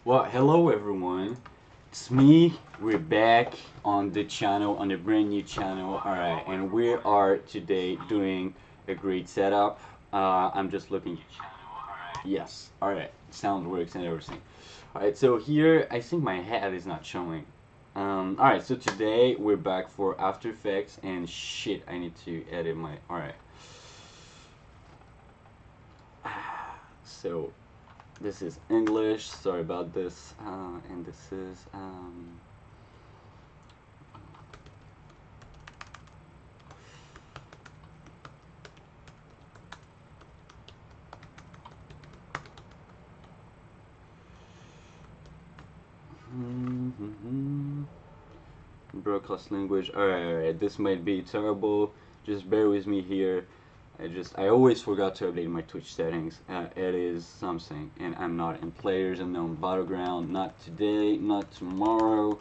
Well, hello everyone. It's me. We're back on the channel, on a brand new channel. Alright, and we are today doing a great setup. I'm just looking. Yes, alright. Sound works and everything. Alright, so here, I think my head is not showing. Alright, so today we're back for After Effects and shit, I need to edit my. Alright. So this is English. Sorry about this. And this is broadcast language. Alright. This might be terrible. Just bear with me here. I always forgot to update my Twitch settings. It is something, and I'm not in players. I'm not in battleground. Not today. Not tomorrow.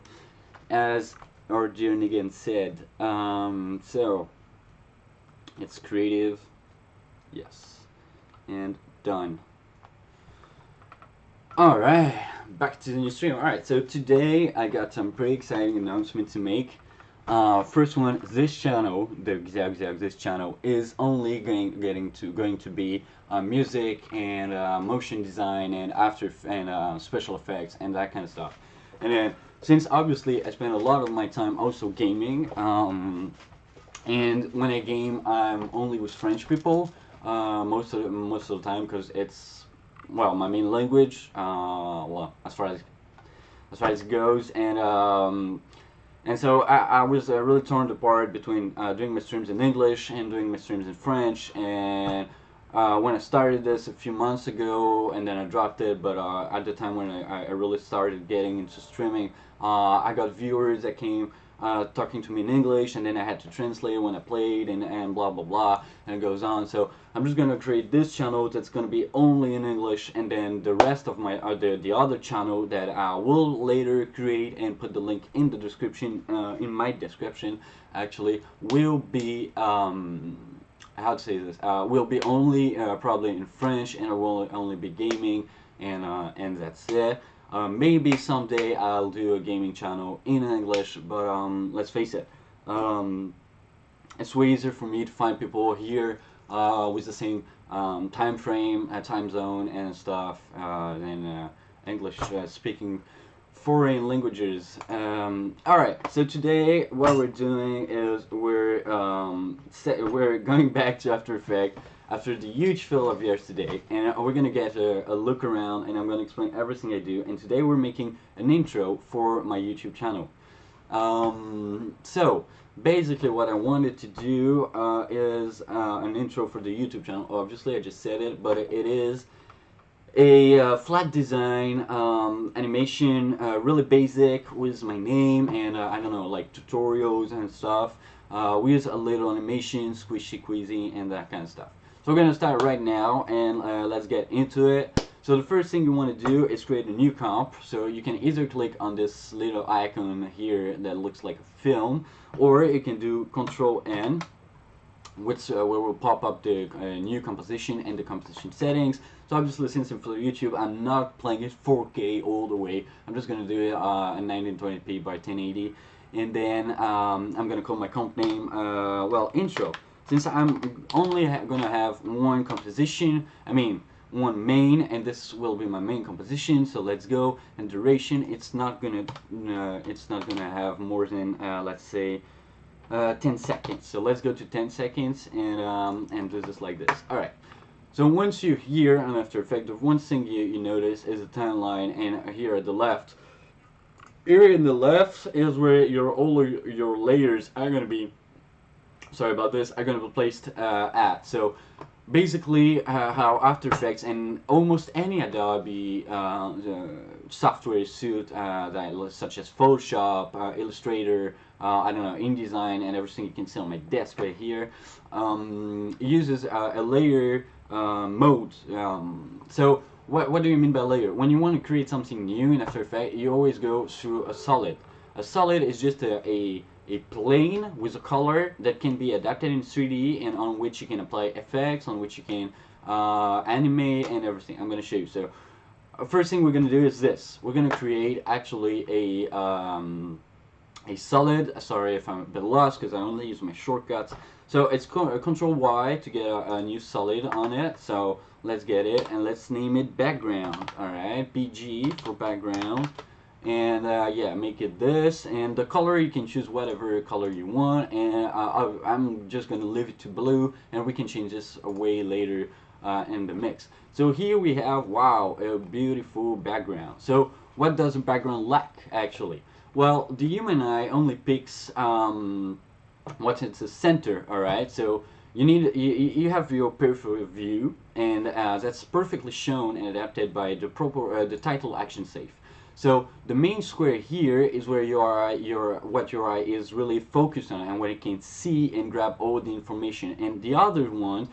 As our dear Nigan said. So it's creative. Yes, and done. Alright, back to the new stream. Alright, so today I got some pretty exciting announcements to make. First one, this channel, this channel is only going to be music and motion design and special effects and that kind of stuff. And then since obviously I spend a lot of my time also gaming, and when I game I'm only with French people most of the time because it's well my main language. Well, as far as it goes, and so I was really torn apart between doing my streams in English and doing my streams in French. And when I started this a few months ago, and then I dropped it, but at the time when I really started getting into streaming, I got viewers that came talking to me in English, and then I had to translate when I played, and blah blah blah, and it goes on. So I'm just gonna create this channel that's gonna be only in English, and then the rest of my the other channel that I will later create and put the link in the description, in my description, actually will be how to say this, will be only probably in French, and it will only be gaming, and that's it. Maybe someday I'll do a gaming channel in English, but let's face it, it's way easier for me to find people here with the same time frame, time zone, and stuff than English speaking foreign languages. Alright, so today what we're doing is we're going back to After Effects after the huge fail of yesterday, and we're gonna get a look around, and I'm gonna explain everything I do. And today we're making an intro for my YouTube channel. So basically what I wanted to do is an intro for the YouTube channel. Obviously I just said it, but it is a flat design animation, really basic, with my name and I don't know, like tutorials and stuff. We use a little animation, squishy queasy, and that kind of stuff. So we're gonna start right now, and let's get into it. So the first thing you want to do is create a new comp. So you can either click on this little icon here that looks like a film, or you can do Control N, which will pop up the new composition and the composition settings. So obviously, since I'm for YouTube, I'm not playing it 4K all the way. I'm just gonna do it in 1920p by 1080, and then I'm gonna call my comp name well, intro. Since I'm only gonna have one composition, I mean one main, and this will be my main composition. So let's go. And duration, it's not gonna have more than let's say 10 seconds. So let's go to 10 seconds, and do this like this. Alright. So once you're here on After Effects, the one thing you notice is a timeline, and here at the left. Here in the left is where all your layers are going to be, sorry about this, are going to be placed at. So basically how After Effects and almost any Adobe software suite such as Photoshop, Illustrator, I don't know, InDesign, and everything you can see on my desk right here, uses a layer mode. So what do you mean by layer? When you want to create something new in After Effects, you always go through a solid. A solid is just a plane with a color that can be adapted in 3D, and on which you can apply effects, on which you can animate and everything. I'm going to show you. So first thing we're gonna do is this. We're gonna create actually a solid. Sorry if I'm a bit lost because I only use my shortcuts. So it's Control Y to get a new solid on it. So let's get it and let's name it background. All right, BG for background. And yeah, make it this, and the color you can choose whatever color you want, and I'm just gonna leave it to blue, and we can change this way later in the mix. So here we have, wow, a beautiful background. So what does a background lack actually? Well, the human eye only picks what's in the center. All right, so you have your peripheral view, and that's perfectly shown and adapted by the proper the title action safe. So the main square here is where what your eye is really focused on and where it can see and grab all the information. And the other one,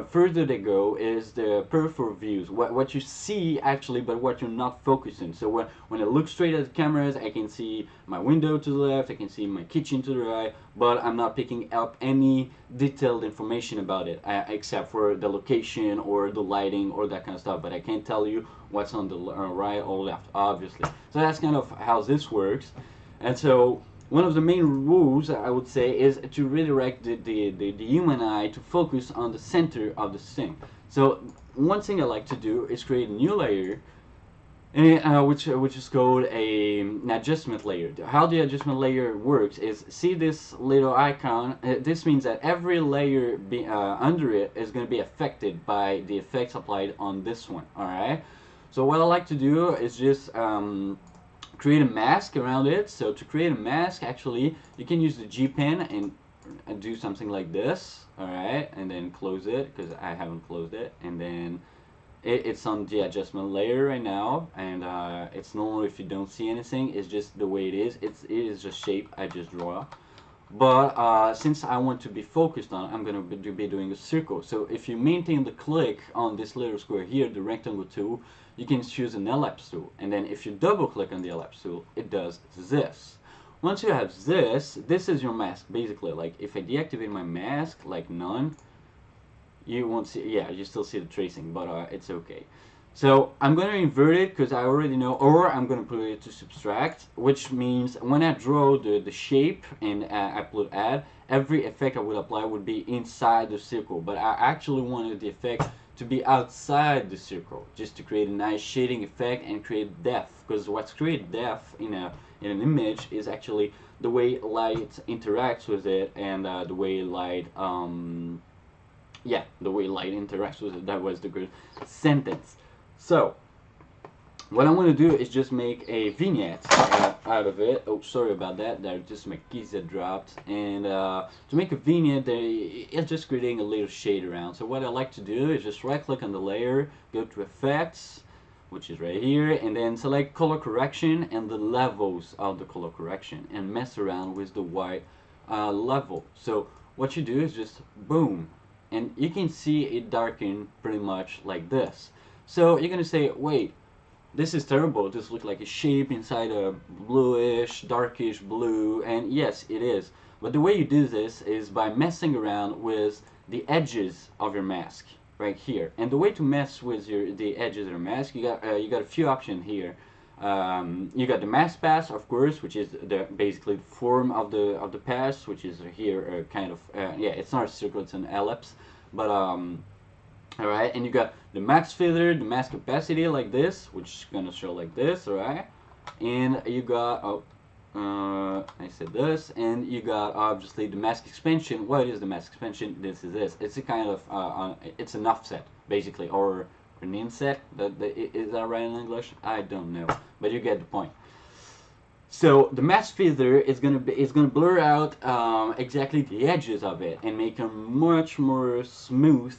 further they go, is the peripheral views, what you see actually, but what you're not focused on. So when I look straight at the cameras, I can see my window to the left, I can see my kitchen to the right, but I'm not picking up any detailed information about it, except for the location or the lighting or that kind of stuff. But I can't tell you what's on the right or left, obviously. So that's kind of how this works. And so one of the main rules, I would say, is to redirect the human eye to focus on the center of the thing. So one thing I like to do is create a new layer, which is called an adjustment layer. How the adjustment layer works is, see this little icon? This means that every layer under it is going to be affected by the effects applied on this one. All right. So what I like to do is just create a mask around it. So to create a mask, actually, you can use the G pen and do something like this. All right, and then close it because I haven't closed it, and then it's on the adjustment layer right now, and it's normal if you don't see anything. It's just the way it is. It is just shape I just draw. But since I want to be focused on, I'm going to be doing a circle. So if you maintain the click on this little square here, the rectangle tool, you can choose an ellipse tool. And then if you double click on the ellipse tool, it does this. Once you have this is your mask basically. Like if I deactivate my mask, like none, you won't see, yeah, you still see the tracing, but it's okay. So I'm going to invert it because I already know, or I'm going to put it to subtract, which means when I draw the shape and I put add, every effect I would apply would be inside the circle, but I actually wanted the effect to be outside the circle, just to create a nice shading effect and create depth, because what's create depth in an image is actually the way light interacts with it, and the way light yeah, the way light interacts with it. That was the good sentence. So what I want to do is just make a vignette out of it. Oh, sorry about that. There just my keys that dropped. And to make a vignette, it's just creating a little shade around. So what I like to do is just right click on the layer, go to effects, which is right here, and then select color correction and the levels of the color correction, and mess around with the white level. So what you do is just boom, and you can see it darken pretty much like this. So you're gonna say, wait, this is terrible. This looks like a shape inside a bluish, darkish blue, and yes, it is. But the way you do this is by messing around with the edges of your mask right here. And the way to mess with the edges of your mask, you got a few options here. You got the mask pass, of course, which is basically the form of the pass, which is here kind of yeah, it's not a circle, it's an ellipse, but alright, and you got the max feather, the mask opacity like this, which is gonna show like this, alright, and you got I said this, and you got obviously the mask expansion. What is the mask expansion? This is this. It's a kind of it's an offset basically, or an inset. Is that right in English? I don't know, but you get the point. So the mask feather is gonna blur out exactly the edges of it and make them much more smooth.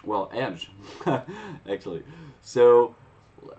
Well, edge actually. So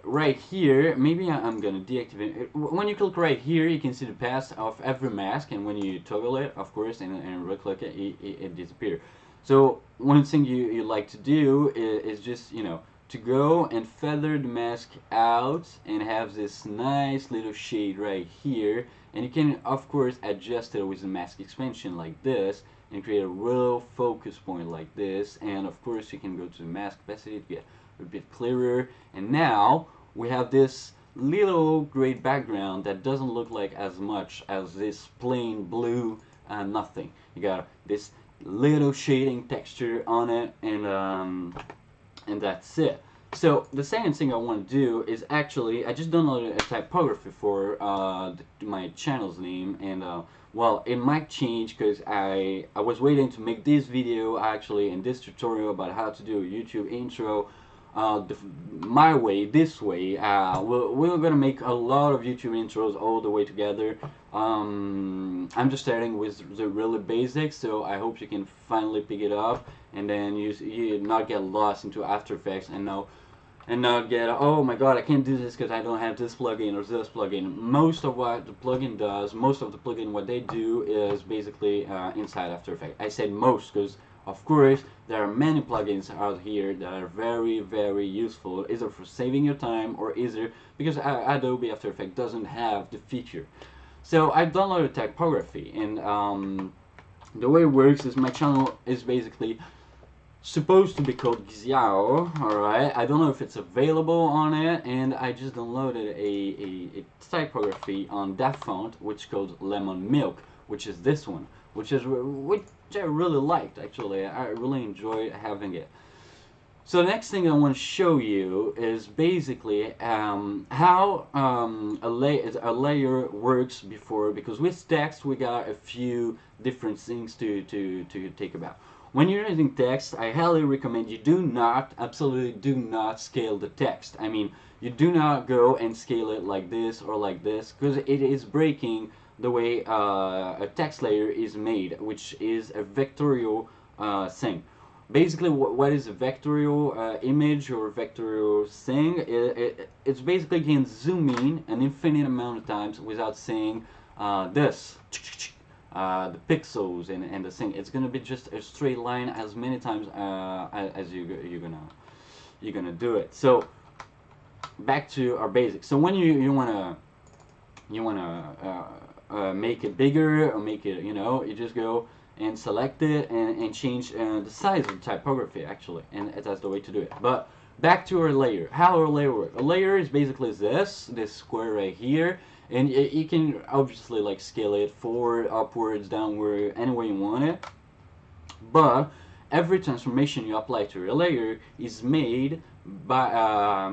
right here, maybe I'm gonna deactivate it. When you click right here, you can see the pass of every mask, and when you toggle it, of course, and right click it, it disappears. So one thing you like to do is just, you know, to go and feather the mask out and have this nice little shade right here, and you can of course adjust it with the mask expansion like this and create a real focus point like this, and of course you can go to the mask opacity to get a bit clearer. And now we have this little gray background that doesn't look like as much as this plain blue nothing. You got this little shading texture on it, and that's it. So the second thing I want to do is actually, I just downloaded a typography for my channel's name, and well, it might change because I was waiting to make this video actually in this tutorial about how to do a YouTube intro my way, this way. We're gonna make a lot of YouTube intros all the way together. I'm just starting with the really basics, so I hope you can finally pick it up, and then you not get lost into After Effects and not get, oh my god, I can't do this because I don't have this plugin or this plugin. Most of what the plugin does, most of the plugin, what they do is basically inside After Effects. I said most because of course there are many plugins out here that are very, very useful, either for saving your time or either because Adobe After Effects doesn't have the feature. So I downloaded typography, and the way it works is my channel is basically supposed to be called Xiao, alright? I don't know if it's available on it, and I just downloaded a typography on that font, which is called Lemon Milk, which is this one, which I really liked, actually. I really enjoyed having it. So the next thing I want to show you is basically how a layer works before, because with text we got a few different things to take about. When you're using text, I highly recommend you absolutely do not scale the text. I mean, you do not go and scale it like this or like this, because it is breaking the way a text layer is made, which is a vectorial thing. Basically, what is a vectorial image or vectorial thing? It's basically can zoom in an infinite amount of times without saying this. The pixels and the thing. It's gonna be just a straight line as many times as you're gonna do it. So back to our basics. So when you wanna make it bigger or make it, you just go and select it and change the size of the typography actually, and that's the way to do it. But back to our layer. How our layer works. A layer is basically this square right here, and you can obviously like scale it forward, upwards, downward, any way you want it. But every transformation you apply to a layer is made by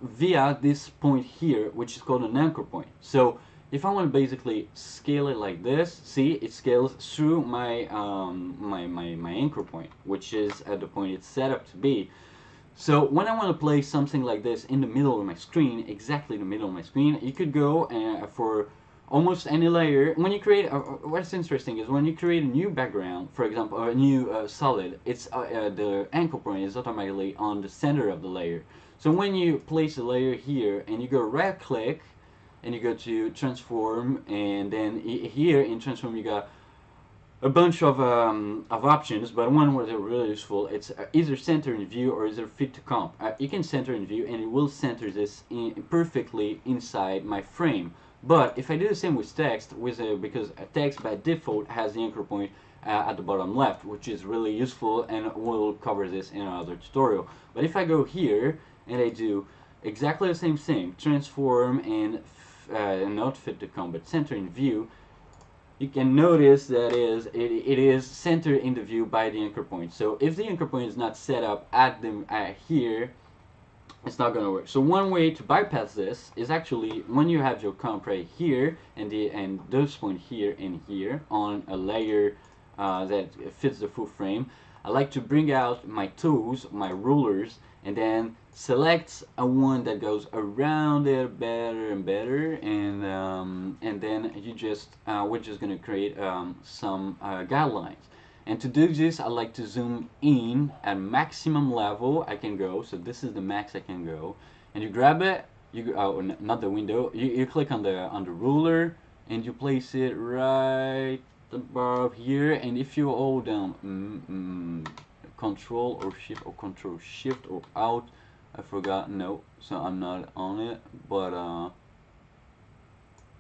via this point here, which is called an anchor point. So if I want to basically scale it like this, see, it scales through my my anchor point, which is at the point it's set up to be. So when I want to place something like this in the middle of my screen, exactly in the middle of my screen, you could go for almost any layer. When you create, what's interesting is when you create a new background, for example, or a new solid, it's the anchor point is automatically on the center of the layer. So when you place a layer here and you go right click and you go to transform, and then here in transform you got a bunch of options, but one was really useful. It's either center in view or either fit to comp. You can center in view and it will center this perfectly inside my frame. But if I do the same with text, because text by default has the anchor point at the bottom left, which is really useful, and we'll cover this in another tutorial. But if I go here and I do exactly the same thing, transform and not fit to comp, but center in view, you can notice that it is centered in the view by the anchor point. So if the anchor point is not set up at here, it's not going to work. So one way to bypass this is actually when you have your comp right here and those point here and here on a layer that fits the full frame, I like to bring out my tools, my rulers, and then select a one that goes around it better and better, and then you just we're just gonna create some guidelines. And to do this, I like to zoom in at maximum level I can go. So this is the max I can go, and you grab it. Not the window. You click on the ruler and you place it right above here. And if you hold down Control or Shift or Alt, I forgot. No, so I'm not on it. But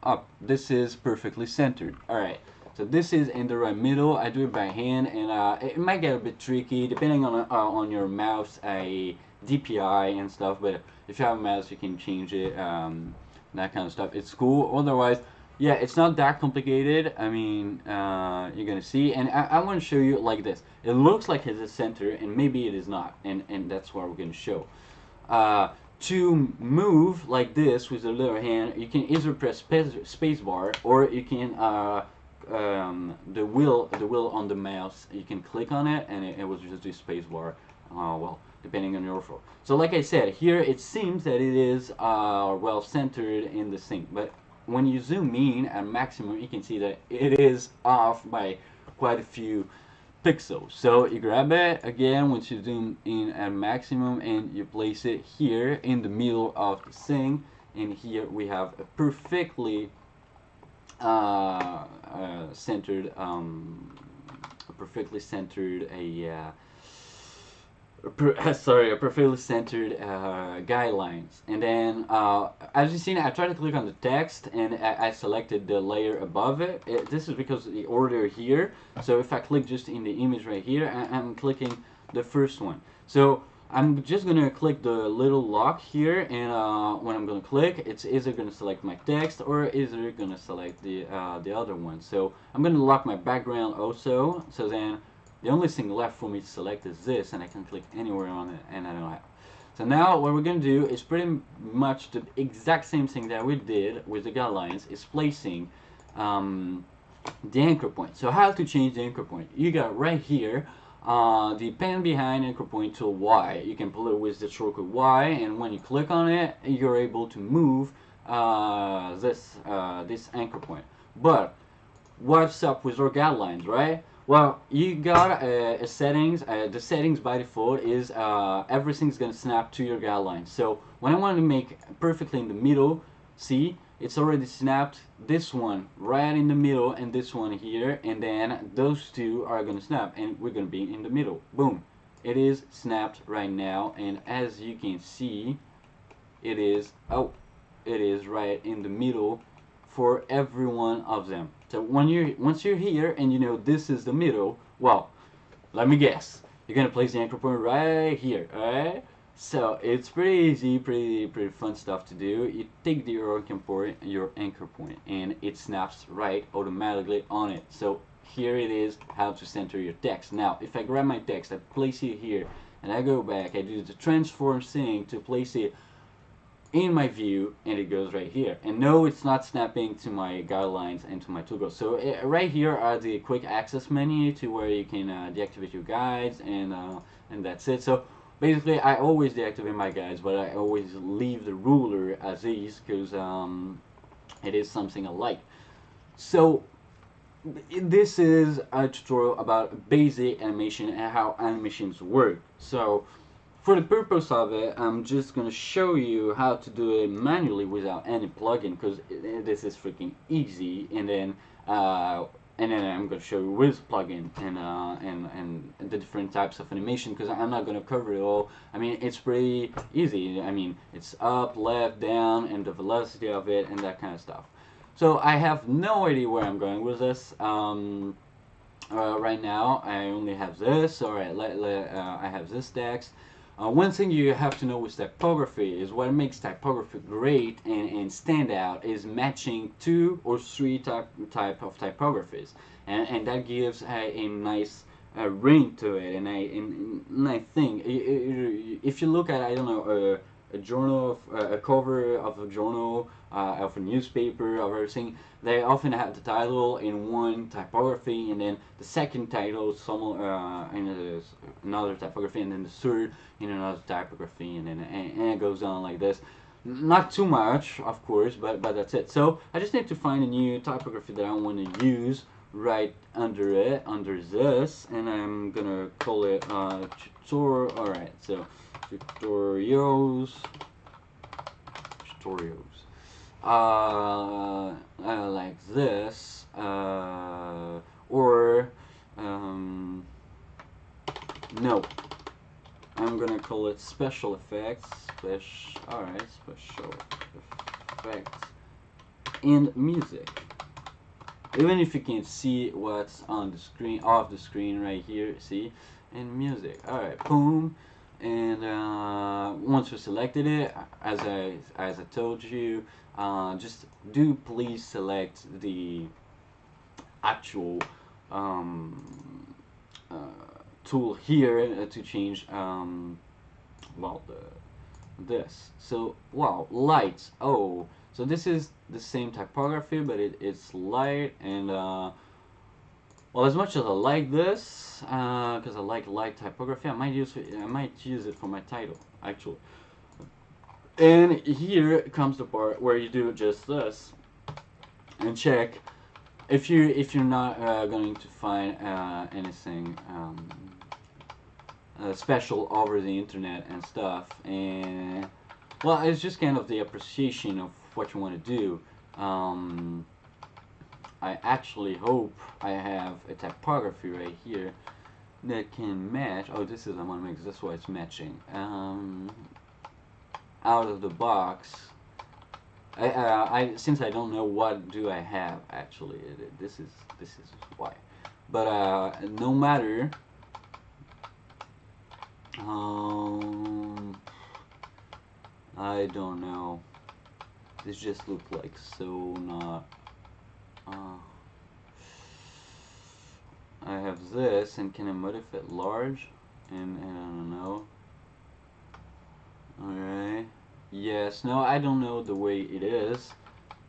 up. This is perfectly centered. All right. So this is in the right middle. I do it by hand, and it might get a bit tricky depending on your mouse DPI and stuff. But if you have a mouse, you can change it, that kind of stuff. It's cool. Otherwise, yeah, it's not that complicated. I mean, you're gonna see, and I want to show you like this. It looks like it's a center, and maybe it is not, and that's what we're gonna show. To move like this with the little hand, you can either press space bar, or you can the wheel on the mouse. You can click on it, and it will just do space bar. Well, depending on your flow. So like I said, here it seems that it is well centered in the sync, but when you zoom in at maximum, you can see that it is off by quite a few pixels. So you grab it again once you zoom in at maximum, and you place it here in the middle of the sync, and here we have a perfectly centered a perfectly centered guidelines. And then as you've seen, I tried to click on the text, and I selected the layer above it. This is because of the order here. So if I click just in the image right here, I'm clicking the first one. So I'm just gonna click the little lock here, and when I'm gonna click, it's either gonna select my text, or either gonna select the other one. So I'm gonna lock my background also, so then the only thing left for me to select is this, and I can click anywhere on it, and I don't have. So now what we're going to do is pretty much the exact same thing that we did with the guidelines, is placing the anchor point. So how to change the anchor point? You got right here the pen behind anchor point to Y. You can pull it with the shortcut Y, and when you click on it, you're able to move this anchor point. But what's up with our guidelines, right? Well, you got a settings. The settings by default is everything's gonna snap to your guidelines. So when I want to make perfectly in the middle, see, it's already snapped this one right in the middle, and this one here, and then those two are gonna snap, and we're gonna be in the middle. Boom, it is snapped right now, and as you can see, it is right in the middle for every one of them. So once you're here and you know this is the middle, well, let me guess, you're gonna place the anchor point right here, alright? So it's pretty easy, pretty fun stuff to do. You take your anchor point, and it snaps right automatically on it. So here it is, how to center your text. Now, if I grab my text, I place it here, and I go back, I do the transform thing to place it in my view, and it goes right here. And no, it's not snapping to my guidelines and to my toolbar. So right here are the quick access menu to where you can deactivate your guides, and that's it. So basically, I always deactivate my guides, but I always leave the ruler as is, because it is something I like. So this is a tutorial about basic animation and how animations work. So for the purpose of it, I'm just going to show you how to do it manually without any plugin, because this is freaking easy, and then I'm going to show you with plugin and the different types of animation, because I'm not going to cover it all. I mean, it's pretty easy. I mean, it's up, left, down, and the velocity of it, and that kind of stuff. So I have no idea where I'm going with this. Right now, I only have this. Alright, I have this text. One thing you have to know with typography is what makes typography great and stand out is matching 2 or 3 type of typographies, and that gives a nice ring to it. And I think if you look at, I don't know, a journal, a cover of a journal, of a newspaper, of everything, they often have the title in one typography, and then the second title in another typography, and then the third in another typography, and then and it goes on like this. Not too much, of course, but that's it. So I just need to find a new typography that I want to use right under it, under this, and I'm gonna call it tutorial. Alright, so tutorials, like this, or no, I'm gonna call it special effects, special effects in music. even if you can't see what's on the screen, off the screen right here, see, and music. All right, boom, and once you selected it, as I told you, just do please select the actual um, uh, tool here to change well this. So wow, lights. Oh, so this is the same typography, but it's light and well, as much as I like this, because I like light typography, I might use it for my title actually. And here comes the part where you do just this and check if you're not going to find anything special over the internet and stuff. And well, it's just kind of the appreciation of what you want to do. I actually hope I have a typography right here that can match. Oh, this is, I want to make this why it's matching. Out of the box. Since I don't know what do I have actually, this is why. But no matter. I don't know. This just looked like so not. I have this, and can I modify it large? And I don't know. Alright. Yes, no, I don't know the way it is.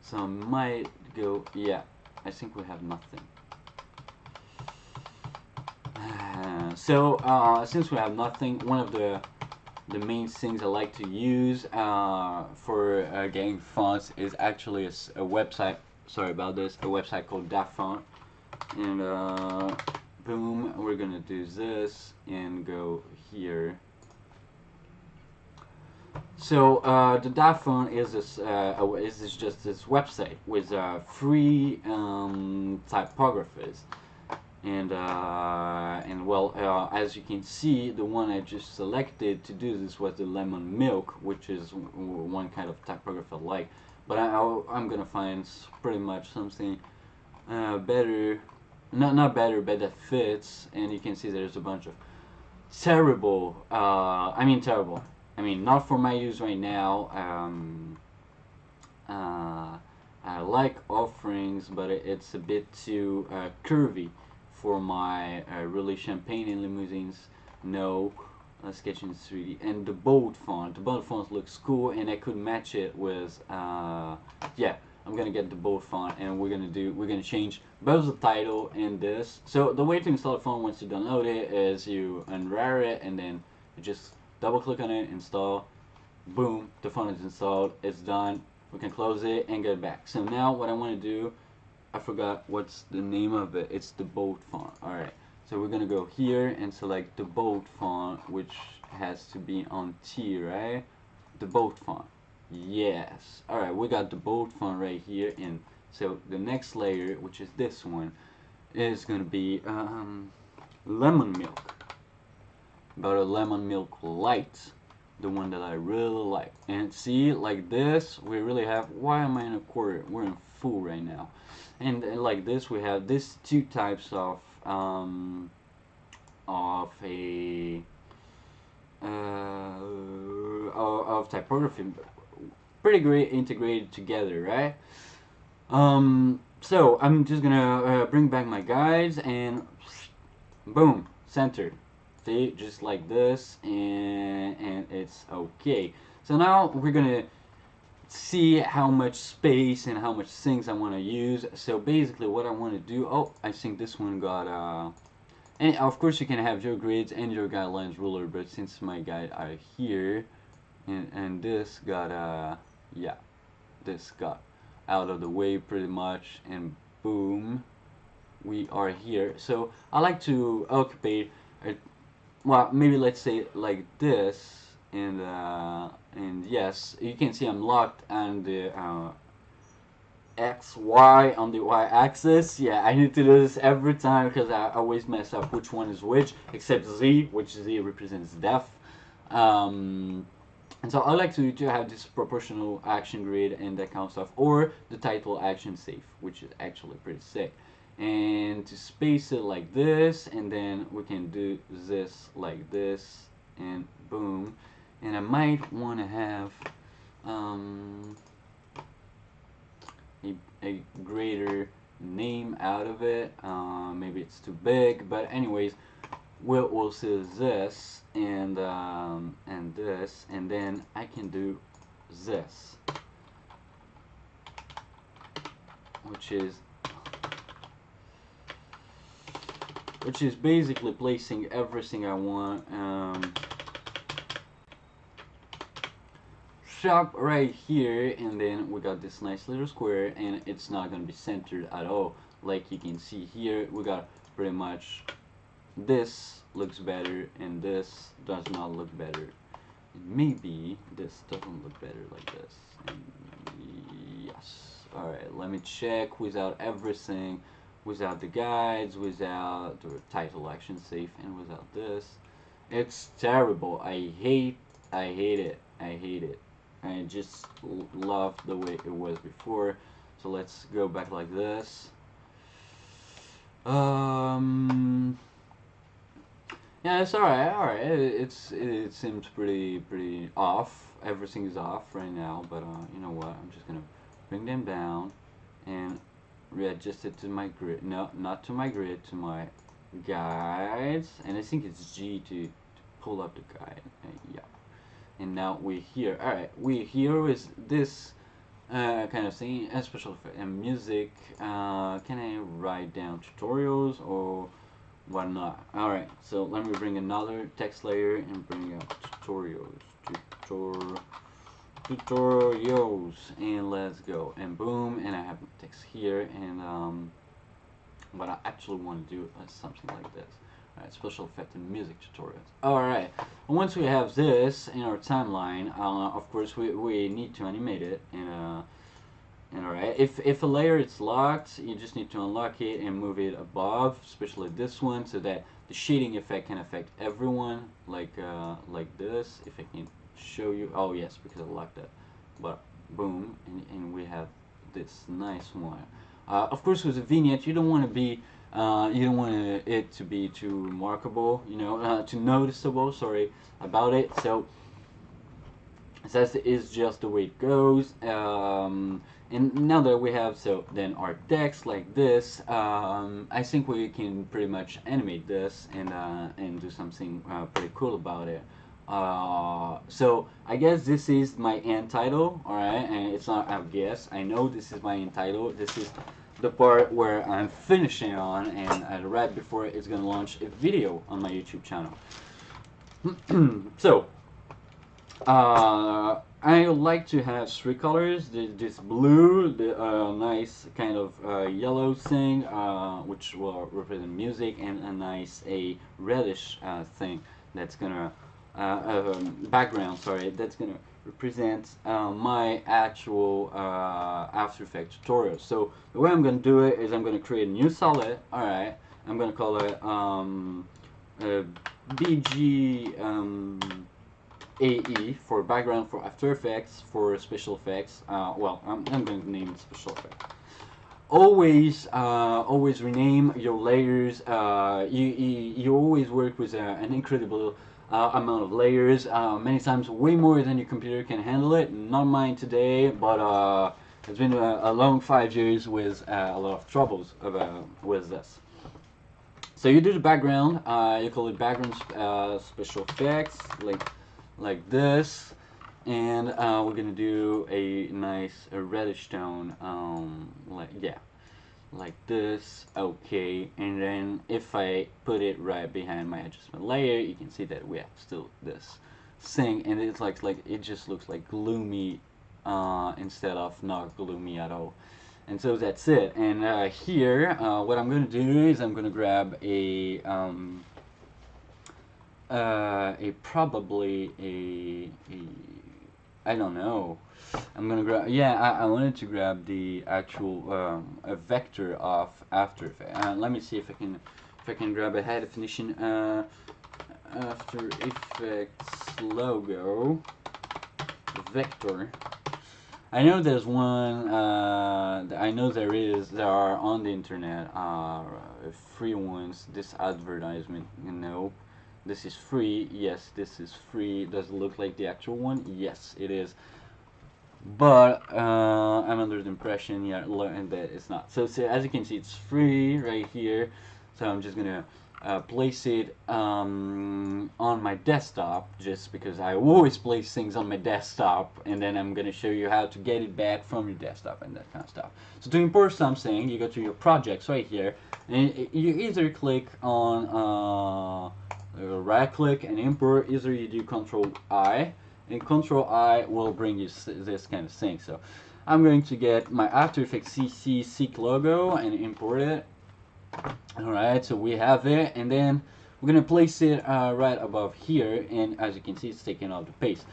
So I might go, yeah, I think we have nothing. So, since we have nothing, one of the main things I like to use for getting fonts is actually a website. Sorry about this. A website called DaFont, and boom, we're gonna do this and go here. So the DaFont is just this website with free typographies. And well, as you can see, the one I just selected to do this was the Lemon Milk, which is one kind of typography I like. But I'm gonna find pretty much something better, not better, but that fits. And you can see there's a bunch of terrible. Terrible. I mean, not for my use right now. I like offerings, but it's a bit too curvy for my really champagne and limousines. No, sketching 3D. And the bold font. The bold font looks cool, and I could match it with yeah. I'm gonna get the bold font, and we're gonna change both the title and this. So the way to install a font once you download it is you unrar it, and then you just double click on it, install. Boom, the font is installed. It's done. We can close it and get it back. So now what I want to do, I forgot what's the name of it. It's the bold font. Alright, so we're gonna go here and select the bold font, which has to be on T, right? The bold font. Yes. Alright, we got the bold font right here. And so the next layer, which is this one, is gonna be Lemon Milk. But a Lemon Milk Light, the one that I really like. And see, like this, we really have, why am I in a quarter? We're in full right now. And like this, we have these two types of a of typography, pretty great integrated together, right? So I'm just gonna bring back my guides and boom, centered. See, just like this, and it's okay. So now we're gonna see how much space and how much things I want to use. So basically what I want to do, oh, I think this one got and of course you can have your grids and your guidelines ruler, but since my guide are here, and this got yeah, this got out of the way pretty much, and boom, we are here. So I like to occupy well, maybe let's say like this, and yes, you can see I'm locked on the X, Y on the Y axis. Yeah, I need to do this every time because I always mess up which one is which, except Z, which Z represents death. And so I like to have this proportional action grid and that kind of stuff, or the title action safe, which is actually pretty sick. And to space it like this, and then we can do this like this, and boom. And I might want to have a greater name out of it. Maybe it's too big, but anyways, we'll see this and this, and then I can do this, which is basically placing everything I want. Shop right here, and then we got this nice little square, and it's not gonna be centered at all. Like you can see here, we got pretty much this looks better, and this does not look better. Maybe this doesn't look better like this. And yes. Alright, let me check without everything, without the guides, without the title action safe, and without this. It's terrible. I hate it. I hate it. I just love the way it was before. So let's go back like this. Yeah, it's alright. It seems pretty off. Everything is off right now, but you know what? I'm just gonna bring them down and readjust it to my grid. No, not to my grid, to my guides. And I think it's G to pull up the guide. Yeah. And now we're here. Alright, we're here with this kind of thing, special effect and music. Can I write down tutorials or why not? Alright, so let me bring another text layer and bring out tutorials. Tutorials, and let's go. And boom, and I have text here, and what I actually want to do is something like this. Alright, special effect and music tutorials. Alright, once we have this in our timeline, of course we need to animate it, and alright, if a layer is locked, you just need to unlock it and move it above, especially this one, so that the shading effect can affect everyone, like this. If I can show you, oh yes, because I locked that, but boom, and we have this nice one. Of course, with a vignette, you don't want to be you don't want it to be too remarkable, you know, too noticeable, sorry, about it. So that is just the way it goes. And now that we have then our text like this, I think we can pretty much animate this and do something pretty cool about it. So I guess this is my end title, alright, and it's not I guess, I know this is my end title. This is the part where I'm finishing on, and right before it's gonna launch a video on my YouTube channel. So I like to have three colors. This blue, the nice kind of yellow thing, which will represent music, and a nice reddish thing that's gonna background. Sorry, that's gonna represent my actual After Effects tutorial. So the way I'm gonna do it is I'm gonna create a new solid. All right, I'm gonna call it BG. AE for background for After Effects, for special effects. Well, I'm going to name it special effects. Always rename your layers. You always work with an incredible amount of layers. Many times, way more than your computer can handle it. Not mine today, but it's been a long 5 years with a lot of troubles with this. So you do the background. You call it background special effects, like this, and we're gonna do a nice reddish tone, like this. Okay, and then if I put it right behind my adjustment layer, you can see that we have still this thing, and it's like it just looks like gloomy instead of not gloomy at all. And so that's it. And here, what I'm gonna do is I'm gonna grab probably I don't know. I'm gonna grab, yeah, I wanted to grab the actual a vector of After Effects. Let me see if I can grab a high definition After Effects logo. vector. I know there's one. I know there are on the internet free ones. This advertisement, nope. This is free. Yes, this is free. Does it look like the actual one? Yes, it is. But I'm under the impression, yeah, that it's not. So as you can see, it's free right here. So I'm just gonna place it on my desktop, just because I always place things on my desktop, and then I'm gonna show you how to get it back from your desktop and that kind of stuff. So to import something, you go to your projects right here, and you either click on right click and import, either you do Control I, and Control I will bring you this kind of thing. So I'm going to get my After Effects CC Seek logo and import it. Alright, so we have it, and then we're gonna place it right above here, and as you can see, it's taking all the space,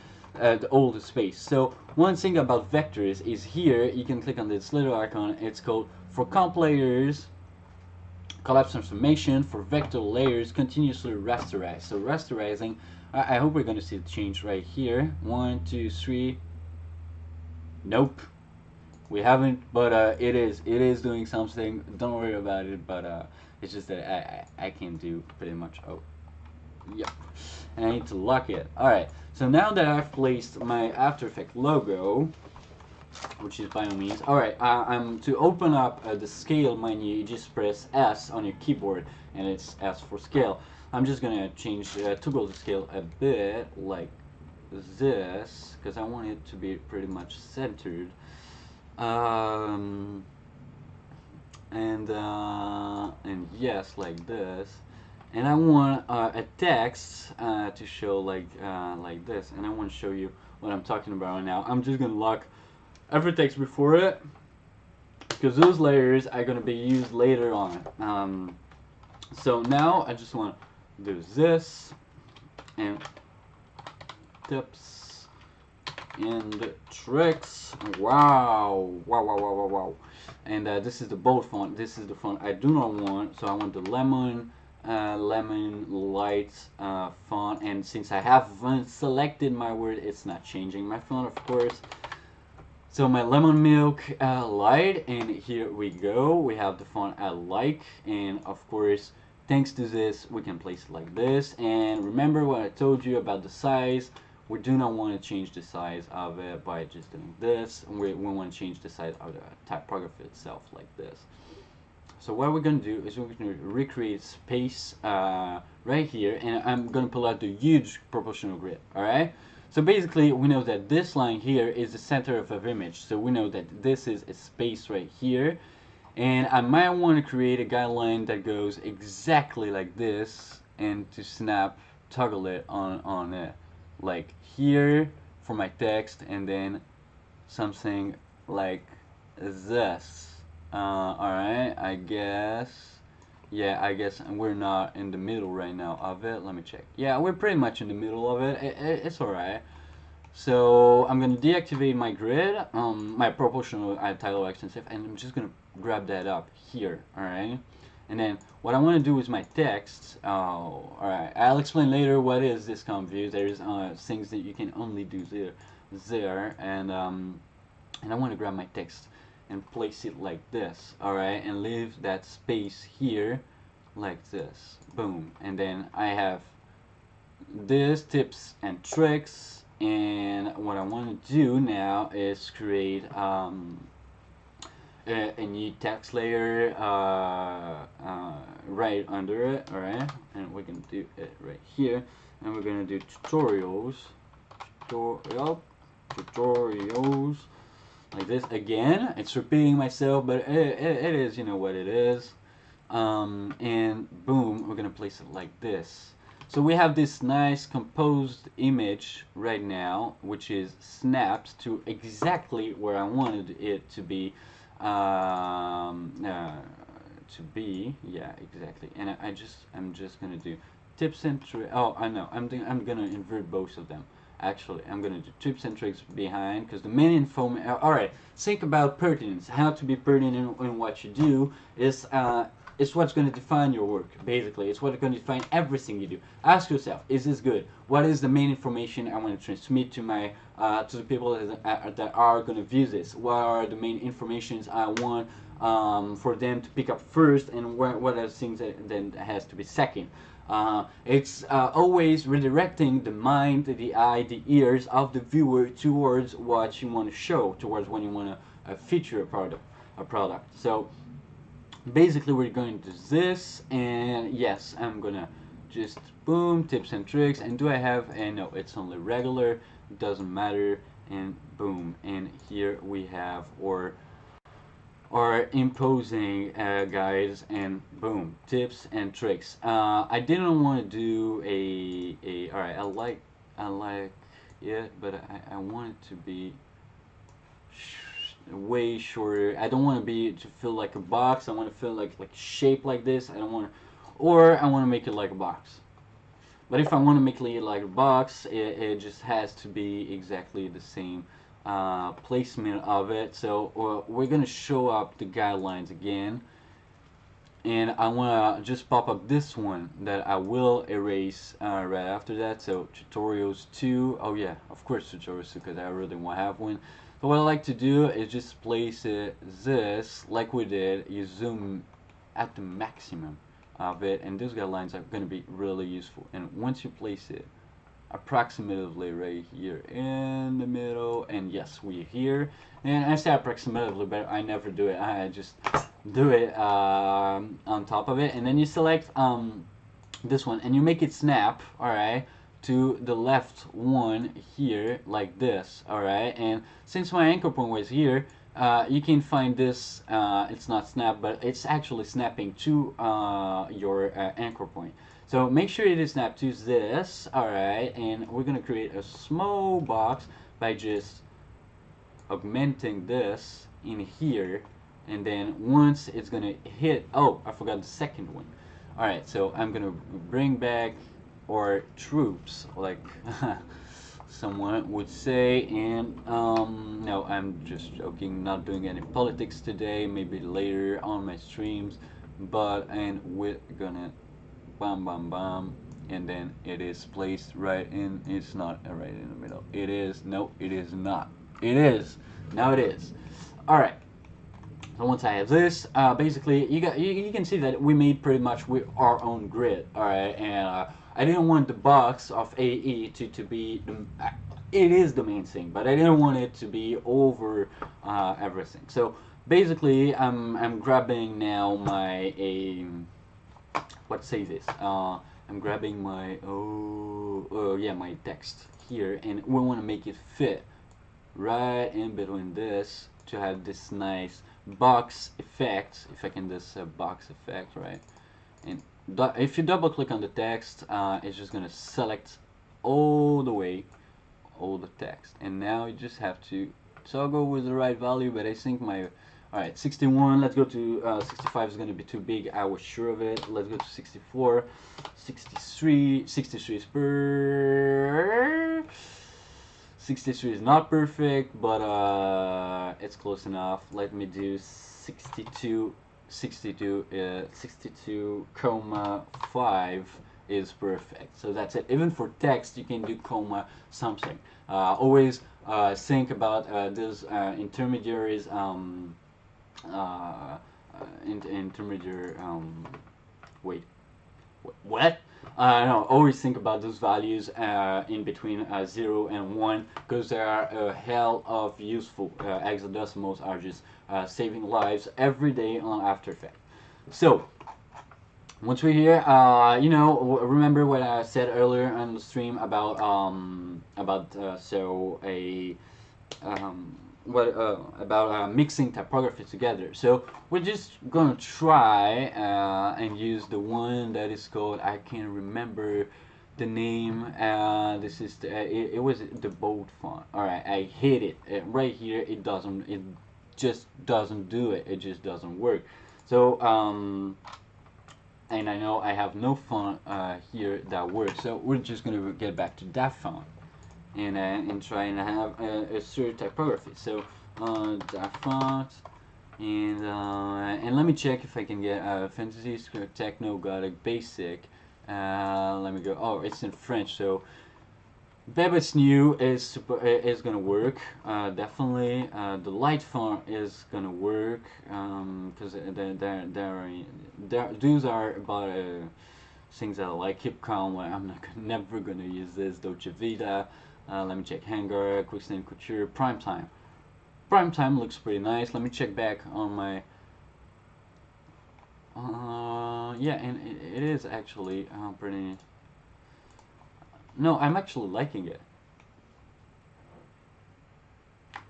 all the space. So one thing about vectors is here you can click on this little icon. It's called for comp layers, collapse transformation for vector layers continuously rasterize. So rasterizing, I hope we're gonna see the change right here. 1, 2, 3. Nope. We haven't, but it is doing something. Don't worry about it, but it's just that I can do pretty much. Oh, yep. And I need to lock it. All right. So now that I've placed my After Effects logo, which is by no means. All right. I'm to open up the scale menu. You just press S on your keyboard, and it's S for scale. I'm just gonna change toggle the scale a bit like this, because I want it to be pretty much centered. And yes, like this, and I want a text to show like this, and I want to show you what I'm talking about right now. I'm just gonna lock every text before it, because those layers are gonna be used later on. So now I just want to do this and tips and tricks. Wow. And this is the bold font. This is the font I do not want. So I want the lemon light font. And since I haven't selected my word, it's not changing my font, of course. So my lemon milk light, and here we go. We have the font I like, and of course, thanks to this, we can place it like this. And remember what I told you about the size. We do not want to change the size of it by just doing this. We want to change the size of the typography itself like this. So what we're going to do is we're going to recreate space right here, and I'm going to pull out the huge proportional grid. Alright? So basically, we know that this line here is the center of an image. So we know that this is a space right here. And I might want to create a guideline that goes exactly like this, and to snap, toggle it on it. Like here for my text, and then something like this. Alright, I guess. Yeah, I guess we're not in the middle right now of it. Let me check. Yeah, we're pretty much in the middle of it. It's alright. So I'm going to deactivate my grid, my proportional title extensive, and I'm just going to grab that up here. Alright. And then what I want to do is my text. Alright, I'll explain later what is this comp view. There's things that you can only do there, and I want to grab my text and place it like this. Alright, and leave that space here like this. Boom. And then I have this tips and tricks, and what I want to do now is create a new text layer right under it. Alright, and we're gonna do it right here, and we're gonna do tutorials like this. Again, it's repeating myself, but it is, you know what it is. And boom, we're gonna place it like this. So we have this nice composed image right now, which is snapped to exactly where I wanted it to be. Yeah, exactly. And I'm just gonna do tips and tricks. Oh, I know. I'm gonna invert both of them. Actually, I'm gonna do tips and tricks behind, because the main info. All right, think about pertinence. How to be pertinent in what you do is it's what's going to define your work. Basically, it's what's going to define everything you do. Ask yourself, is this good? What is the main information I want to transmit to my to the people that are going to view this? What are the main informations I want for them to pick up first, and what are the things that has to be second? It's always redirecting the mind, the eye, the ears of the viewer towards what you want to show, towards when you want to feature a product. So basically, we're going to do this, and yes, I'm gonna just boom, tips and tricks. And do I have? And no, it's only regular. It doesn't matter. And boom, and here we have or imposing guides, and boom, tips and tricks. I didn't want to do a all right. I like it, but I want it to be way shorter. I don't want to feel like a box. I want to feel like shape like this. I don't want to, or I want to make it like a box. But if I want to make it like a box, it just has to be exactly the same placement of it. So we're gonna show up the guidelines again, and I want to just pop up this one that I will erase right after that. So tutorials 2. Oh yeah, of course tutorials 2, because I really want to have one. So what I like to do is just place this like we did. You zoom at the maximum of it, and these guidelines are going to be really useful. And once you place it approximately right here in the middle, and yes, we're here. And I say approximately, but I never do it. I just do it on top of it, and then you select this one, and you make it snap. All right, to the left one here, like this. All right, and since my anchor point was here, you can find this. It's not snap, but it's actually snapping to your anchor point. So make sure it is snapped to this. All right, and we're gonna create a small box by just augmenting this in here, and then once it's gonna hit, oh, I forgot the second one. All right, so I'm gonna bring back our troops, like someone would say. And no, I'm just joking, not doing any politics today, maybe later on my streams. But and we're gonna bam bam bam, and then it is placed right in, it's not right in the middle. It is, no, it is not. It is, now it is. All right, so once I have this, basically you can see that we made pretty much with our own grid. All right, and I didn't want the box of AE to be it is the main thing, but I didn't want it to be over everything. So basically I'm grabbing now my let's say this. I'm grabbing my yeah, my text here, and we want to make it fit right in between this to have this nice box effect. If I can just box effect, right? And if you double click on the text, it's just gonna select all the way all the text, and now you just have to toggle with the right value. But I think my alright, 61, let's go to 65 is going to be too big, I was sure of it. Let's go to 64, 63 is 63 is not perfect, but it's close enough. Let me do 62, 62,5 is perfect. So that's it. Even for text, you can do comma something. Always think about those intermediaries. Intermediate wait, what? No, always think about those values in between 0 and 1, because they are a hell of useful. Hexadecimals are just saving lives every day on After Effects. So once we're here, you know, remember what I said earlier on the stream about mixing typography together. So we're just gonna try and use the one that is called, I can't remember the name. This is it was the bold font. All right, I hate it. Right here, it just doesn't do it. It just doesn't work. So and I know I have no font here that works. So we're just gonna get back to that font and try and have a certain typography. So that font, And let me check if I can get fantasy, techno, gothic, basic. Let me go. Oh, it's in French, so Bebet's new is gonna work. Definitely. The light font is gonna work because those are about things that I like. Keep calm. Like I'm not never gonna use this. Dolce Vita. Let me check. Hangar, Quicksand Couture, Prime Time. Prime Time looks pretty nice. Let me check back on my. Yeah, and it is actually pretty. No, I'm actually liking it.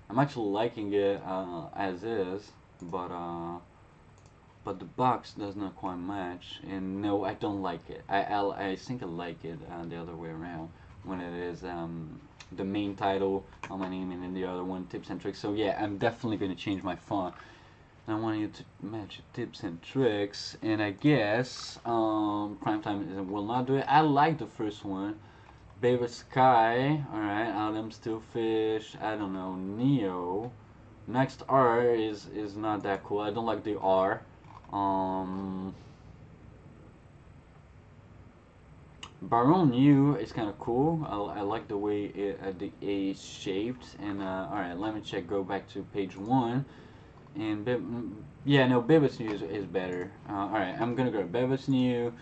I'm actually liking it as is, but the box does not quite match. And no, I don't like it. I think I like it the other way around when it is the main title on my name and then the other one tips and tricks. So yeah, I'm definitely gonna change my font. I want you to match tips and tricks, and I guess Primetime will not do it. I like the first one. Baby Sky, alright, Adam Stillfish, I don't know, Neo. Next R is not that cool. I don't like the R. Baron U is kind of cool. I like the way the A is shaped. And alright, let me check. Go back to page 1. And yeah, no, Bebas New is better. Alright, I'm gonna go to Bebas New,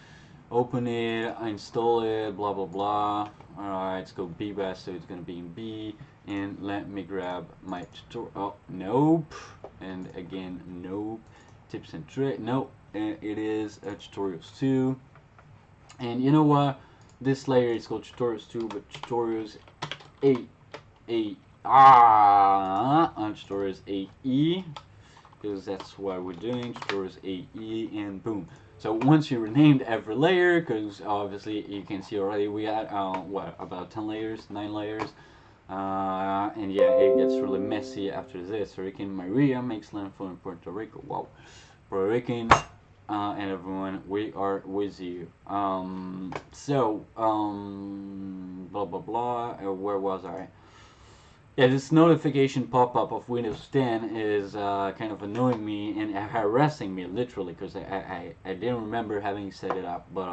open it, install it, blah blah blah. Alright, let's go Bebas, so it's gonna be in B. And let me grab my tutorial. Oh, nope. And again, nope. Tips and tricks. Nope. And it is tutorials 2. And you know what? This layer is called tutorials 2, but tutorials 8. On tutorials 8E. Because that's what we're doing, tutorials 8E, and boom. So once you renamed every layer, because obviously you can see already we had what, about 10 layers, 9 layers, and yeah, it gets really messy after this. Hurricane Maria makes landfall in Puerto Rico. Wow, Puerto Rican and everyone, we are with you. Blah blah blah. Where was I? Yeah, this notification pop-up of Windows 10 is kind of annoying me and harassing me literally because I didn't remember having set it up, but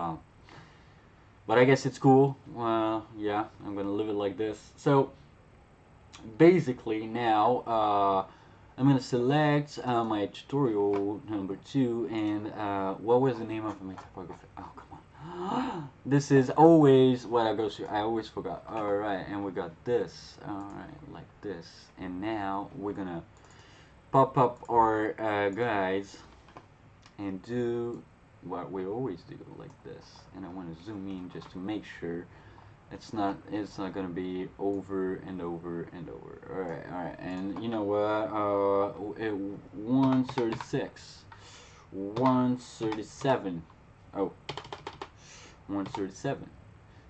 I guess it's cool. Yeah, I'm gonna leave it like this. So basically now I'm gonna select my tutorial number 2 and what was the name of my typography? Oh, come on. This is always what I go through. I always forgot. Alright, and we got this. Alright, like this. And now we're gonna pop up our guides and do what we always do, like this. And I want to zoom in just to make sure it's not gonna be over and over and over. Alright, and you know what? 136, 137. Oh, 137.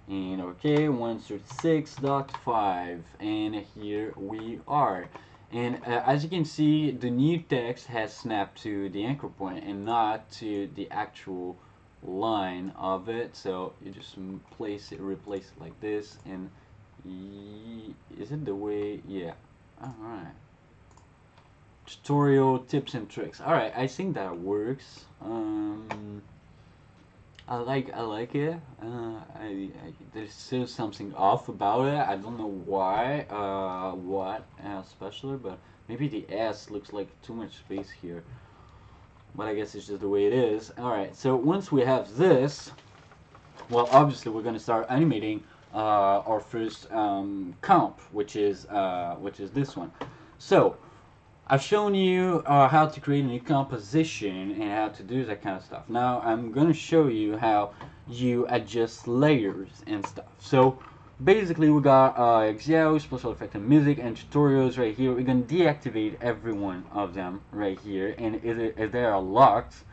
And okay, 136.5, and here we are. And as you can see, the new text has snapped to the anchor point and not to the actual line of it. So you just replace it like this, and is it the way? Yeah. All right. Tutorial tips and tricks. All right, I think that works. I like it. There's still something off about it. I don't know why. What especially, but maybe the S looks like too much space here. But I guess it's just the way it is. All right. So once we have this, well, obviously we're gonna start animating our first comp, which is this one. So I've shown you how to create a new composition and how to do that kind of stuff. Now I'm going to show you how you adjust layers and stuff. So basically we got XYO, special effect and music, and tutorials right here. We're going to deactivate every one of them right here, and if they are locked,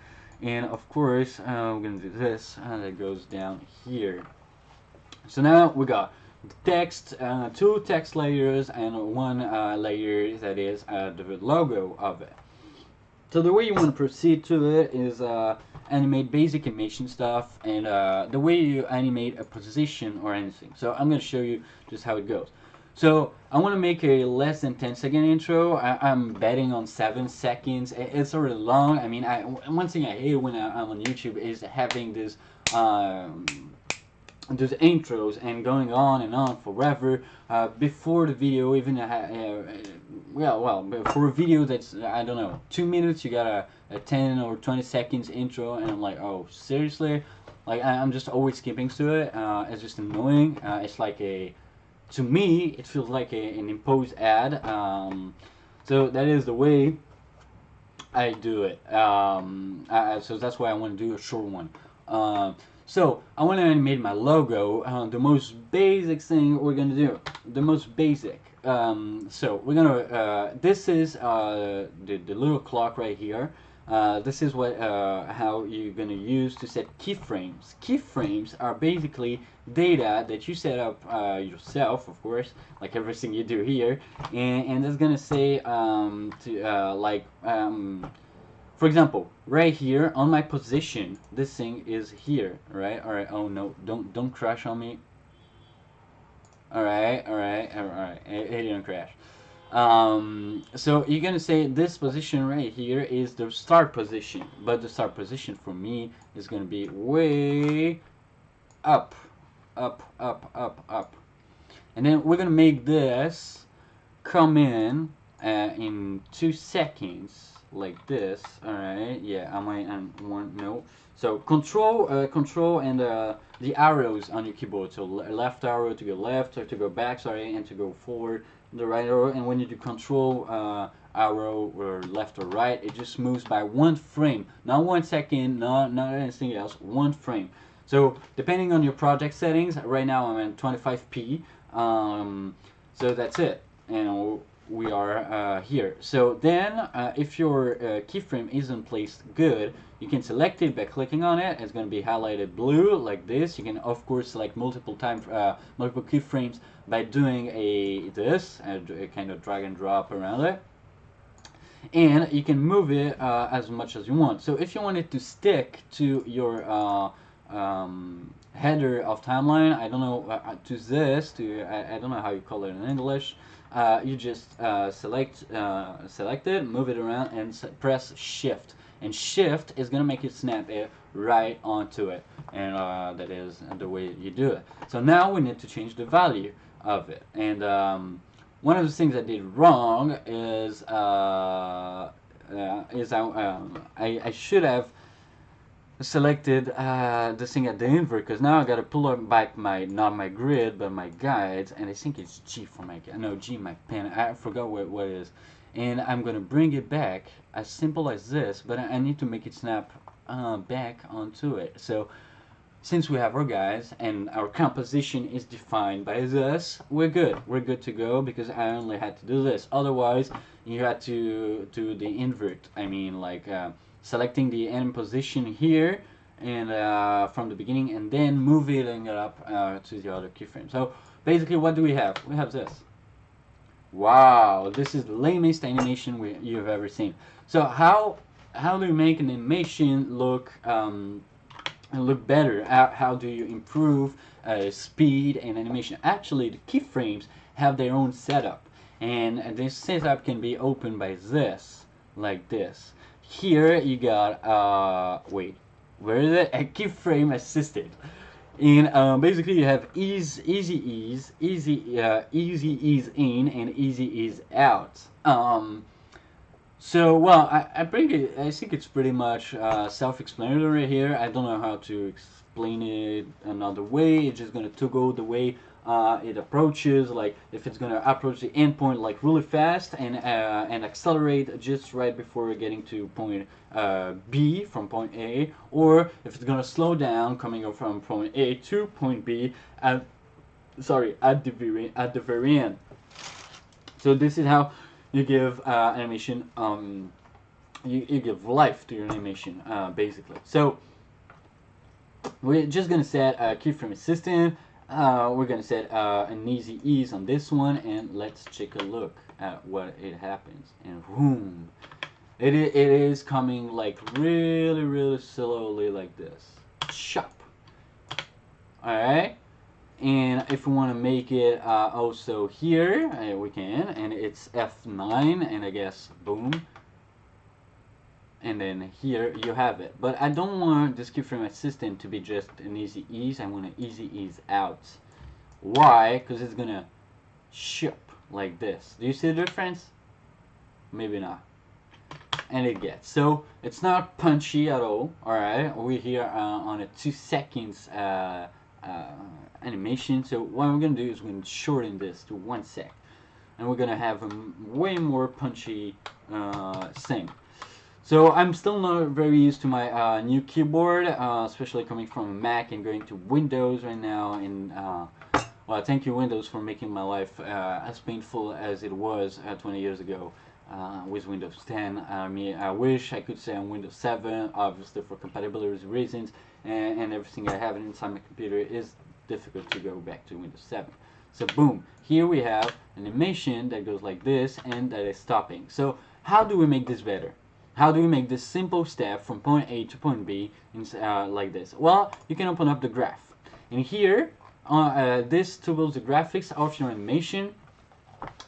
and of course we're going to do this, and it goes down here. So now we got text, 2 text layers and 1 layer that is the logo of it. So the way you want to proceed to it is animate basic animation stuff, and the way you animate a position or anything. So I'm going to show you just how it goes. So I want to make a less than 10-second intro. I'm betting on 7 seconds. It's already long. I mean, one thing I hate when I'm on YouTube is having this um, those intros and going on and on forever before the video even for a video that's, I don't know, 2 minutes, you got a 10 or 20 seconds intro, and I'm like, oh, seriously? Like, I'm just always skipping to it. It's just annoying. It's like to me it feels like an imposed ad. So that is the way I do it. So that's why I want to do a short one. So I want to animate my logo. The most basic thing we're gonna do. The most basic. So we're gonna. This is the little clock right here. This is what how you're gonna use to set keyframes. Keyframes are basically data that you set up yourself, of course, like everything you do here, and it's gonna say for example, right here on my position, this thing is here, right? All right. Oh no, don't crash on me. All right, all right, all right. It didn't crash. So you're gonna say this position right here is the start position, but the start position for me is gonna be way up, up, up, up, up, and then we're gonna make this come in 2 seconds like this. All right, yeah, I might want no. So control and the arrows on your keyboard. So left arrow to go left, or to go back, sorry, and to go forward. The right arrow, and when you do control arrow or left or right, it just moves by 1 frame, not 1 second, not anything else. 1 frame. So depending on your project settings, right now I'm at 25p. So that's it, and we are here. So then if your keyframe isn't placed good, you can select it by clicking on it. It's going to be highlighted blue like this. You can of course select multiple keyframes by doing a kind of drag and drop around it, and you can move it as much as you want. So if you want it to stick to your header of timeline, I don't know, I don't know how you call it in English. You just select it, move it around, and press shift, and shift is gonna make it snap it right onto it, and that is the way you do it. So now we need to change the value of it, and one of the things I did wrong is I should have selected the thing at the invert, because now I gotta pull up back not my grid but my guides, and I think it's G for my no, G my pen, I forgot what it is, and I'm gonna bring it back as simple as this, but I need to make it snap back onto it. So since we have our guides and our composition is defined by this, we're good to go, because I only had to do this. Otherwise you had to do the invert, I mean like selecting the end position here and from the beginning, and then moving it up to the other keyframe. So basically what do we have? We have this. Wow, this is the lamest animation you've ever seen. So how do you make an animation look better? How do you improve speed and animation? Actually, the keyframes have their own setup, and this setup can be opened by this, like this. Here you got wait, where is it? A keyframe assisted. And basically you have easy ease in, and easy ease out. So well, I think it's pretty much self-explanatory here. I don't know how to explain it another way. It's just gonna toggle the way it approaches, like if it's gonna approach the endpoint like really fast and accelerate just right before getting to point B from point A, or if it's gonna slow down coming up from point A to point B at the very end. So this is how you give animation, you give life to your animation, basically. So we're just gonna set a keyframe assistant. We're gonna set an easy ease on this one, and let's take a look at what it happens. And boom, it is coming like really slowly like this. Chop. All right. And if we want to make it also here, we can, and it's F9, and I guess boom, and then here you have it. But I don't want this keyframe assistant to be just an easy ease. I want an easy ease out. Why? Because it's gonna ship like this. Do you see the difference? Maybe not. And it gets, so it's not punchy at all. All right, we're here on a 2 seconds animation. So what we're gonna do is we're gonna shorten this to 1 sec, and we're gonna have a way more punchy thing. So I'm still not very used to my new keyboard, especially coming from a Mac and going to Windows right now. And well, thank you Windows for making my life as painful as it was 20 years ago with Windows 10. I mean, I wish I could say on Windows 7, obviously for compatibility reasons, and everything I have inside my computer is difficult to go back to Windows 7. So boom, here we have an animation that goes like this and that is stopping. So how do we make this better? How do we make this simple step from point A to point B like this? Well, you can open up the graph. And here, this toggles the graphics of your animation.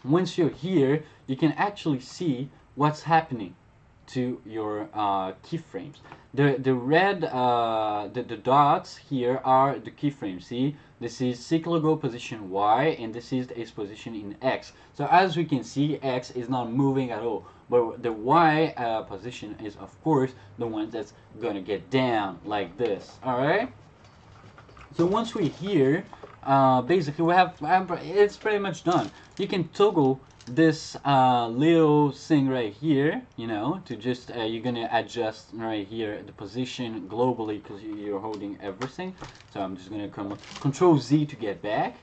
Once you're here, you can actually see what's happening to your keyframes. The red, the dots here are the keyframes. See, this is Seek Logo position Y, and this is its position in X. So as we can see, X is not moving at all, but the Y position is, of course, the one that's gonna get down like this. All right. So once we're here, basically we have, it's pretty much done. You can toggle this little thing right here, you know, to just, you're gonna adjust right here the position globally because you're holding everything. So I'm just gonna come Control Z to get back,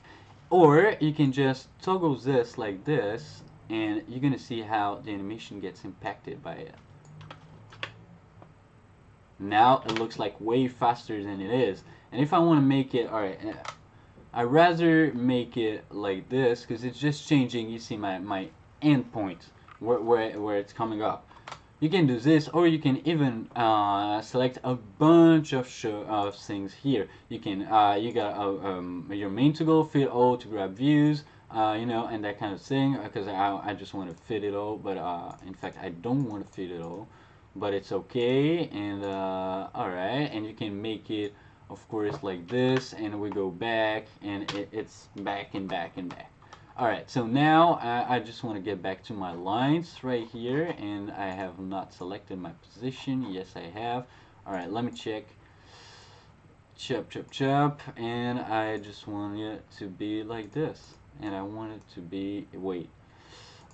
or you can just toggle this like this, and you're gonna see how the animation gets impacted by it. Now it looks like way faster than it is. And if I want to make it, alright, I'd rather make it like this because it's just changing. You see my end point where it's coming up. You can do this, or you can even select a bunch of things here. You can you got your main toggle, fit all to grab views, you know, and that kind of thing. Because I just want to fit it all, but in fact I don't want to fit it all, but it's okay. And all right, and you can make it, of course, like this, and we go back, and it's back and back and back. Alright, so now I just want to get back to my lines right here, and I have not selected my position. Yes, I have. Alright, let me check. Chop, chop, chop, and I just want it to be like this. And I want it to be, wait,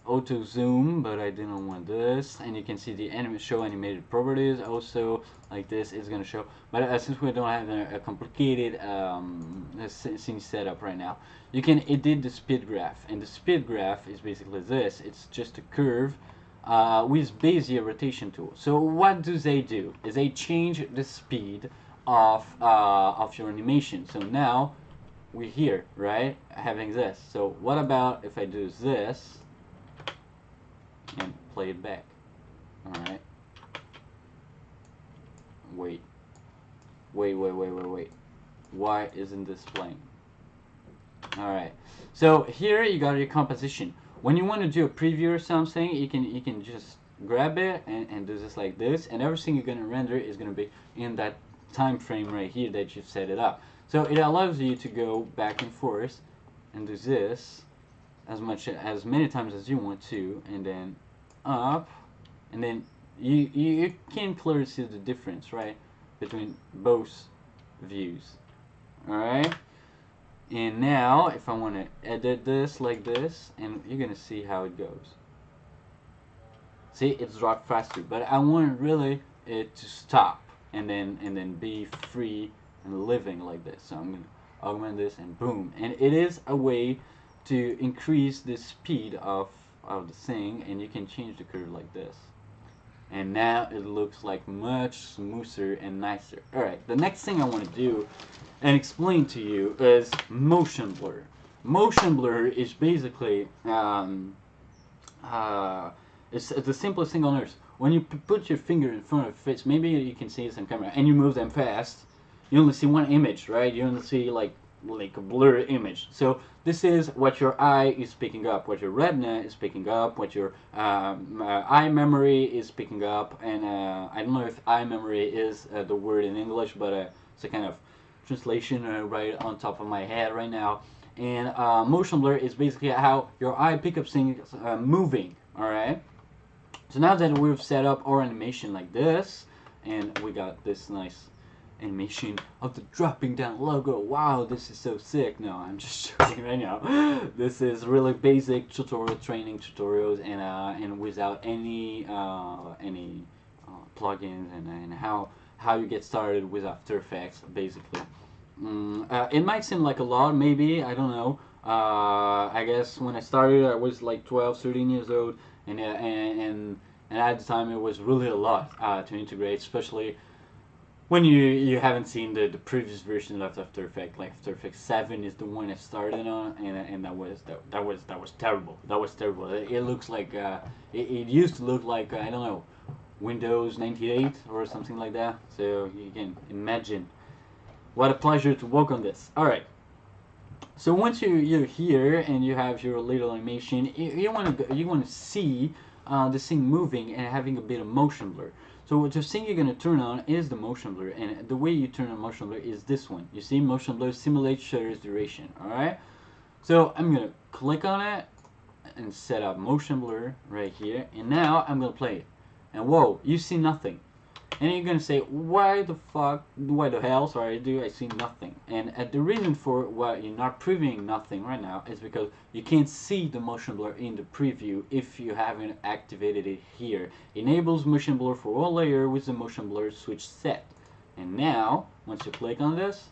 auto zoom, but I didn't want this. And you can see the show animated properties also like this is going to show, but since we don't have a complicated scene setup right now, you can edit the speed graph, and the speed graph is basically this. It's just a curve with Bezier rotation tool. So what do? Is they change the speed of your animation. So now we're here, right, having this. So what about if I do this and play it back? All right. Wait. Why isn't this playing? Alright. So here you got your composition. When you want to do a preview or something, you can just grab it and do this like this, and everything you're gonna render is gonna be in that time frame right here that you've set it up. So it allows you to go back and forth and do this as many times as you want to, and then up, and then you can clearly see the difference, right, between both views. Alright, and now if I want to edit this like this, and you're gonna see how it goes. See, it's dropped faster, but I want really it to stop and then be free and living like this. So I'm gonna augment this, and boom, and it is a way to increase the speed of the thing, and you can change the curve like this. And now it looks like much smoother and nicer. Alright, the next thing I want to do and explain to you is motion blur. Motion blur is basically it's the simplest thing on earth. When you put your finger in front of your face, maybe you can see this on camera, and you move them fast, you only see one image, right? You only see like like a blurry image. So this is what your eye is picking up, what your retina is picking up, what your eye memory is picking up. And I don't know if eye memory is the word in English, but it's a kind of translation right on top of my head right now. And motion blur is basically how your eye pick up things moving. All right. So now that we've set up our animation like this, and we got this nice animation of the dropping down logo. Wow, this is so sick. No, I'm just joking right now. This is really basic tutorial training tutorials, and without any plugins, and how you get started with After Effects, basically. It might seem like a lot, maybe, I don't know. I guess when I started, I was like 12, 13 years old, and at the time it was really a lot to integrate, especially when you haven't seen the previous version of After Effects. Like After Effects 7 is the one I started on, and that was terrible. That was terrible. It looks like it used to look like I don't know, Windows 98 or something like that. So you can imagine what a pleasure to work on this. All right. So once you're here and you have your little animation, you want to see the thing moving and having a bit of motion blur. So the thing you're going to turn on is the motion blur, and the way you turn on motion blur is this one. You see, motion blur simulates shutter's duration. All right. So I'm going to click on it and set up motion blur right here, and now I'm going to play it. And whoa, you see nothing. And you're gonna say, why the hell, sorry, do I see nothing? And the reason for why you're not previewing nothing right now is because you can't see the motion blur in the preview if you haven't activated it here. Enables motion blur for all layer with the motion blur switch set. And now, once you click on this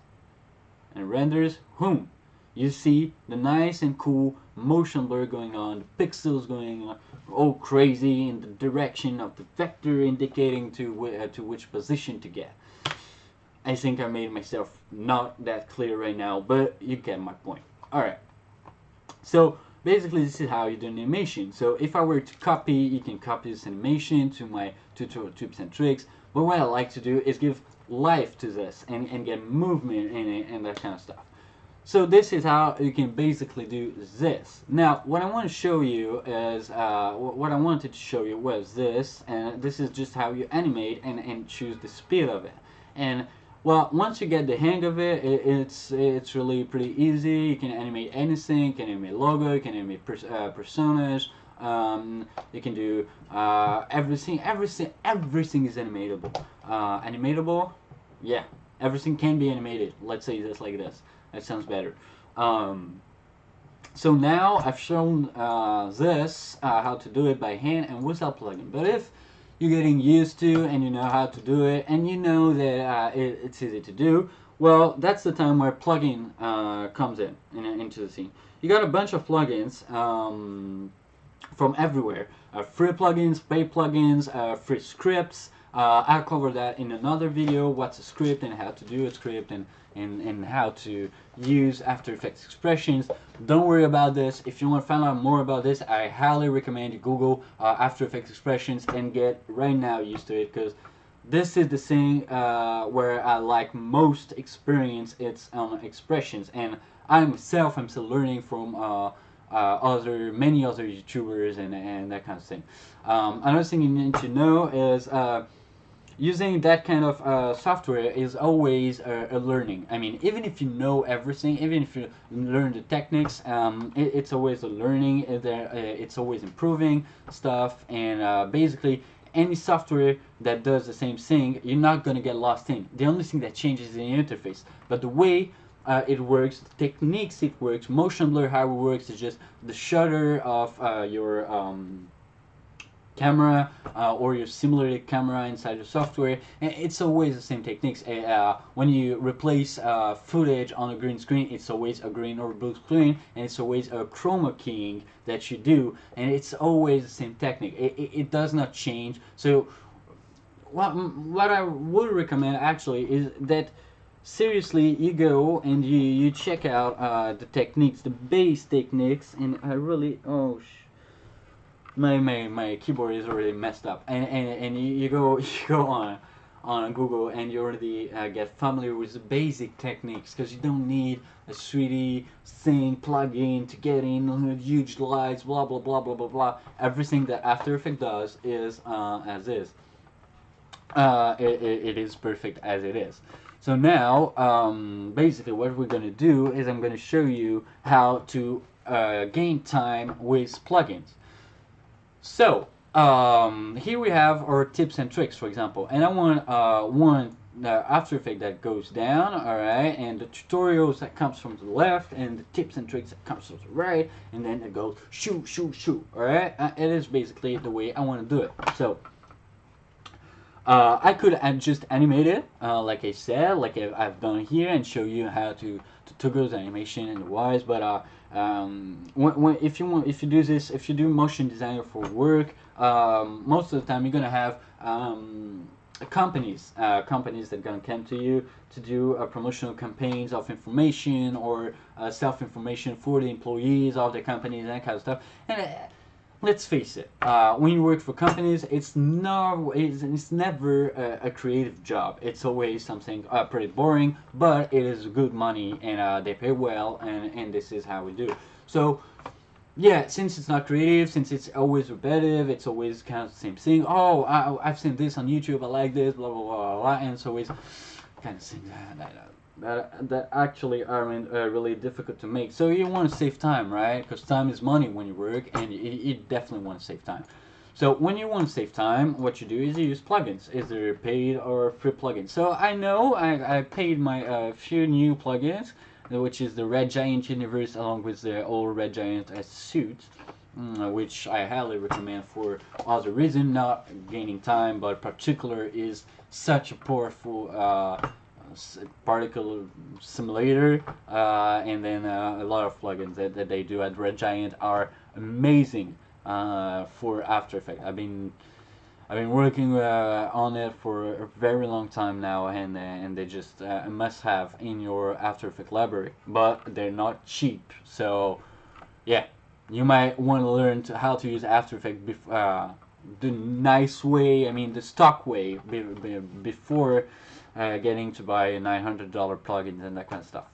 and renders, boom, you see the nice and cool motion blur going on, the pixels going on, all crazy in the direction of the vector indicating to which position to get. I think I made myself not that clear right now, but you get my point. Alright, so basically this is how you do an animation. So if I were to copy, you can copy this animation to my tutorial tips and tricks, but what I like to do is give life to this and get movement in it and that kind of stuff. So this is how you can basically do this. Now, what I want to show you is, what I wanted to show you was this, and this is just how you animate and choose the speed of it. And well, once you get the hang of it, it's really pretty easy. You can animate anything. You can animate logo. You can animate personas. You can do everything. Everything is animatable. Animatable, yeah. Everything can be animated. Let's say this like this. That sounds better. So now I've shown this, how to do it by hand and without plugin. But if you're getting used to and you know how to do it and you know that it's easy to do, well, that's the time where plugin comes into the scene. You got a bunch of plugins from everywhere. Free plugins, paid plugins, free scripts. I'll cover that in another video, what's a script and how to do a script and how to use After Effects expressions. Don't worry about this. If you want to find out more about this, I highly recommend you Google After Effects expressions and get right now used to it, because this is the thing where I like most experience. It's on expressions, and I myself am still learning from many other YouTubers and that kind of thing. Another thing you need to know is using that kind of software is always a learning. I mean, even if you know everything, even if you learn the techniques, it's always a learning. It's always improving stuff, and basically any software that does the same thing, you're not going to get lost in. The only thing that changes is the interface, but the way it works, the techniques it works, motion blur, how it works, is just the shutter of your camera or your simulated camera inside your software, and it's always the same techniques. When you replace footage on a green screen, it's always a green or blue screen, and it's always a chroma keying that you do, and it's always the same technique. It does not change. So what I would recommend actually is that seriously you go and you check out the techniques, the base techniques, and I really my keyboard is already messed up, and you go on Google and you already get familiar with the basic techniques, because you don't need a 3D thing plug-in to get in huge lights, blah blah blah blah blah blah. Everything that After Effects does is as is. It is perfect as it is. So now, basically, what we're going to do is I'm going to show you how to gain time with plugins. So here we have our tips and tricks, for example, and I want one After Effects that goes down, all right, and the tutorials that comes from the left, and the tips and tricks that comes from the right, and then it goes shoot, shoot, shoot, all right. It is basically the way I want to do it. So. I could just animate it, like I said, like I've done here, and show you how to toggle the animation and the wires. But if you do this, if you do motion designer for work, most of the time you're gonna have companies that are gonna come to you to do promotional campaigns of information or self-information for the employees of the companies and that kind of stuff. And let's face it, when you work for companies, it's never a creative job. It's always something pretty boring, but it is good money, and they pay well, and this is how we do it. So, yeah, since it's not creative, since it's always repetitive, it's always kind of the same thing. Oh, I've seen this on YouTube, I like this, blah, blah, blah, blah, blah, and so it's kind of things that actually aren't really difficult to make. So you want to save time, right? Because time is money when you work, and you definitely want to save time. So when you want to save time, what you do is you use plugins, either paid or free plugins. So I know I paid my few new plugins, which is the Red Giant Universe along with the old Red Giant suit, which I highly recommend for other reason, not gaining time, but particular is such a powerful particle simulator, and then a lot of plugins that they do at Red Giant are amazing for After Effects. I've been working on it for a very long time now, and they just a must-have in your After Effects library. But they're not cheap, so yeah, you might want to learn how to use After Effects the nice way. I mean, the stock way before getting to buy $900 plugins and that kind of stuff.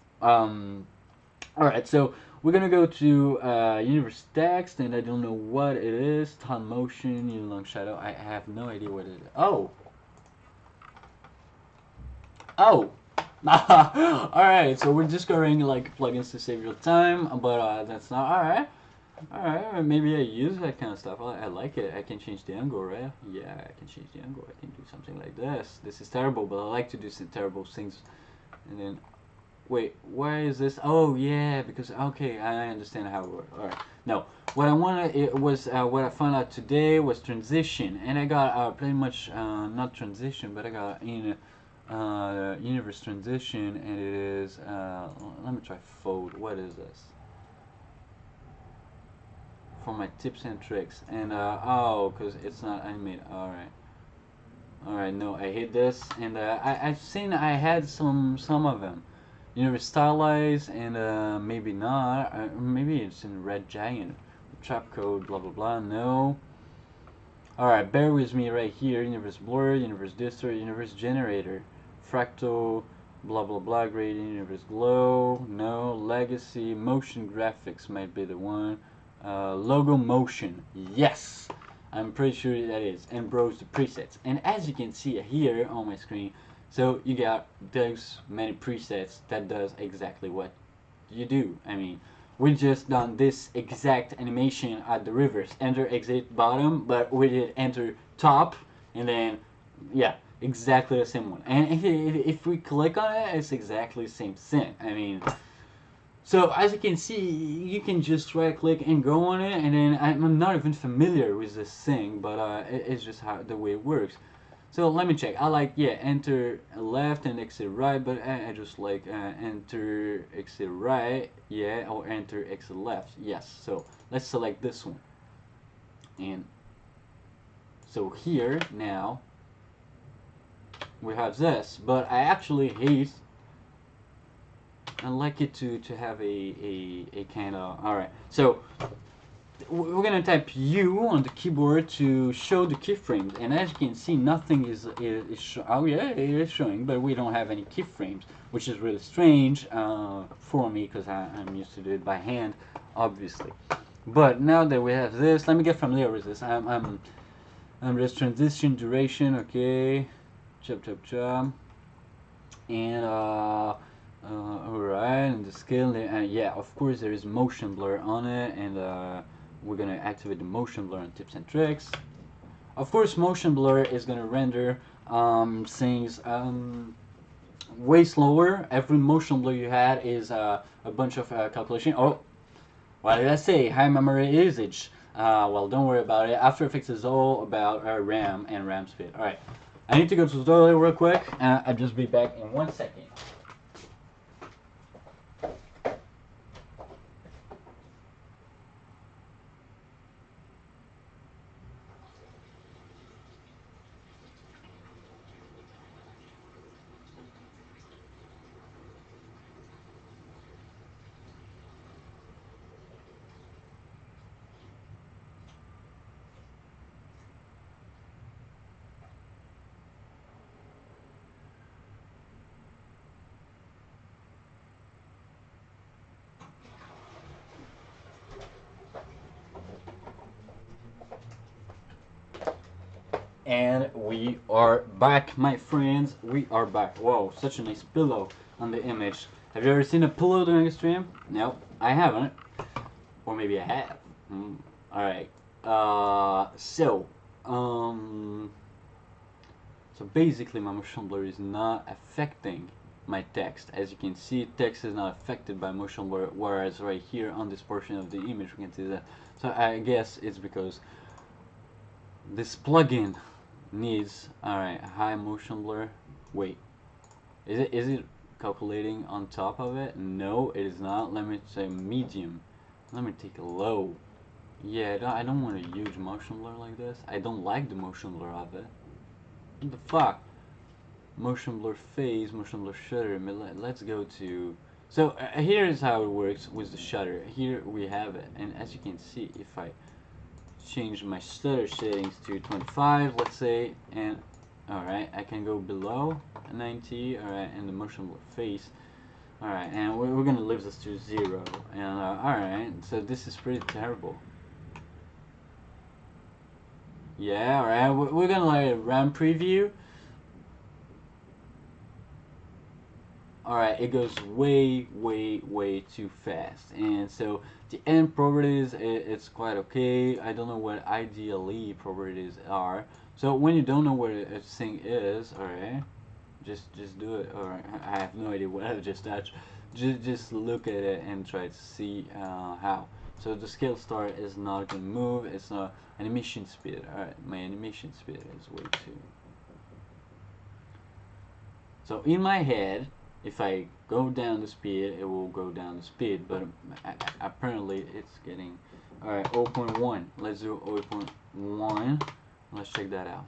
Alright, so we're gonna go to Universe Text, and I don't know what it is. Ton Motion, Unilong Shadow. I have no idea what it is. Oh! Oh! Alright, so we're just going like plugins to save your time, but that's not alright. Alright, maybe I use that kind of stuff. I like it. I can change the angle, right? Yeah, I can change the angle. I can do something like this. This is terrible, but I like to do some terrible things. And then, wait, why is this? Oh, yeah, because, okay, I understand how it works. Alright, no. What I wanted, it was, what I found out today was transition. And I got pretty much, not transition, but I got in Universe Transition, and it is, let me try fold. What is this? For my tips and tricks, and oh, because it's not animated. Alright, no, I hate this, and I've seen I had some of them, stylized, and maybe not, maybe it's in Red Giant, trap code, blah blah blah. No. Alright, bear with me right here. Universe Blur, Universe Distort, Universe Generator, Fractal, blah blah blah, gradient, Universe Glow. No. Legacy, Motion Graphics might be the one. Logo Motion, yes, I'm pretty sure that is, and browse the presets. And as you can see here on my screen, so you got those many presets that does exactly what you do. I mean, we just done this exact animation at the reverse, enter exit bottom, but we did enter top, and then yeah, exactly the same one. And if we click on it, it's exactly the same thing. I mean, so as you can see, you can just right click and go on it, and then I'm not even familiar with this thing, but it's just how the way it works. So let me check. I like, yeah, enter left and exit right, but I just like enter exit right, yeah, or enter exit left, yes. So let's select this one. And so here now we have this, but I actually hate, I like it to have a kind of, alright, so we're gonna type U on the keyboard to show the keyframes, and as you can see, nothing is oh yeah, it is showing, but we don't have any keyframes, which is really strange for me because I'm used to do it by hand, obviously. But now that we have this, let me get familiar with this. I'm just transition duration, okay, chop chop chop, and alright, and the scale, and yeah, of course there is motion blur on it, and we're gonna activate the motion blur on tips and tricks. Of course, motion blur is gonna render things way slower. Every motion blur you had is a bunch of calculation. Oh, what did I say? High memory usage. Well, don't worry about it. After Effects is all about RAM and RAM speed. Alright, I need to go to the toilet real quick, and I'll just be back in 1 second. And we are back, my friends. We are back. Whoa, such a nice pillow on the image. Have you ever seen a pillow during a stream? No, I haven't. Or maybe I have. Alright. So basically my motion blur is not affecting my text. As you can see, text is not affected by motion blur, whereas right here on this portion of the image we can see that. So I guess it's because this plugin needs, alright, high motion blur. Wait, is it calculating on top of it? No, it is not. Let me say medium. Let me take a low. Yeah, I don't want a huge motion blur like this. I don't like the motion blur of it. What the fuck? Motion blur phase, motion blur shutter. Let's go to. So here is how it works with the shutter. Here we have it, and as you can see, if I change my stutter settings to 25, let's say, and alright, I can go below 90, alright, and the motion blur phase, alright, and we're gonna leave this to 0, and alright, so this is pretty terrible. Yeah, alright, we're gonna let it run preview. Alright, it goes way too fast, and so the end properties, it's quite okay. I don't know what IDLE properties are. So when you don't know what a thing is, alright, just do it. Alright, I have no idea what I just touched. Just look at it and try to see how. So the scale start is not gonna move. It's not animation speed. Alright, my animation speed is way too. So in my head, if I go down the speed, it will go down the speed, but apparently it's getting, alright, 0.1, let's do 0.1, let's check that out.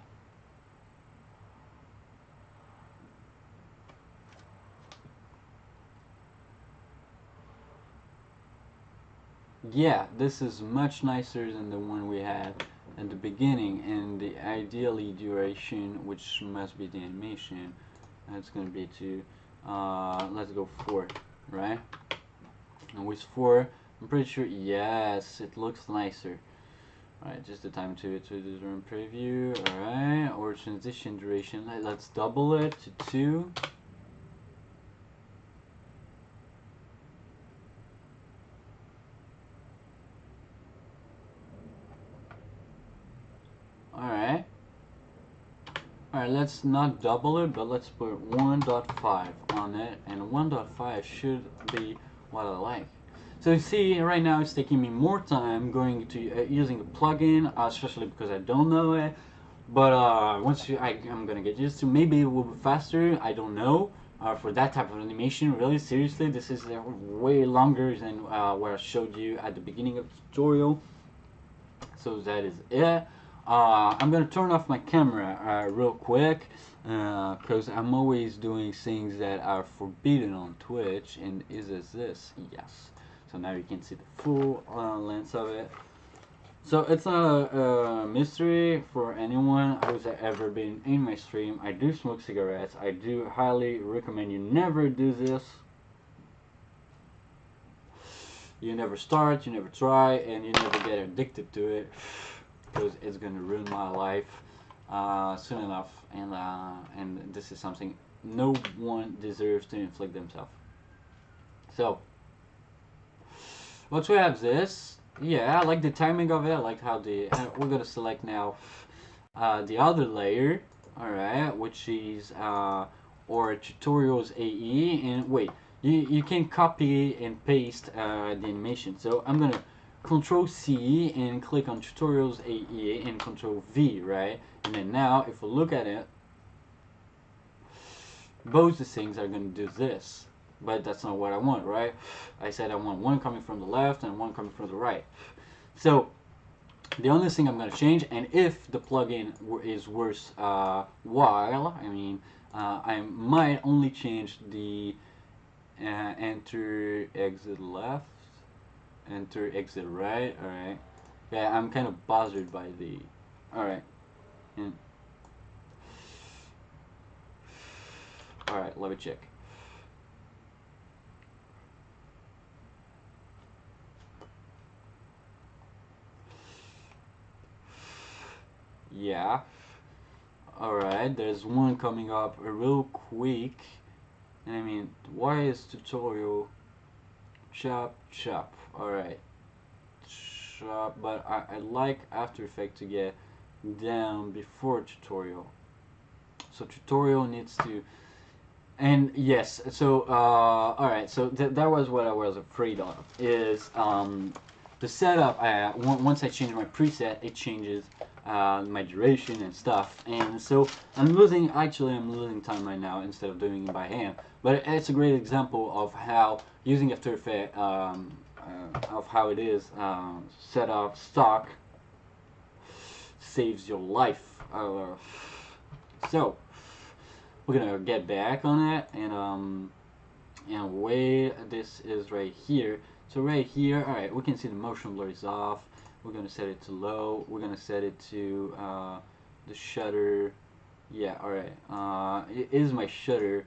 Yeah, this is much nicer than the one we had at the beginning, and the ideally duration, which must be the animation, that's going to be to let's go 4, right? And with 4, I'm pretty sure, yes, it looks nicer. Alright, just the time to do the room preview, alright, or transition duration, let's double it to 2. Alright. Alright, let's not double it, but let's put 1.5 on it, and 1.5 should be what I like. So you see, right now it's taking me more time going to using a plugin, especially because I don't know it. But once I'm gonna get used to, maybe it will be faster. I don't know. For that type of animation, really seriously, this is way longer than what I showed you at the beginning of the tutorial. So that is it. I'm gonna turn off my camera real quick because I'm always doing things that are forbidden on Twitch, and is this? Yes. So now you can see the full length of it. So it's a mystery for anyone who's ever been in my stream. I do smoke cigarettes. I do highly recommend you never do this. You never start, you never try, and you never get addicted to it, because it's gonna ruin my life soon enough. And this is something no one deserves to inflict themselves. So once we have this, yeah, I like the timing of it. I like how we're gonna select now the other layer, all right, which is or tutorials AE. And wait, you can copy and paste the animation. So I'm gonna Control C and click on tutorials AE and Control V, right? And then now if we look at it, both the things are gonna do this. But that's not what I want, right? I said I want one coming from the left and one coming from the right. So the only thing I'm going to change, and if the plugin is worth while, I mean, I might only change the enter exit left, enter exit right. All right. Yeah, I'm kind of bothered by the. All right. And, all right. Let me check. Yeah. Alright, there's one coming up real quick. And I mean, why is tutorial chop chop? Alright. Chop, but I like After Effects to get down before tutorial. So tutorial needs to. And yes, so alright, so that was what I was afraid of. Is the setup, once I change my preset, it changes my duration and stuff. And so I'm losing time right now instead of doing it by hand. But it's a great example of how using After Effects, of how it is set up stock saves your life. So we're gonna get back on it and wait. This is right here. So right here, all right, we can see the motion blur is off. We're gonna set it to low. We're gonna set it to the shutter. Yeah, all right. It is my shutter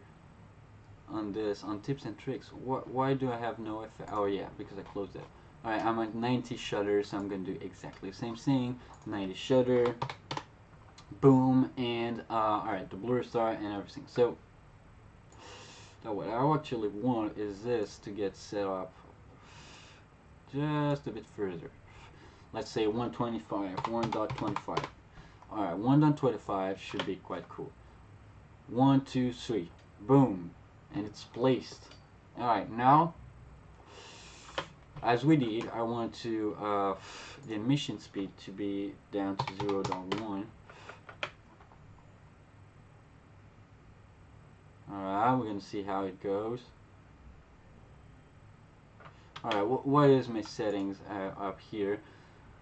on this on tips and tricks. Why do I have no effect? Oh yeah, because I closed it. All right, I'm at 90 shutter, so I'm gonna do exactly the same thing. 90 shutter. Boom, and all right, the blur start and everything. So now what I actually want is this to get set up just a bit further. Let's say 125, 1.25. All right, 1.25 should be quite cool. 1, 2, 3, boom, and it's placed. All right, now as we did, I want to the emission speed to be down to 0.1. Alright, we're gonna see how it goes. Alright, what is my settings up here?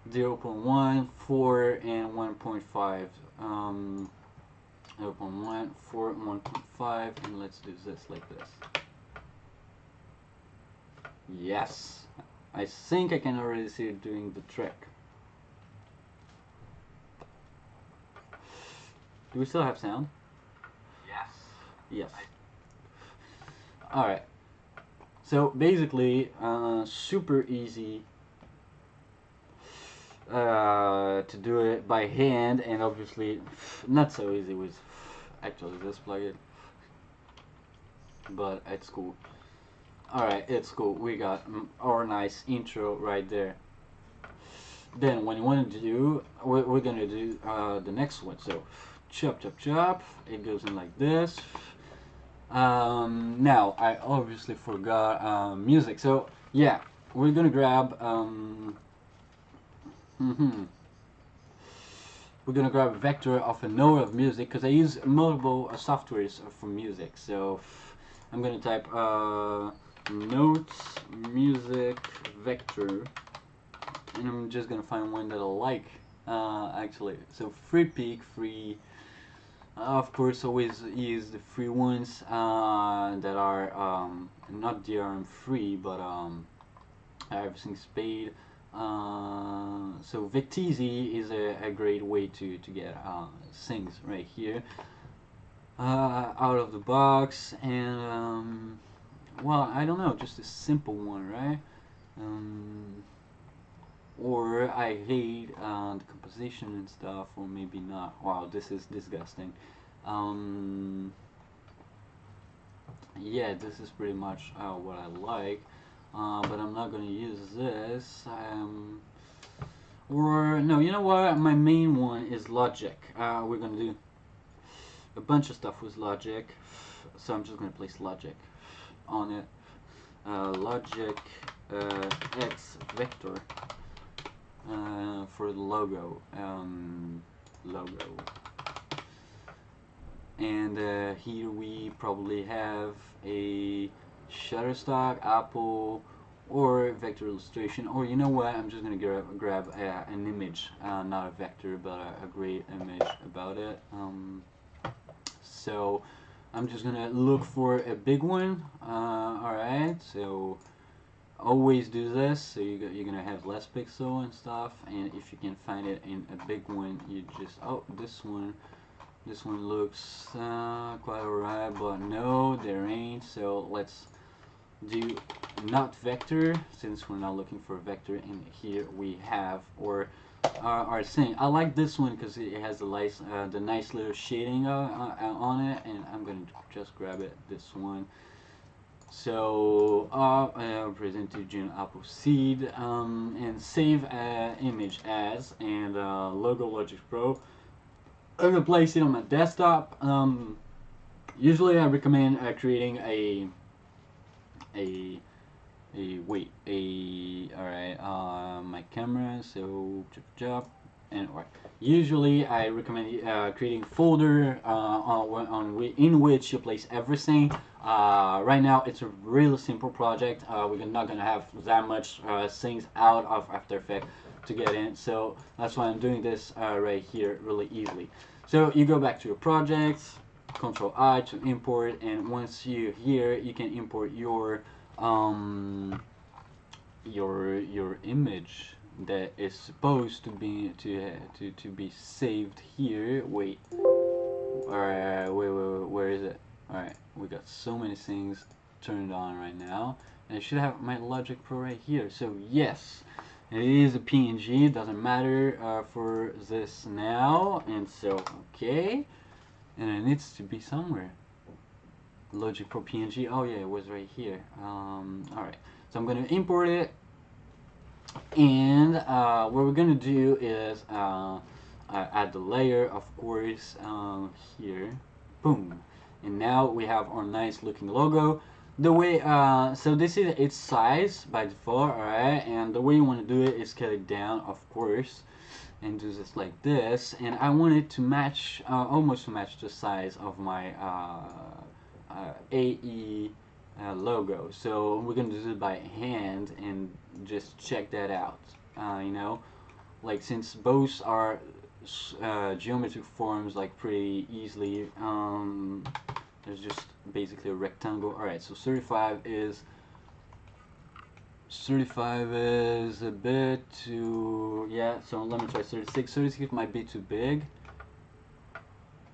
0.1, 4, and 1.5. 0.1, 4, 1.5, and let's do this like this. Yes! I think I can already see it doing the trick. Do we still have sound? Yes. Alright. So basically, super easy to do it by hand, and obviously not so easy with actually this plugin. But it's cool. Alright, it's cool. We got our nice intro right there. Then when you want to do, we're gonna do the next one. So chop chop chop. It goes in like this. Now I obviously forgot music, so yeah, we're gonna grab we're gonna grab a vector of a note of music, because I use multiple softwares for music. So I'm gonna type notes music vector, and I'm just gonna find one that I like actually. So free peak, free. Of course, always use the free ones that are not DRM free, but everything's paid. So Victeezy is a great way to get things right here out of the box, and well, I don't know, just a simple one, right? Um, or I hate the composition and stuff, or maybe not. Wow, this is disgusting. Um, yeah, this is pretty much what I like, but I'm not gonna use this. Or no, you know what? My main one is Logic. We're gonna do a bunch of stuff with Logic, so I'm just gonna place Logic on it. Logic X Vector for the logo. Logo. And here we probably have a Shutterstock, Apple, or vector illustration. Or you know what? I'm just gonna grab an image, not a vector, but a great image about it. So I'm just gonna look for a big one. All right, so always do this, so you're gonna have less pixel and stuff, and if you can find it in a big one, you just, oh, this one looks quite alright, but no, there ain't. So let's do not vector, since we're not looking for a vector. And here we have our thing. I like this one because it has the nice little shading on it, and I'm gonna just grab it, this one. So present to June Appleseed, and save image as, and logo Logic Pro. I'm gonna place it on my desktop. Usually I recommend creating a alright, my camera, so chop, and usually I recommend creating a folder in which you place everything. Right now it's a really simple project. We're not gonna have that much things out of After Effects to get in, so that's why I'm doing this right here really easily. So you go back to your projects, Control I to import, and once you're here, you can import your image that is supposed to be saved here. Wait, where is it? All right, we got so many things turned on right now, and I should have my Logic Pro right here. So yes, it is a PNG. It doesn't matter for this now, and so okay, and it needs to be somewhere. Logic Pro PNG. Oh yeah, it was right here. All right, so I'm going to import it, and what we're going to do is add the layer, of course, here. Boom, and now we have our nice looking logo. The way so this is its size by default, alright, and the way you want to do it is scale it down, of course, and do this like this, and I want it to match almost to match the size of my AE logo. So we're gonna do it by hand and just check that out. You know, like since both are geometric forms, like pretty easily, there's just basically a rectangle. Alright, so 35 is a bit too, yeah, so let me try 36. 36 might be too big,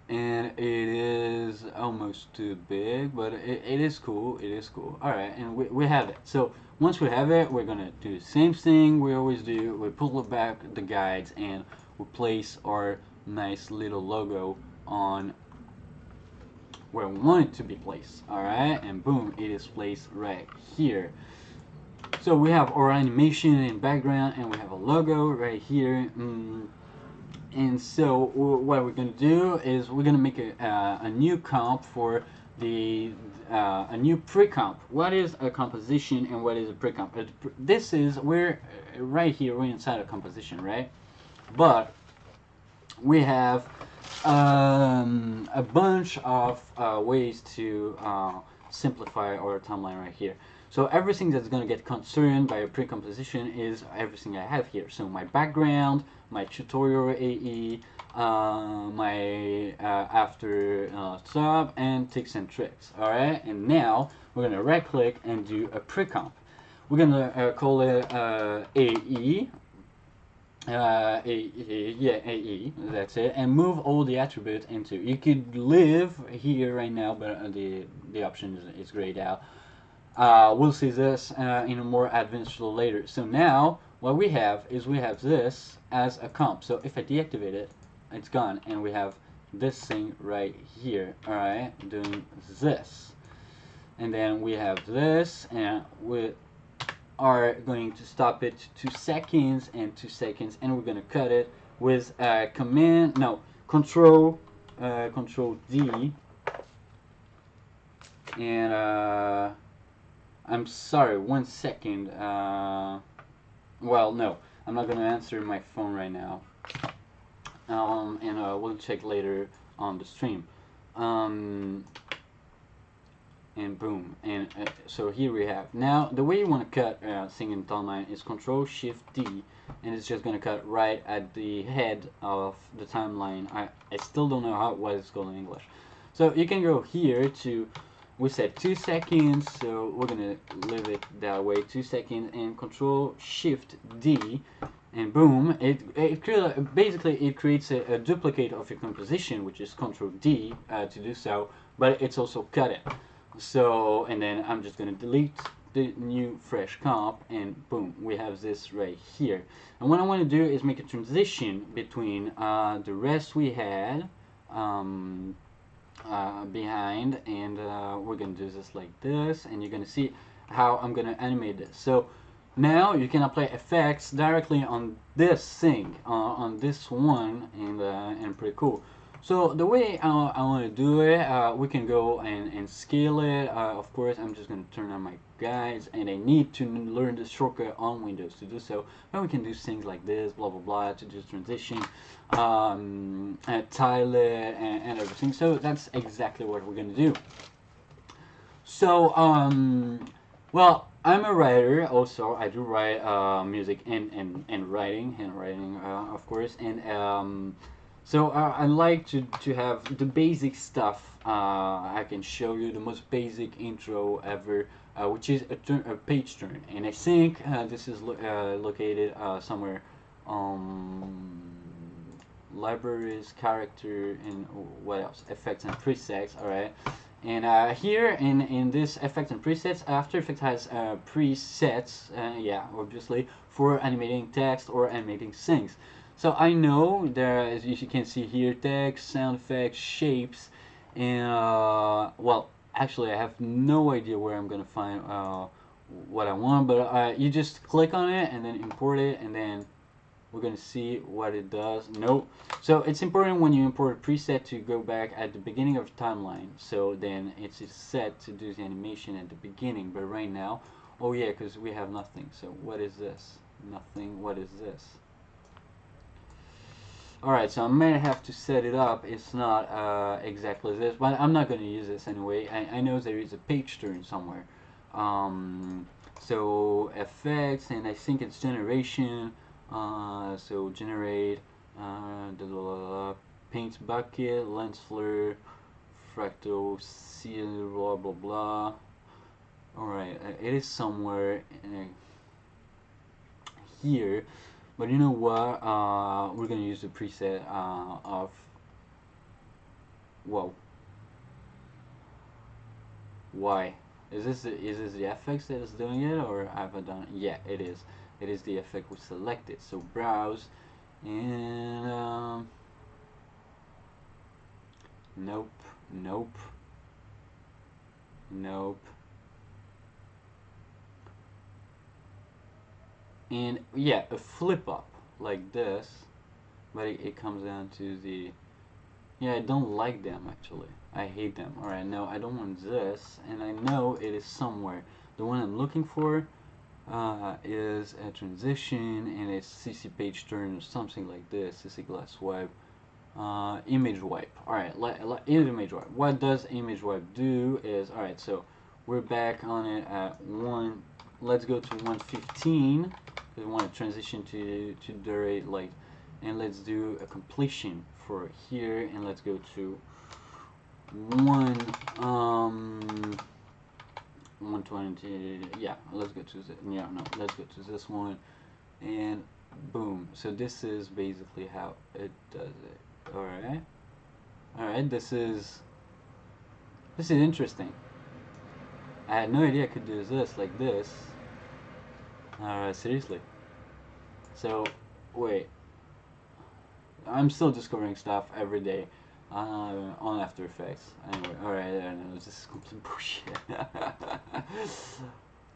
and it is almost too big, but it is cool. It is cool. Alright, and we have it. So once we have it, we're gonna do the same thing we always do. We pull back the guides and we place our nice little logo on where we want it to be placed. Alright, and boom, it is placed right here. So we have our animation in background, and we have a logo right here. And so what we're going to do is we're going to make a new comp for a new pre-comp. What is a composition and what is a pre-comp? This is, we're right here, we're inside a composition, right? But we have a bunch of ways to simplify our timeline right here. So everything that's going to get concerned by a pre-composition is everything I have here. So my background, my tutorial AE, my after sub, and tips and tricks. Alright, and now we're going to right click and do a pre-comp. We're gonna call it AE. Yeah, AE, that's it, and move all the attributes into. You could live here right now, but the option is grayed out. We'll see this in a more advanced later. So now what we have is we have this as a comp. So if I deactivate it, it's gone, and we have this thing right here. All right, doing this, and then we have this, and we are going to stop it 2 seconds and 2 seconds, and we're going to cut it with control D, and I'm sorry, 1 second. Well, no, I'm not going to answer my phone right now, and we'll check later on the stream. And boom, and so here we have. Now the way you want to cut singing timeline is Control Shift D, and it's just going to cut right at the head of the timeline. I still don't know what it's called in English. So you can go here to, we said 2 seconds, so we're going to leave it that way, 2 seconds, and Control Shift D, and boom, basically it creates a duplicate of your composition, which is Control D to do so, but it's also cut it. So, and then I'm just going to delete the new fresh comp, and boom, we have this right here. And what I want to do is make a transition between the rest we had behind, and we're going to do this like this, and you're going to see how I'm going to animate this. So now you can apply effects directly on this thing, on this one, and pretty cool. So the way I want to do it, we can go and scale it. Of course, I'm just going to turn on my guides, and I need to learn the shortcut on Windows to do so. But we can do things like this, blah blah blah, to just transition, tile it, and everything. So that's exactly what we're going to do. So well, I'm a writer also. I do write music and handwriting, of course, and so I like to have the basic stuff. I can show you the most basic intro ever, which is a page turn, and I think this is located somewhere. Libraries, character, and what else? Effects and presets. All right. And here in this effects and presets, After Effects has presets, yeah, obviously, for animating text or animating things. So I know there, as you can see here, text, sound effects, shapes, and well, actually I have no idea where I'm gonna find what I want, but you just click on it and then import it, and then we're gonna see what it does. Nope. So it's important when you import a preset to go back at the beginning of the timeline, so then it's set to do the animation at the beginning. But right now, oh yeah, because we have nothing. So what is this? Nothing. What is this? Alright, so I may have to set it up. It's not exactly this, but I'm not going to use this anyway. I know there is a page turn somewhere. So effects, and I think it's generation. So generate paint bucket, lens flare, fractal seal, blah blah blah. Alright, it is somewhere here. But you know what? We're gonna use the preset of. Whoa. Why? Is this the FX that is doing it, or have I done it? Yeah, it is. It is the effect we selected. So browse, and nope, nope, nope. And yeah, a flip up like this, but it comes down to the, yeah, I don't like them actually. I hate them. Alright, no, I don't want this, and I know it is somewhere. The one I'm looking for is a transition, and it's CC page turn or something like this, CC glass wipe, image wipe. Alright, image wipe. What does image wipe do is, alright, so we're back on it at 1, let's go to 115. We want to transition to the light, and let's do a completion for here, and let's go to 1 120. Yeah, let's go to yeah, no, let's go to this one, and boom. So this is basically how it does it. All right. This is interesting. I had no idea I could do this like this. Seriously. So, wait. I'm still discovering stuff every day on After Effects. Anyway, alright, I know, this is complete bullshit.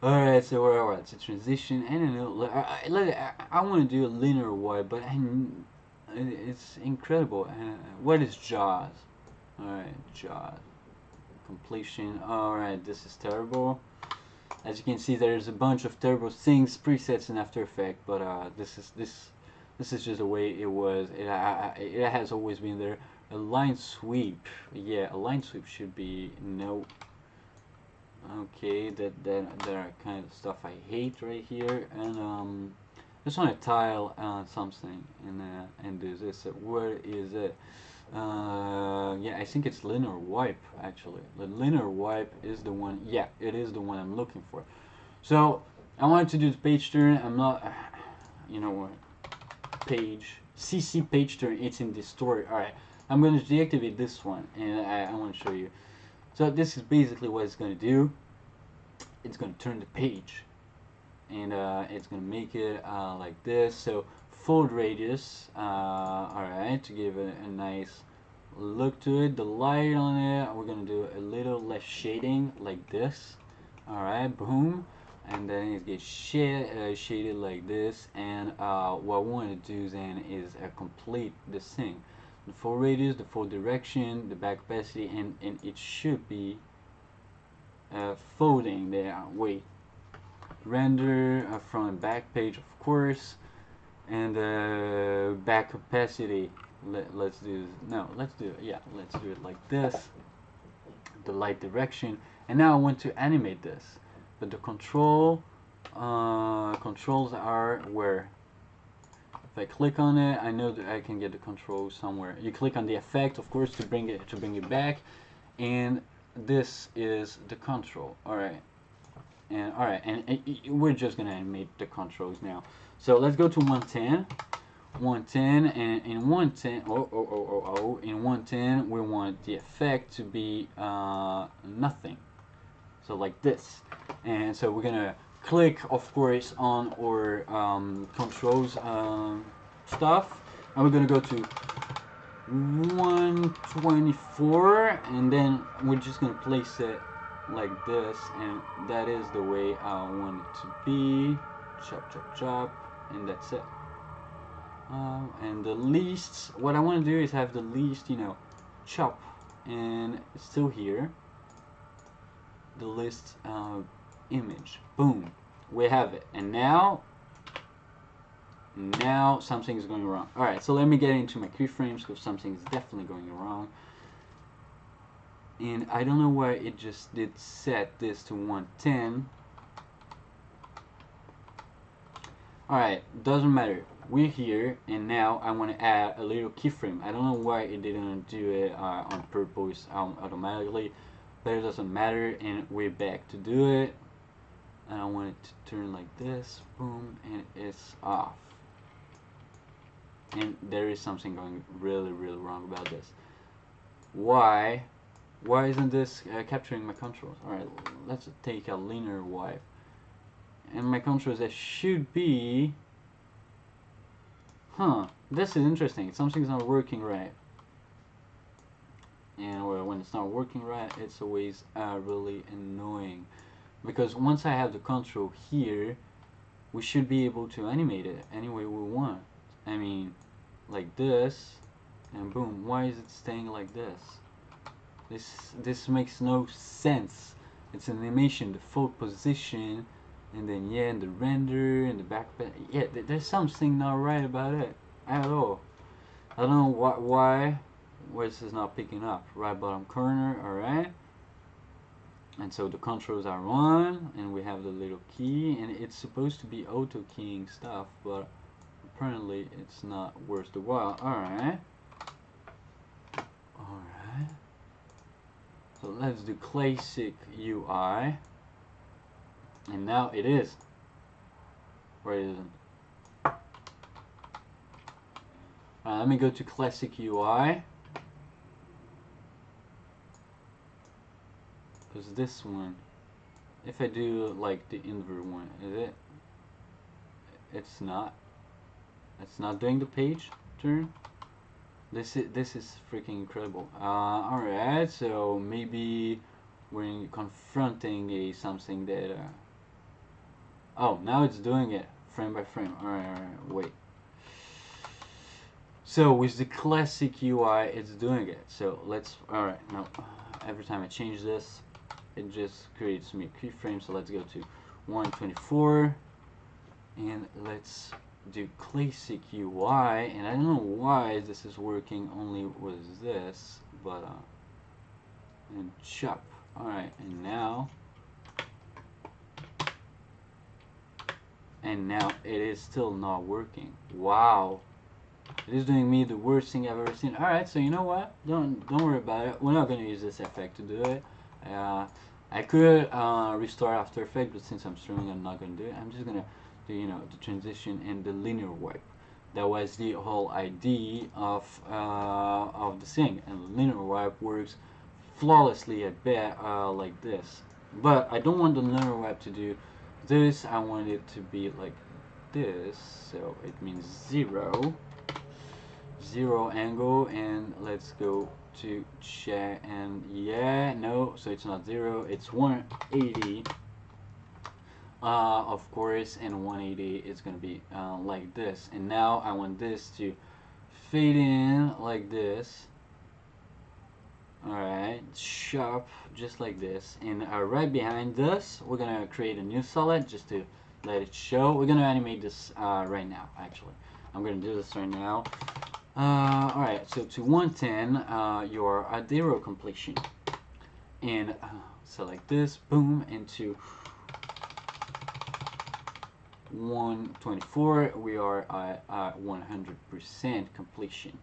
Alright, so where are we? It's a transition. I don't know. I want to do a linear wipe, but it's incredible. What is Jaws? Alright, Jaws. Completion. Alright, this is terrible. As you can see, there's a bunch of terrible things, presets in After Effects, but this is just the way it was. It has always been there. A line sweep. Yeah, a line sweep should be no. Okay, that are kind of stuff I hate right here, and just want to tile something and do this. Where is it? Yeah, I think it's linear wipe actually. The linear wipe is the one. Yeah, it is the one I'm looking for. So I wanted to do the page turn. I'm not. You know what? Page CC page turn. It's in the story. All right, I'm going to deactivate this one, and I want to show you. So this is basically what it's going to do. It's going to turn the page, and it's going to make it like this. So fold radius. Alright, to give it a nice look to it. The light on it, we're going to do a little less shading like this. Alright, boom. And then it gets shaded like this. And what we want to do then is complete this thing. The fold radius, the fold direction, the back opacity, and it should be folding there. Wait, render front and back page, of course, and back opacity. Let's do let's do it like this. The light direction, and now I want to animate this, but the controls are where. If I click on it, I know that I can get the control somewhere. You click on the effect, of course, to bring it back, and this is the control. All right, and we're just gonna animate the controls now. So let's go to 110, and in 110, in 110 we want the effect to be nothing. So like this, and so we're gonna click, of course, on our controls stuff, and we're gonna go to 124, and then we're just gonna place it like this, and that is the way I want it to be. Chop, chop, chop, and that's it. And the least, what I want to do is have the least, chop, and it's still here. The list image. Boom, we have it. And now something is going wrong. All right, so let me get into my keyframes because something is definitely going wrong. And I don't know why it just did set this to 110. All right, doesn't matter. We're here, and now I want to add a little keyframe. I don't know why it didn't do it on purpose automatically, but it doesn't matter, and we're back to do it. And I want it to turn like this, boom, and it's off. And there is something going really, really wrong about this. Why isn't this capturing my controls? Alright, let's take a linear wipe. And my controls, that should be... this is interesting. Something's not working right. And when it's not working right, it's always really annoying. Because once I have the control here, we should be able to animate it any way we want. I mean, like this, and boom. Why is it staying like this? This makes no sense. It's an animation, the fold position, and then and the render and the back. Yeah, there's something not right about it at all. I don't know why this is not picking up. Right bottom corner, all right. And so the controls are on, and we have the little key, and it's supposed to be auto keying stuff, but apparently it's not worth the while. Alright. So let's do classic UI. And now it is. Or it isn't. Let me go to classic UI. Because this one, if I do like the invert one, is it? It's not. It's not doing the page turn. This is freaking incredible. Alright, so maybe we're confronting a something that. Oh, now it's doing it frame by frame. Alright, wait. So with the classic UI, it's doing it. So let's. Alright, now every time I change this, it just creates me a keyframe. So let's go to 124, and let's do classic UI. And I don't know why this is working only with this, but and chop. All right, and now it is still not working. Wow. It is doing me the worst thing I've ever seen. Alright, so you know what? Don't worry about it. We're not going to use this effect to do it. I could restore After Effects, but since I'm streaming, I'm not going to do it. I'm just going to do, you know, the transition and the linear wipe. That was the whole idea of the thing. And the linear wipe works flawlessly, I bet, like this. But I don't want the linear wipe to do this. I want it to be like this. So it means 0 angle, and let's go to check, and yeah, no, so it's not 0, it's 180, of course, and 180 is gonna be like this. And now I want this to fade in like this. Alright, sharp, just like this. And right behind this, we're gonna create a new solid just to let it show. We're gonna animate this right now, actually. I'm gonna do this right now. Alright, so to 110, your Adero completion. And select this, boom, into 124, we are at 100% completion.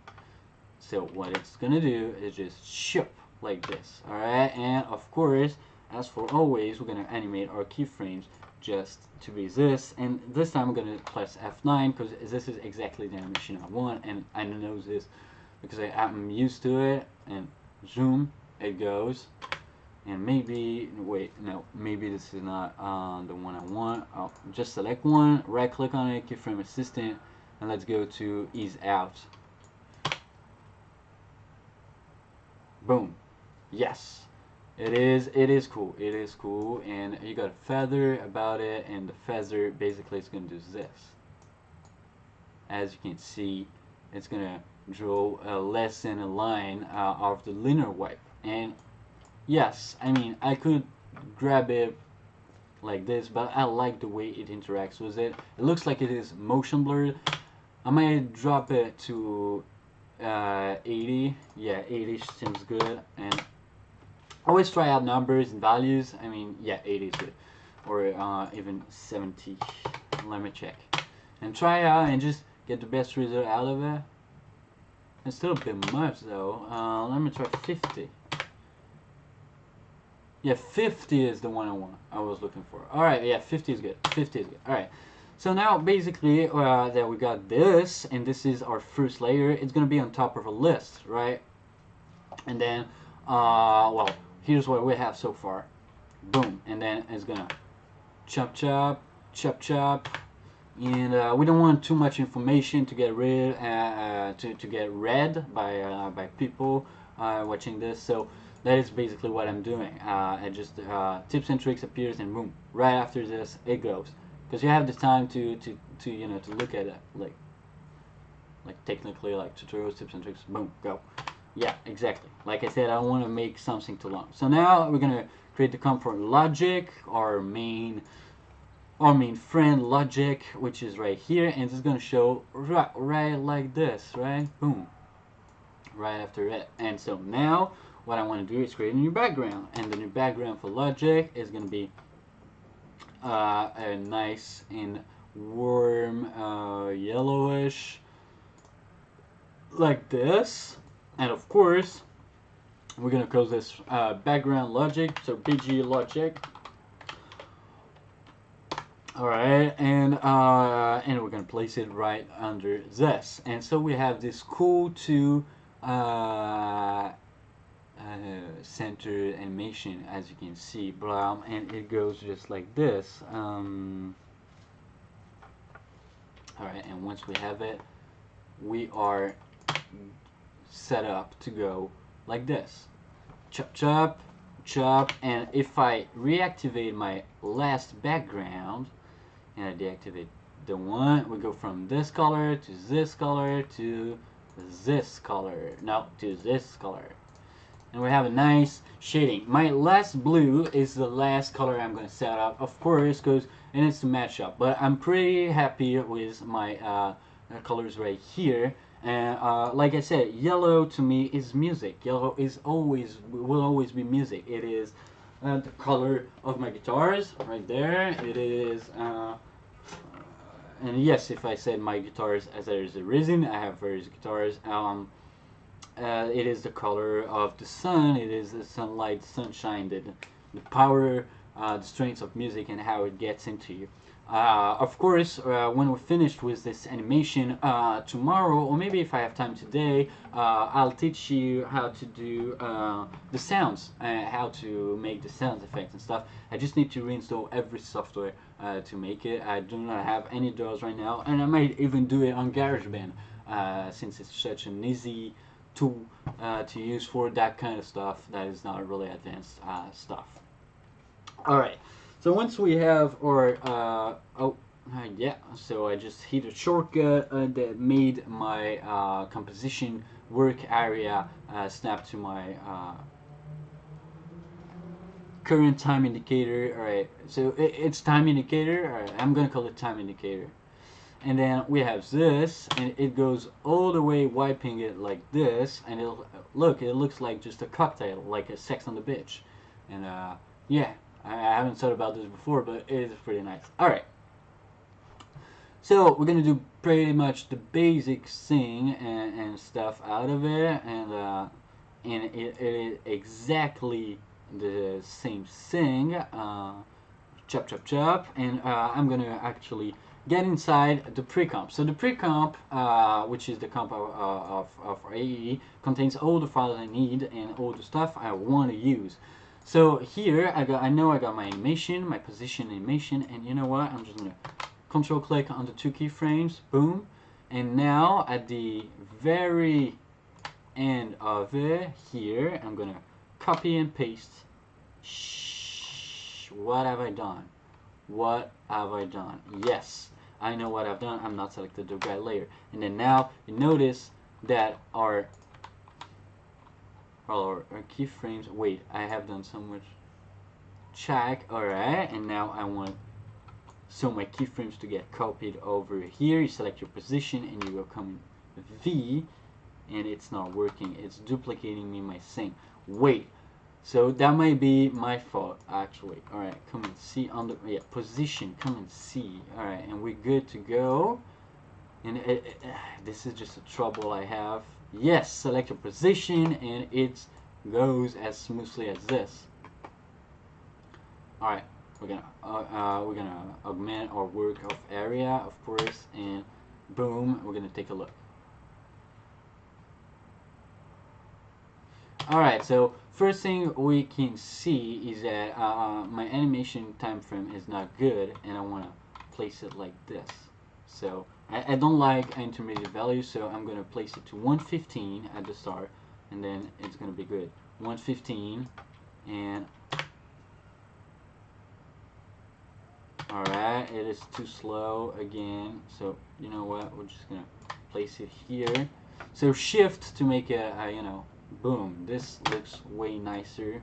So what it's gonna do is just ship like this. Alright, and of course, as for always, we're gonna animate our keyframes just to be this, and this time I'm gonna press F9 because this is exactly the animation I want, and I know this because I'm used to it. And zoom, it goes. And maybe, wait, no, maybe this is not the one I want. I'll just select one, right click on it, keyframe assistant, and let's go to ease out. Boom. Yes. It is cool. It is cool, and you got a feather about it, and the feather basically is going to do this. As you can see, it's going to draw less than a line of the linear wipe. And yes, I mean, I could grab it like this, but I like the way it interacts with it. It looks like it is motion blurred. I might drop it to 80. Yeah, 80 seems good. And always try out numbers and values. I mean, yeah, 80 is good. Or even 70. Let me check. And try out and just get the best result out of it. It's still a bit much though. Let me try 50. Yeah, 50 is the one I was looking for. Alright, yeah, 50 is good. 50 is good. Alright. So now basically that we got this, and this is our first layer. It's going to be on top of a list, right? And then, well, here's what we have so far. Boom. And then it's gonna chop chop, chop chop, and we don't want too much information to get read by people watching this. So that is basically what I'm doing. I just tips and tricks appears, and boom, right after this it goes, because you have the time to you know, to look at it, like technically, like tutorials, tips and tricks, boom, go. Yeah, exactly. Like I said, I don't want to make something too long. So now we're gonna create the component logic, our main friend logic, which is right here, and it's gonna show right like this, right? Boom, right after it. And so now what I want to do is create a new background, and the new background for logic is gonna be a nice and warm yellowish, like this. And of course, we're gonna call this background logic, so BG logic. Alright, and we're gonna place it right under this. And so we have this cool two uh, center animation, as you can see, and it goes just like this. Alright, and once we have it, we are set up to go like this. Chop, chop, chop, and if I reactivate my last background, and I deactivate the one, we go from this color to this color to this color, no, to this color. And we have a nice shading. My last blue is the last color I'm going to set up, of course, because it needs to match up. But I'm pretty happy with my colors right here. And like I said, yellow to me is music. Yellow is always, will always be music. It is the color of my guitars right there. It is and yes, if I said my guitars, as there is a reason, I have various guitars. It is the color of the sun. It is the sunlight, sunshine, the power, the strength of music, and how it gets into you. Of course, when we're finished with this animation tomorrow, or maybe if I have time today, I'll teach you how to do the sounds, how to make the sound effects and stuff. I just need to reinstall every software to make it. I do not have any DAWs right now, and I might even do it on GarageBand since it's such an easy tool to use for that kind of stuff that is not really advanced stuff. Alright, so once we have our, yeah, so I just hit a shortcut that made my composition work area snap to my current time indicator. Alright, so it's time indicator. Alright, I'm gonna call it time indicator. And then we have this, and it goes all the way wiping it like this, and it looks like just a cocktail, like a Sex on the Beach. And yeah, I haven't thought about this before, but it is pretty nice. Alright, so we're gonna do pretty much the basic thing and stuff out of it, and it is exactly the same thing. Chop, chop, chop, and I'm gonna actually get inside the pre-comp. So the pre-comp, which is the comp of AE, contains all the files I need and all the stuff I want to use. So here I know I got my animation, my position animation, and you know what? I'm just gonna control click on the two keyframes, boom, and now at the very end of it here, I'm gonna copy and paste. Shh, what have I done? What have I done? Yes, I know what I've done. I'm not selected the right layer. And then now you notice that our keyframes, wait, I have done so much check. Alright, and now I want my keyframes to get copied over here. You select your position and you go come V, and it's not working. It's duplicating me my thing. Wait, so that might be my fault actually. Alright, come and see on the position, come and see. Alright, and we're good to go. And this is just a trouble I have. Yes, select your position and it goes as smoothly as this. Alright, we're gonna augment our work of area, of course, and boom, we're gonna take a look. Alright, so first thing we can see is that my animation time frame is not good, and I want to place it like this. So I don't like intermediate value, so I'm going to place it to 115 at the start, and then it's going to be good. 115, and alright, it is too slow again, so you know what, we're just going to place it here. So shift to make it, you know, boom, this looks way nicer.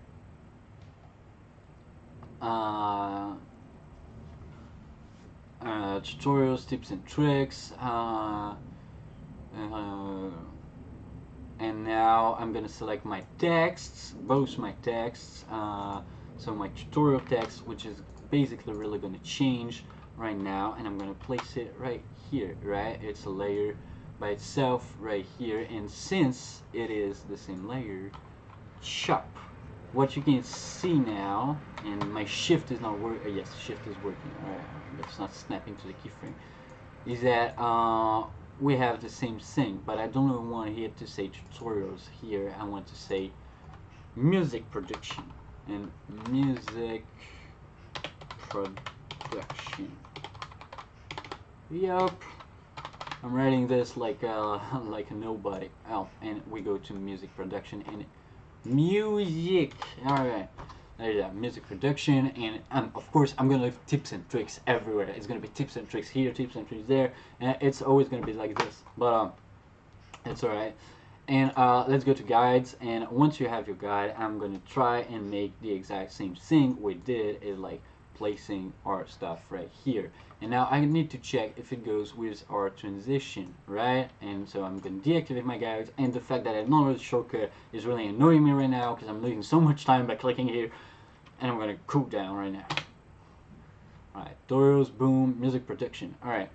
Tutorials, tips and tricks, and now I'm gonna select my texts, both my texts, so my tutorial text, which is basically really gonna change right now, and I'm gonna place it right here, right? It's a layer by itself right here, and since it is the same layer, chop, what you can see now, and my shift is not working. Yes, shift is working. Alright, but it's not snapping to the keyframe. Is that we have the same thing, but I don't want here to say tutorials. Here I want to say music production and music production. Yup. I'm writing this like like a nobody. Oh, and we go to music production and music. All right, there's that music production, and of course I'm gonna leave tips and tricks everywhere. It's gonna be tips and tricks here, tips and tricks there, and it's always gonna be like this. But it's all right. And let's go to guides. And once you have your guide, I'm gonna try and make the exact same thing we did. Is like placing our stuff right here. And now I need to check if it goes with our transition, right? And so I'm going to deactivate my guides, and the fact that I don't know the shortcut is really annoying me right now because I'm losing so much time by clicking here, and I'm going to cool down right now. Alright, tutorials, boom, music production. Alright,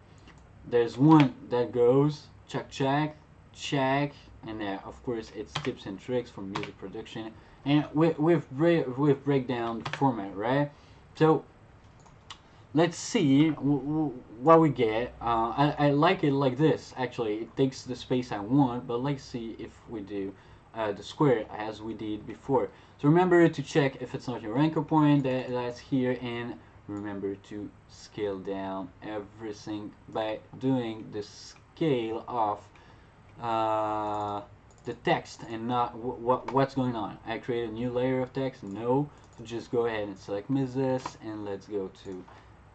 there's one that goes, check, check, check, and of course it's tips and tricks for music production, and we've breakdown the format, right? So let's see what we get. I like it like this. Actually, it takes the space I want, but let's see if we do the square as we did before. So remember to check if it's not your anchor point that's here, and remember to scale down everything by doing the scale of the text and not what's going on. I create a new layer of text. No, just go ahead and select this, and let's go to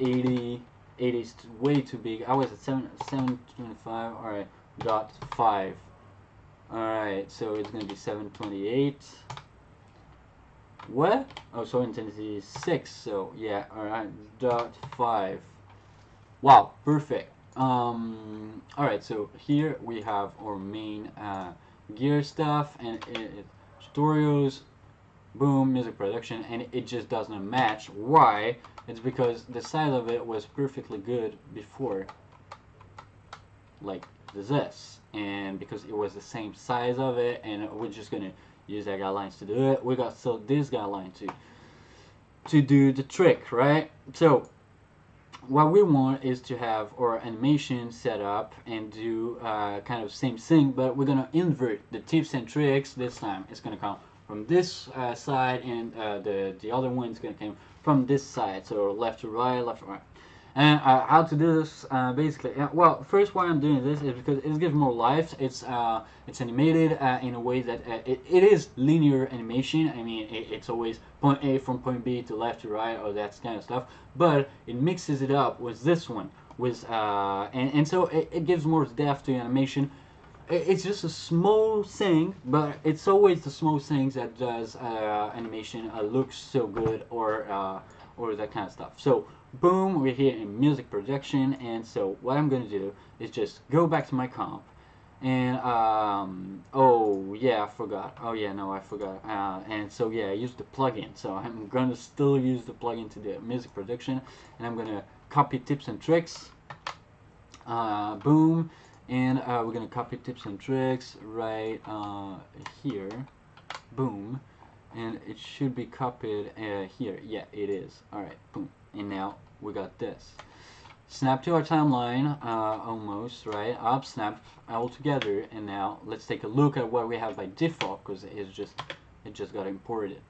80. 80 is way too big. I was at 725. All right, dot 5. All right, so it's gonna be 728. What? Oh, so intensity is 6. So yeah, all right, dot 5. Wow, perfect. All right, so here we have our main gear stuff, and tutorials, boom, music production, and it just doesn't match. Why? It's because the size of it was perfectly good before, like this, and because it was the same size of it, and we're just gonna use that guidelines to do it. We got still this guideline to do the trick, right? So what we want is to have our animation set up and do kind of same thing, but we're gonna invert the tips and tricks. This time it's gonna come from this side, and the other one is gonna come from this side. So left to right, left to right. And how to do this, basically, well, first why I'm doing this is because it gives more life. It's animated in a way that it is linear animation. I mean, it's always point A from point B to left to right, or that kind of stuff. But it mixes it up with this one, with and so it gives more depth to animation. It's just a small thing, but it's always the small things that does animation look so good, or that kind of stuff. So boom, we're here in music production, and so what I'm going to do is just go back to my comp, and oh yeah, I forgot. Oh yeah, no, I forgot. And so yeah, I used the plugin. So I'm going to still use the plugin to do music production, and I'm going to copy tips and tricks. Boom, and we're going to copy tips and tricks right here. Boom, and it should be copied here. Yeah, it is. All right, boom. And now we got this. Snap to our timeline, almost, right? Up, snap all together, and now let's take a look at what we have by default, because it just got imported.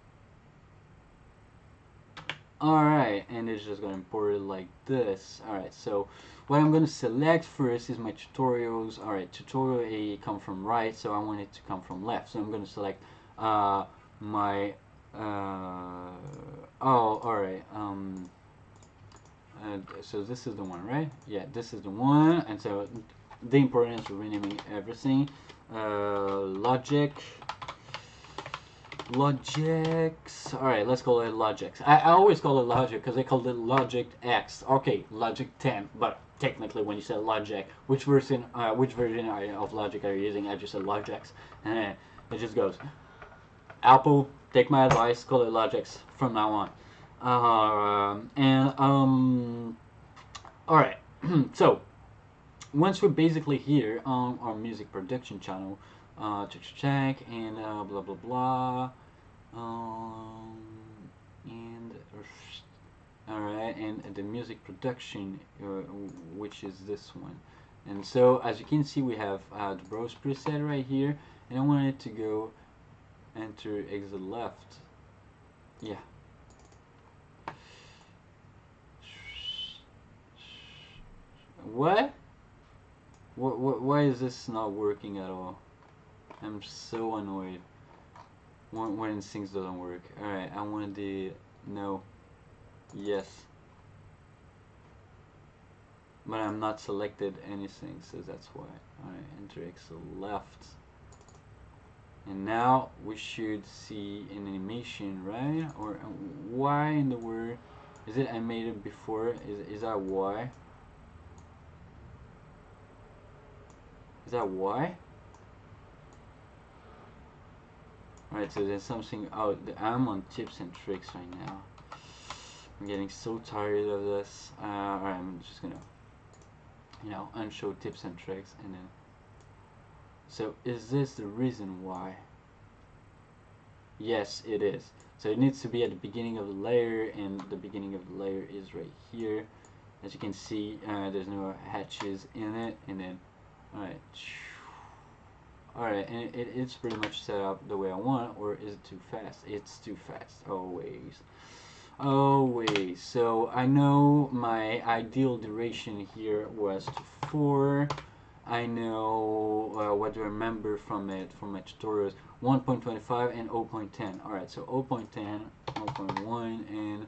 Alright, and it's just got imported like this. Alright, so what I'm going to select first is my tutorials. Alright, tutorial A come from right, so I want it to come from left. So I'm going to select my oh, alright, so this is the one, right? Yeah, this is the one. And so the importance of renaming everything. Logics. Alright, let's call it Logics. I always call it Logic because they called it Logic X. Okay, Logic 10, but technically when you say Logic, which version of Logic are you using? I just said Logics, and it just goes. Apple, take my advice, call it Logics from now on. Alright, so once we're basically here on our music production channel, check, and blah blah blah. Um, and alright, and the music production, which is this one. And so as you can see, we have the browse preset right here, and I want it to go enter exit left. Yeah. What? Why is this not working at all? I'm so annoyed when things don't work. Alright, I want the no. Yes. But I'm not selected anything, so that's why. Alright, enter exit left. And now we should see an animation, right? Or why in the word? Is it animated before? Is that why? Is that why? Alright, so there's something. Oh, I'm on tips and tricks right now. I'm getting so tired of this. Alright, I'm just gonna, unshow tips and tricks, and then. So is this the reason why? Yes, it is. So it needs to be at the beginning of the layer, and the beginning of the layer is right here. As you can see, there's no hatches in it, and then, alright, and it's pretty much set up the way I want. Or is it too fast? It's too fast, always. Always. So I know my ideal duration here was to 4. I know what to remember from it, from my tutorials, 1.25 and 0.10. Alright, so 0.10, 0.1, and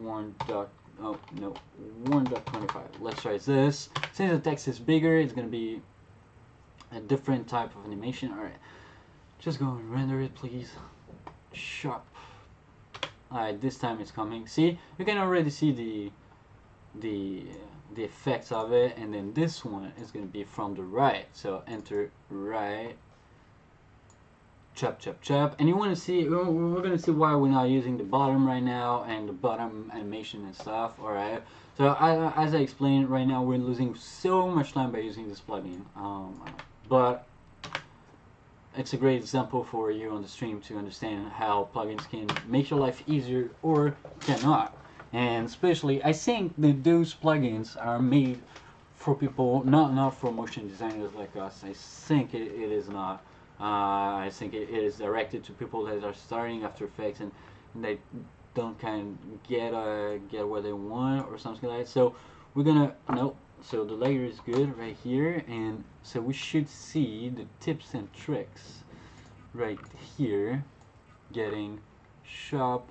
1.25. Let's try this. Since the text is bigger, it's going to be a different type of animation. Alright, just go and render it, please. Sharp. Alright, this time it's coming. See, you can already see the effects of it, and then this one is going to be from the right. So enter right, chop chop chop, and you want to see, we're going to see why we're not using the bottom right now and the bottom animation and stuff. Alright, so as I explained, right now we're losing so much time by using this plugin, but it's a great example for you on the stream to understand how plugins can make your life easier or cannot. And especially, I think that those plugins are made for people, not for motion designers like us. I think it is not. I think it is directed to people that are starting After Effects, and they don't kind of get what they want or something like that. So we're gonna So the layer is good right here, and so we should see the tips and tricks right here getting sharp,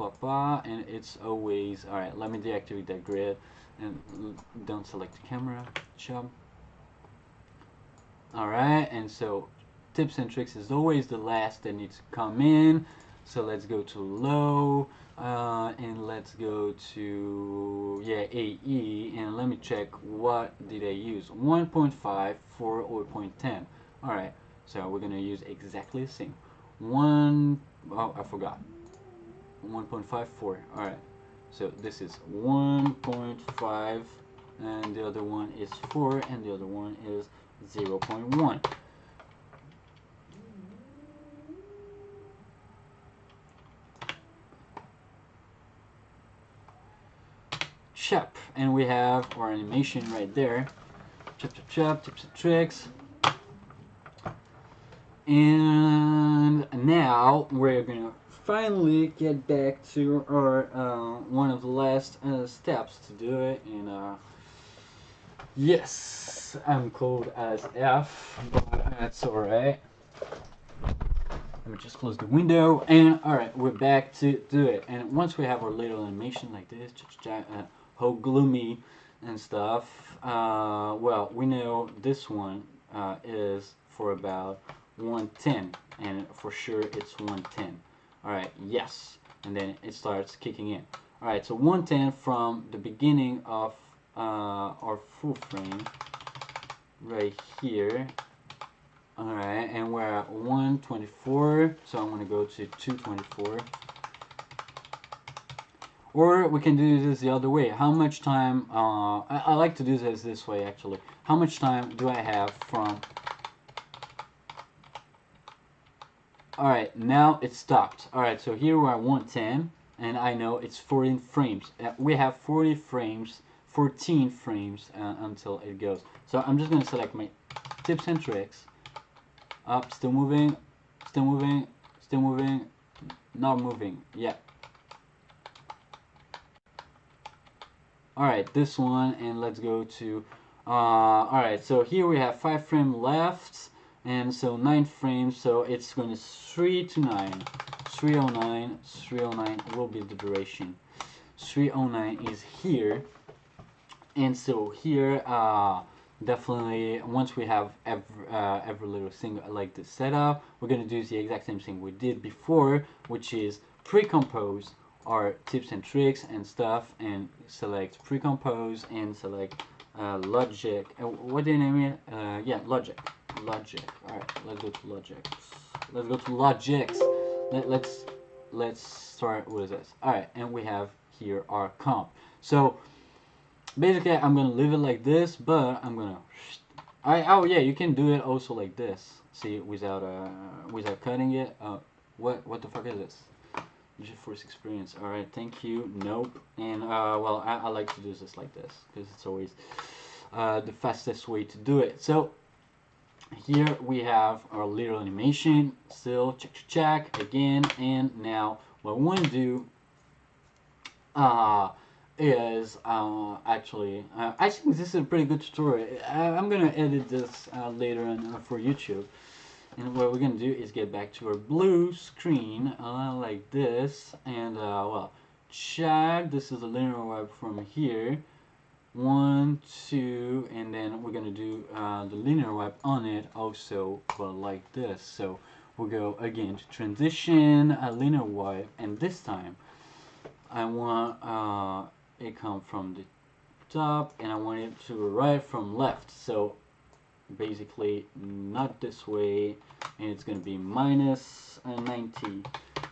and it's always alright. Let me deactivate that grid and don't select the camera. Chop. Alright, and so tips and tricks is always the last that needs to come in. So let's go to low, and let's go to AE, and let me check what did I use. 1.5 for 0.10. Alright, so we're gonna use exactly the same. I forgot. 1.54. Alright, so this is 1.5, and the other one is 4, and the other one is 0.1. Chop, and we have our animation right there. Chop chop chop, tips and tricks. And now we're gonna finally get back to our one of the last steps to do it. And yes, I'm cold as F, but that's alright. Let me just close the window, and alright, we're back to do it. And once we have our little animation like this, how gloomy and stuff, well, we know this one is for about 110, and for sure it's 110. Alright, yes, and then it starts kicking in. Alright, so 110 from the beginning of our full frame right here. Alright, and we're at 124, so I'm going to go to 224. Or we can do this the other way. How much time, I like to do this way actually. How much time do I have from Alright, now it stopped. Alright, so here we're at 110, and I know it's 14 frames. We have 40 frames, 14 frames until it goes. So I'm just going to select my tips and tricks. Up, still moving, still moving, still moving, not moving. Yeah. Alright, this one, and let's go to alright, so here we have 5 frames left, and so 9 frames, so it's going to 3 to 9. 309, 309 will be the duration. 309 is here, and so here, definitely, once we have every little thing like this set up, we're going to do the exact same thing we did before, which is pre-compose our tips and tricks and stuff, and select pre-compose and select Logic. What do you name it? Yeah, Logic. Logic. Alright, let's go to Logic. Let's go to Logics. Let's start with this. Alright, and we have here our comp. So basically I'm gonna leave it like this, but I'm gonna oh yeah, you can do it also like this. See, without cutting it. What the fuck is this? GeForce Experience. Alright, thank you. Nope. And well, I like to do this like this because it's always the fastest way to do it. So here we have our little animation. Still check again. And now what we want to do is actually I think this is a pretty good tutorial. I'm gonna edit this later on for YouTube. And what we're going to do is get back to our blue screen like this, and well, check, this is a linear web from here, 1, 2, and then we're going to do the linear web on it also, well, like this. So we'll go again to transition, linear web, and this time I want it come from the top, and I want it to right from left. So basically not this way, and it's going to be minus 90.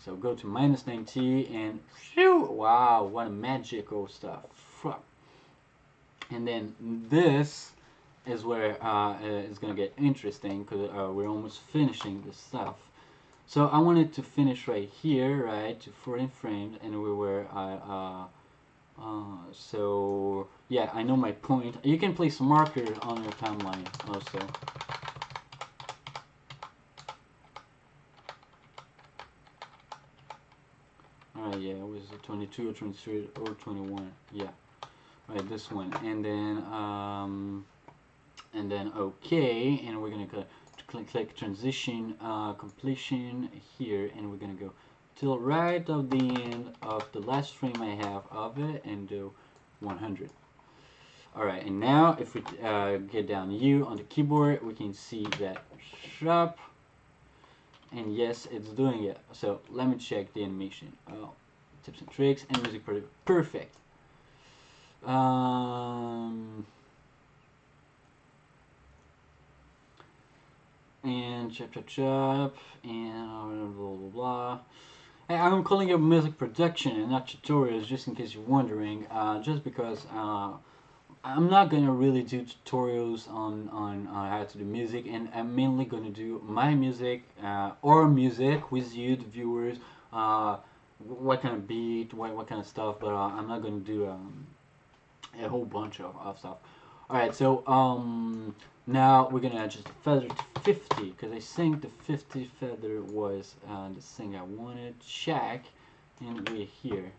So go to minus 90, and phew, wow, what a magical stuff. And then this is where it's going to get interesting, because we're almost finishing this stuff. So I wanted to finish right here, right, to 14 frames, and we were so yeah, I know my point. You can place markers on your timeline also. Alright, yeah, it was 22 or 23 or 21. Yeah, right, this one, and then okay, and we're gonna click transition completion here, and we're gonna go till right of the end of the last frame I have of it, and do 100. Alright, and now if we get down U on the keyboard, we can see that sharp, and yes, it's doing it. So let me check the animation. Oh, tips and tricks and music perfect. And chop, and blah blah blah. I'm calling it music production and not tutorials, just in case you're wondering. Just because I'm not gonna really do tutorials on how to do music, and I'm mainly gonna do my music or music with you, the viewers. What kind of beat, what kind of stuff, but I'm not gonna do a whole bunch of stuff. Alright, so now we're gonna adjust the feather to 50, because I think the 50 feather was the thing I wanted. Check, and we're here.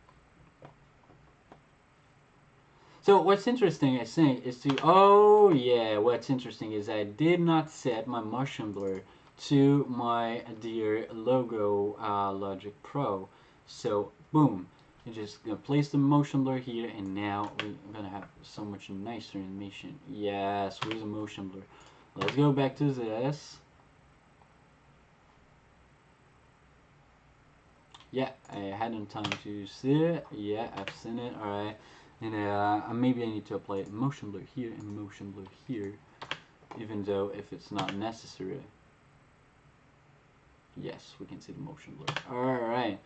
So what's interesting, I think, is to, oh yeah, what's interesting is I did not set my motion blur to my dear logo Logic Pro. So boom, you just gonna place the motion blur here, and now we're gonna have so much nicer animation. Yes, with the motion blur. Let's go back to this. Yeah, I hadn't time to see it. Yeah, I've seen it. Alright. And maybe I need to apply motion blur here and motion blur here, even though if it's not necessary. Yes, we can see the motion blur. Alright.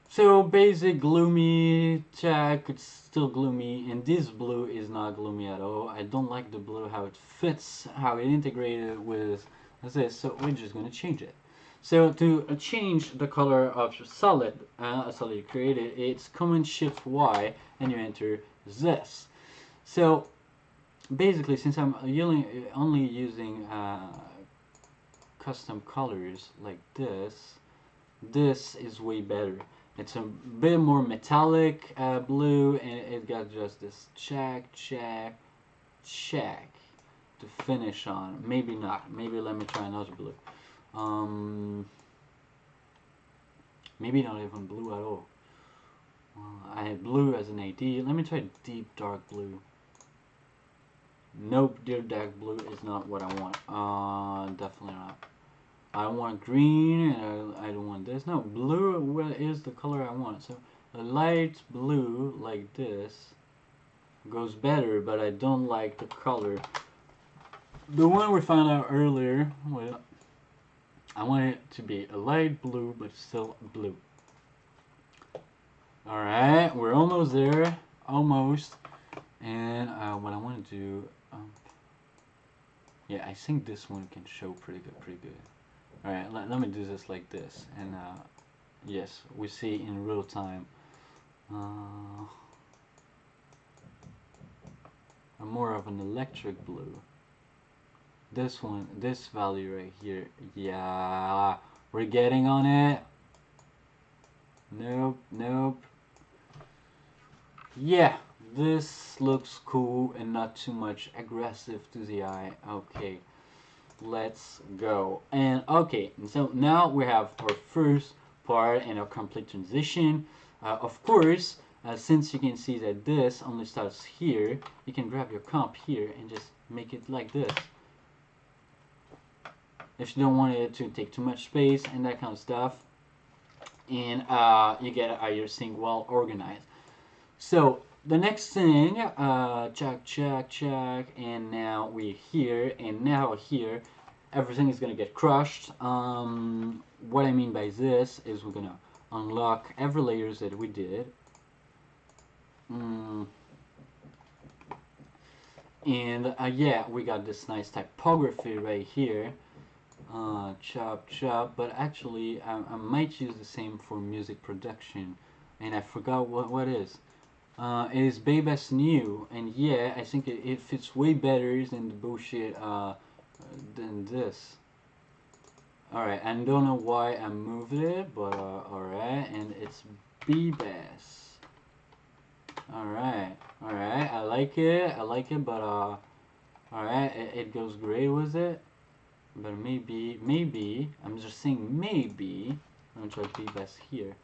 So basic gloomy check, it's still gloomy, and this blue is not gloomy at all. I don't like the blue, how it fits, how it integrated with this, so we're just gonna change it. So to change the color of your solid, a solid you created, it's Command Shift Y, and you enter this. So basically, since I'm only using custom colors like this is way better. It's a bit more metallic blue, and it got just this check, check, check to finish on. Maybe not. Maybe let me try another blue. Maybe not even blue at all. I had blue as an AD. Let me try deep dark blue. Nope, deep dark blue is not what I want. Definitely not. I don't want green, and I don't want this. No, blue is the color I want. So a light blue like this goes better, but I don't like the color. The one we found out earlier, well, I want it to be a light blue, but still blue. Alright, we're almost there. Almost. And what I want to do, yeah, I think this one can show pretty good. Alright, let me do this like this. And yes, we see in real time. More of an electric blue. This one, this value right here. Yeah, we're getting on it. Nope, nope. Yeah, this looks cool and not too much aggressive to the eye. Okay, let's go. And okay, so now we have our first part and our complete transition. Of course, since you can see that this only starts here, you can grab your comp here and just make it like this. If you don't want it to take too much space and that kind of stuff, and you get your sync well organized. So the next thing, check, and now we're here, and now here, everything is gonna get crushed. What I mean by this is we're gonna unlock every layers that we did. And yeah, we got this nice typography right here. Chop, but actually I might use the same for music production, and I forgot what is. It is Babas New, and yeah, I think it fits way better than the bullshit than this. Alright, I don't know why I moved it, but alright, and it's Babas. Alright, I like it, but alright, it goes great with it. But maybe, I'm just saying maybe, I'm gonna try Babas here.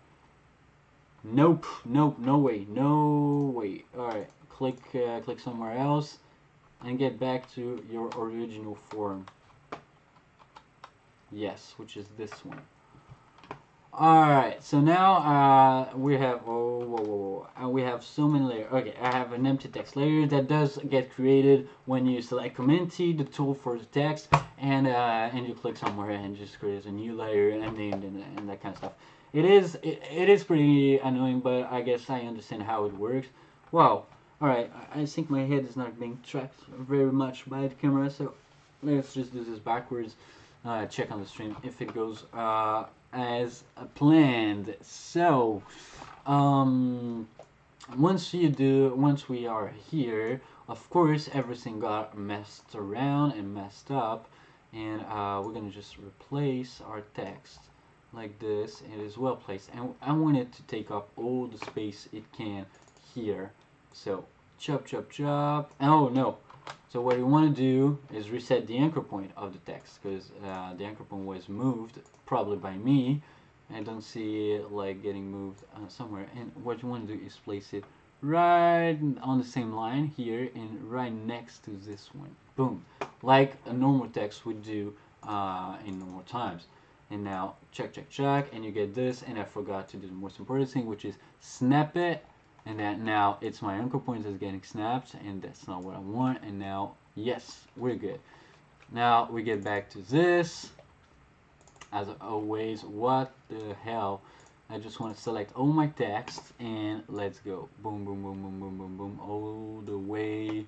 Nope, no way. Alright, click somewhere else and get back to your original form. Yes, which is this one. Alright, so now we have, we have so many layers. Okay, I have an empty text layer that does get created when you select Command T, the tool for the text, and you click somewhere and just creates a new layer and name and that kind of stuff. It is pretty annoying, but I guess I understand how it works. Wow. Alright, I think my head is not being tracked very much by the camera, so let's just do this backwards. Check on the stream if it goes as planned. So, once we are here, of course, everything got messed around and messed up, and we're gonna just replace our text like this. It is well placed, and I want it to take up all the space it can here. So, chop. Oh no. So what you want to do is reset the anchor point of the text, because the anchor point was moved probably by me. I don't see it like getting moved somewhere. And what you want to do is place it right on the same line here and right next to this one. Boom, like a normal text would do in normal times. And now check, and you get this. And I forgot to do the most important thing, which is snap it. And that now it's my anchor point that's getting snapped, and that's not what I want. And now, yes, we're good. Now we get back to this. As always, what the hell? I just want to select all my text and let's go. Boom, all the way.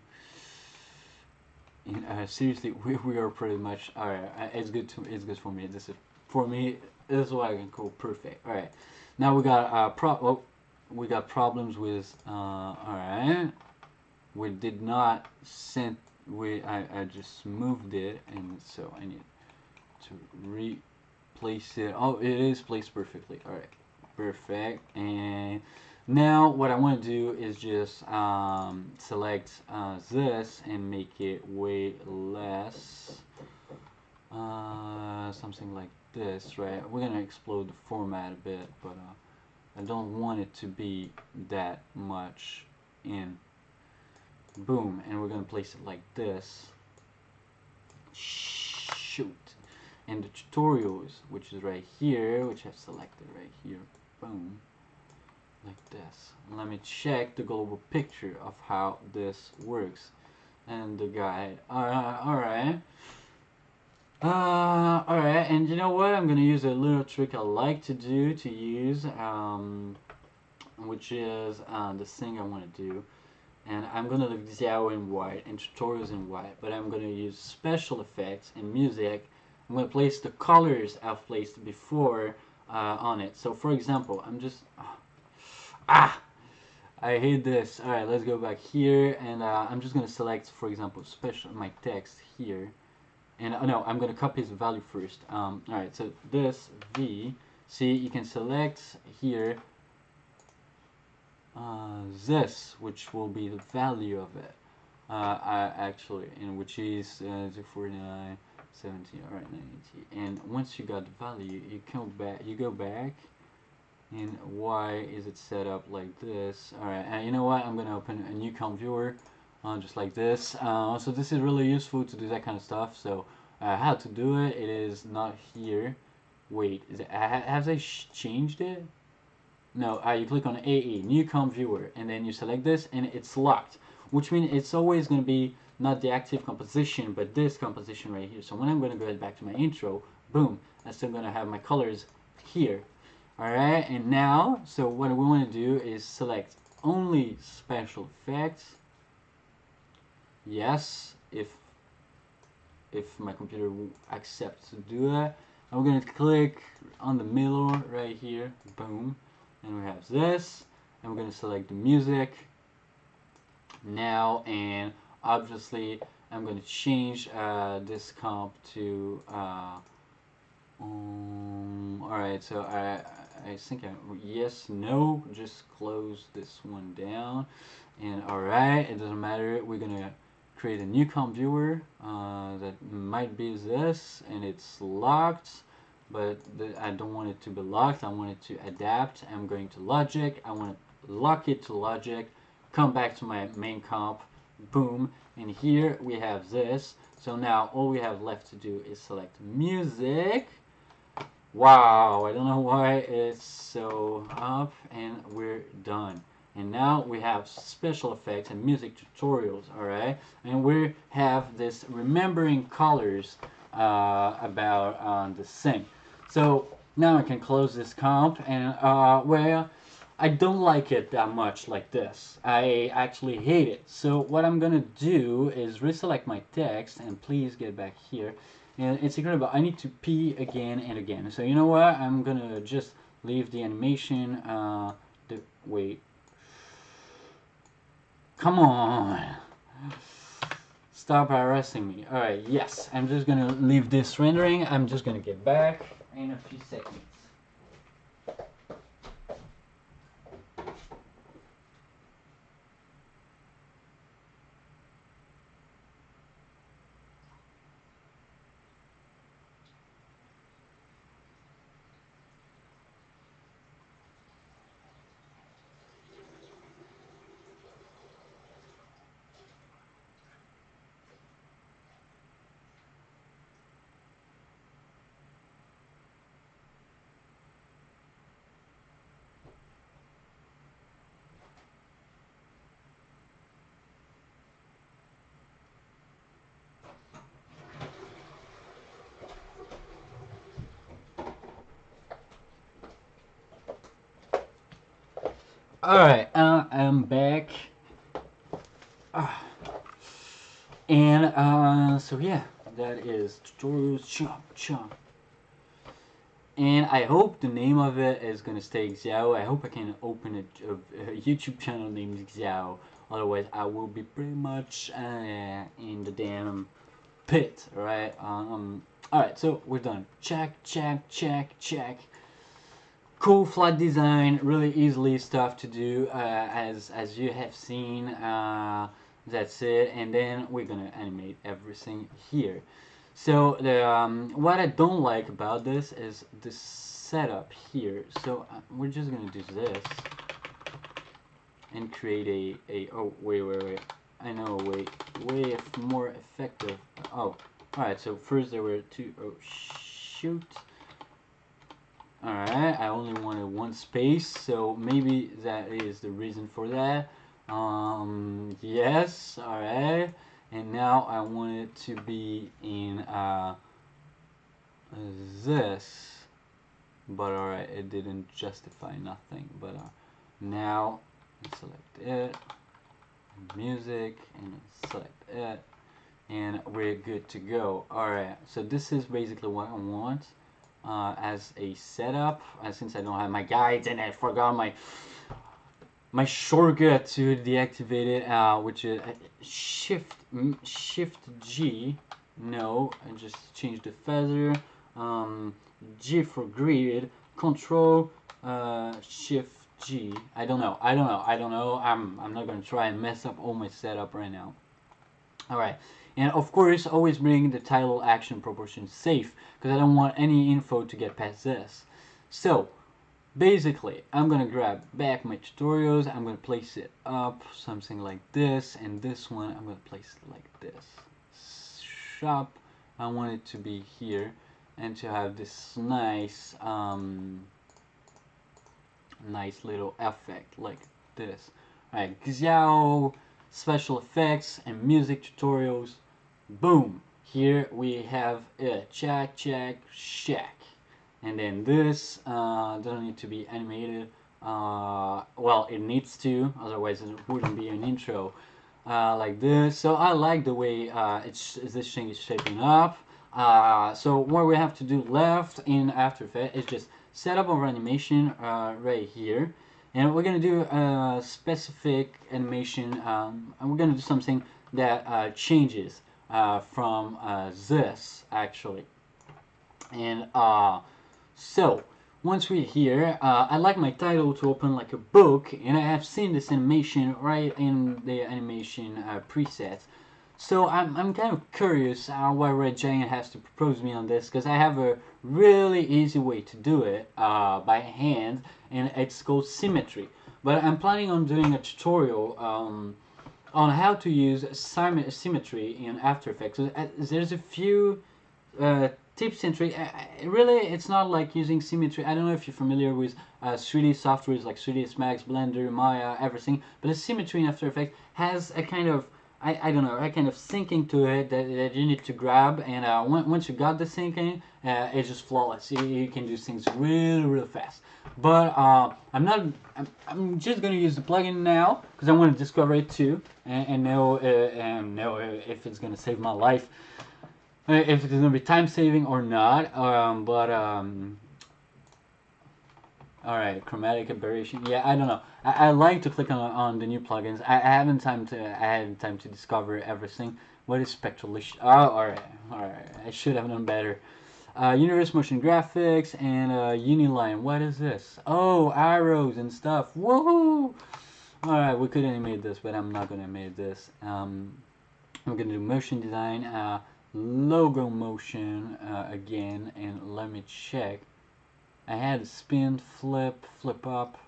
And, seriously, we are pretty much alright. It's good for me. This is for me, this is what I can call perfect. All right, now we got we got problems with. All right, we did not send. I just moved it, and so I need to replace it. Oh, it is placed perfectly. All right, perfect. And now what I want to do is just select this and make it way less. Something like this, right? We're gonna explode the format a bit, but I don't want it to be that much in. Boom, and we're gonna place it like this. Shoot. And the tutorials, which is right here, which I've selected right here. Boom. Like this. Let me check the global picture of how this works. And the guide. Alright. Alright, and you know what? I'm gonna use a little trick I like to use, which is the thing I want to do. And I'm gonna leave Xiao in white and tutorials in white, but I'm gonna use special effects and music. I'm gonna place the colors I've placed before on it. So for example, I'm just I hate this. All right, let's go back here, and I'm just gonna select, for example, special my text here, and no, I'm gonna copy the value first. All right, so this V. See, you can select here. This, which will be the value of it, actually, and which is 49, 17, all right, 90. And once you got the value, you go back, and why is it set up like this? All right, and you know what? I'm gonna open a new comp viewer, just like this. So this is really useful to do that kind of stuff. So how to do it? It is not here. Wait, have they changed it? No, you click on AE, new comp viewer, and then you select this, and it's locked, which means it's always going to be not the active composition, but this composition right here. So when I'm going to go back to my intro, boom, I'm still going to have my colors here. Alright, and now, so what we want to do is select only special effects. Yes, if my computer will accept to do that. I'm going to click on the middle right here, boom. And we have this, and we're going to select the music now, and obviously I'm going to change this comp to alright, so I think yes, no, just close this one down, and alright, it doesn't matter, we're going to create a new comp viewer that might be this, and it's locked. But I don't want it to be locked. I want it to adapt. I'm going to logic. I want to lock it to logic. Come back to my main comp. Boom. And here we have this. So now all we have left to do is select music. Wow, I don't know why it's so up, and we're done. And now we have special effects and music tutorials, alright? And we have this remembering colors about the thing. So now I can close this comp, and well, I don't like it that much like this. I actually hate it. So what I'm gonna do is reselect my text, and please get back here. And it's incredible. I need to pee again and again. So you know what? I'm gonna just leave the animation. Wait. Come on. Stop harassing me. Alright, yes. I'm just gonna leave this rendering. I'm just gonna get back in a few seconds. Alright, I'm back. And so yeah, that is tutorials chomp chomp. And I hope the name of it is gonna stay Xiao. I hope I can open a YouTube channel named Xiao. Otherwise, I will be pretty much in the damn pit, right? Alright, so we're done. Check, check, check, check. Cool flat design, really easily stuff to do, as you have seen. That's it, and then we're gonna animate everything here. So what I don't like about this is the setup here. So we're just gonna do this and create a oh wait, I know a way more effective. Oh, all right. So first there were two. Oh shoot. All right. I only wanted one space, so maybe that is the reason for that. Yes. All right. And now I want it to be in this, but all right, it didn't justify nothing. But now select it, music, and select it, and we're good to go. Alright, so this is basically what I want as a setup. Since I don't have my guides and I forgot my shortcut to deactivate it, which is Shift G. No, I just changed the feather. G for grid. Control Shift G. I don't know. I'm not gonna try and mess up all my setup right now. Alright, and of course always bring the title action proportion safe, because I don't want any info to get past this. So basically I'm gonna grab back my tutorials, I'm gonna place it up something like this, and this one I'm gonna place it like this. Shop, I want it to be here and to have this nice nice little effect like this. Alright, Xiao special effects and music tutorials. Boom! Here we have it. Check, check, check. And then this doesn't need to be animated. Well, it needs to, otherwise it wouldn't be an intro. Like this. So I like the way this thing is shaping up. So what we have to do left in After Effects is just set up our animation right here, and we're gonna do a specific animation, and we're gonna do something that changes from this actually. And so once we're here, I like my title to open like a book, and I have seen this animation right in the animation presets. So I'm kind of curious what Red Giant has to propose me on this, because I have a really easy way to do it by hand, and it's called symmetry. But I'm planning on doing a tutorial on how to use symmetry in After Effects. There's a few tips and tricks. Really, it's not like using symmetry. I don't know if you're familiar with 3D softwares like 3ds Max, Blender, Maya, everything, but the symmetry in After Effects has a kind of I don't know, a kind of syncing to it that you need to grab, and once you got the syncing, it's just flawless. You can do things really fast. But I'm just gonna use the plugin now because I want to discover it too and know if it's gonna save my life, if it's gonna be time saving or not. Alright, chromatic aberration. Yeah, I don't know. I like to click on the new plugins. I had time to discover everything. What is spectralization? Oh, alright. I should have known better. Universe Motion Graphics and Uniline. What is this? Oh, arrows and stuff. Woohoo! Alright, we could animate this, but I'm not gonna animate this. I'm gonna do motion design, logo motion again, and let me check. I had spin, flip, flip up,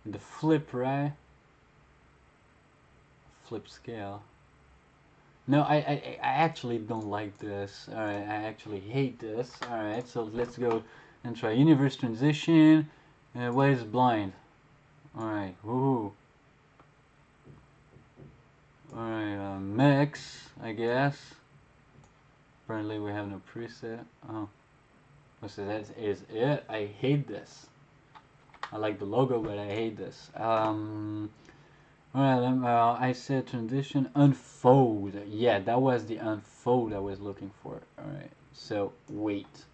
the flip, right? Flip scale. No, I actually don't like this. Alright, I actually hate this. Alright, so let's go and try universe transition. What is blind? Alright, woohoo. Alright, mix, I guess. Apparently we have no preset. Oh. So that is it. I hate this. I like the logo, but I hate this. Alright, I said transition, unfold. Yeah, that was the unfold I was looking for. Alright, so wait.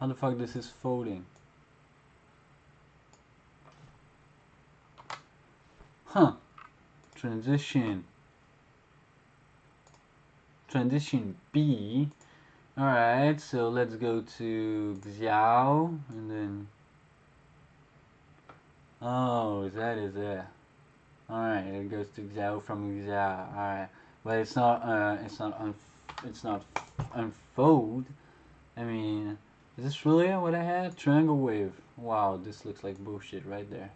How the fuck this is folding? Huh. Transition B. Alright, so let's go to Xiao and then oh, that is it. Alright, it goes to Xiao from Xiao. Alright. But it's not unfold. I mean, is this really what I had? Triangle wave. Wow, this looks like bullshit right there.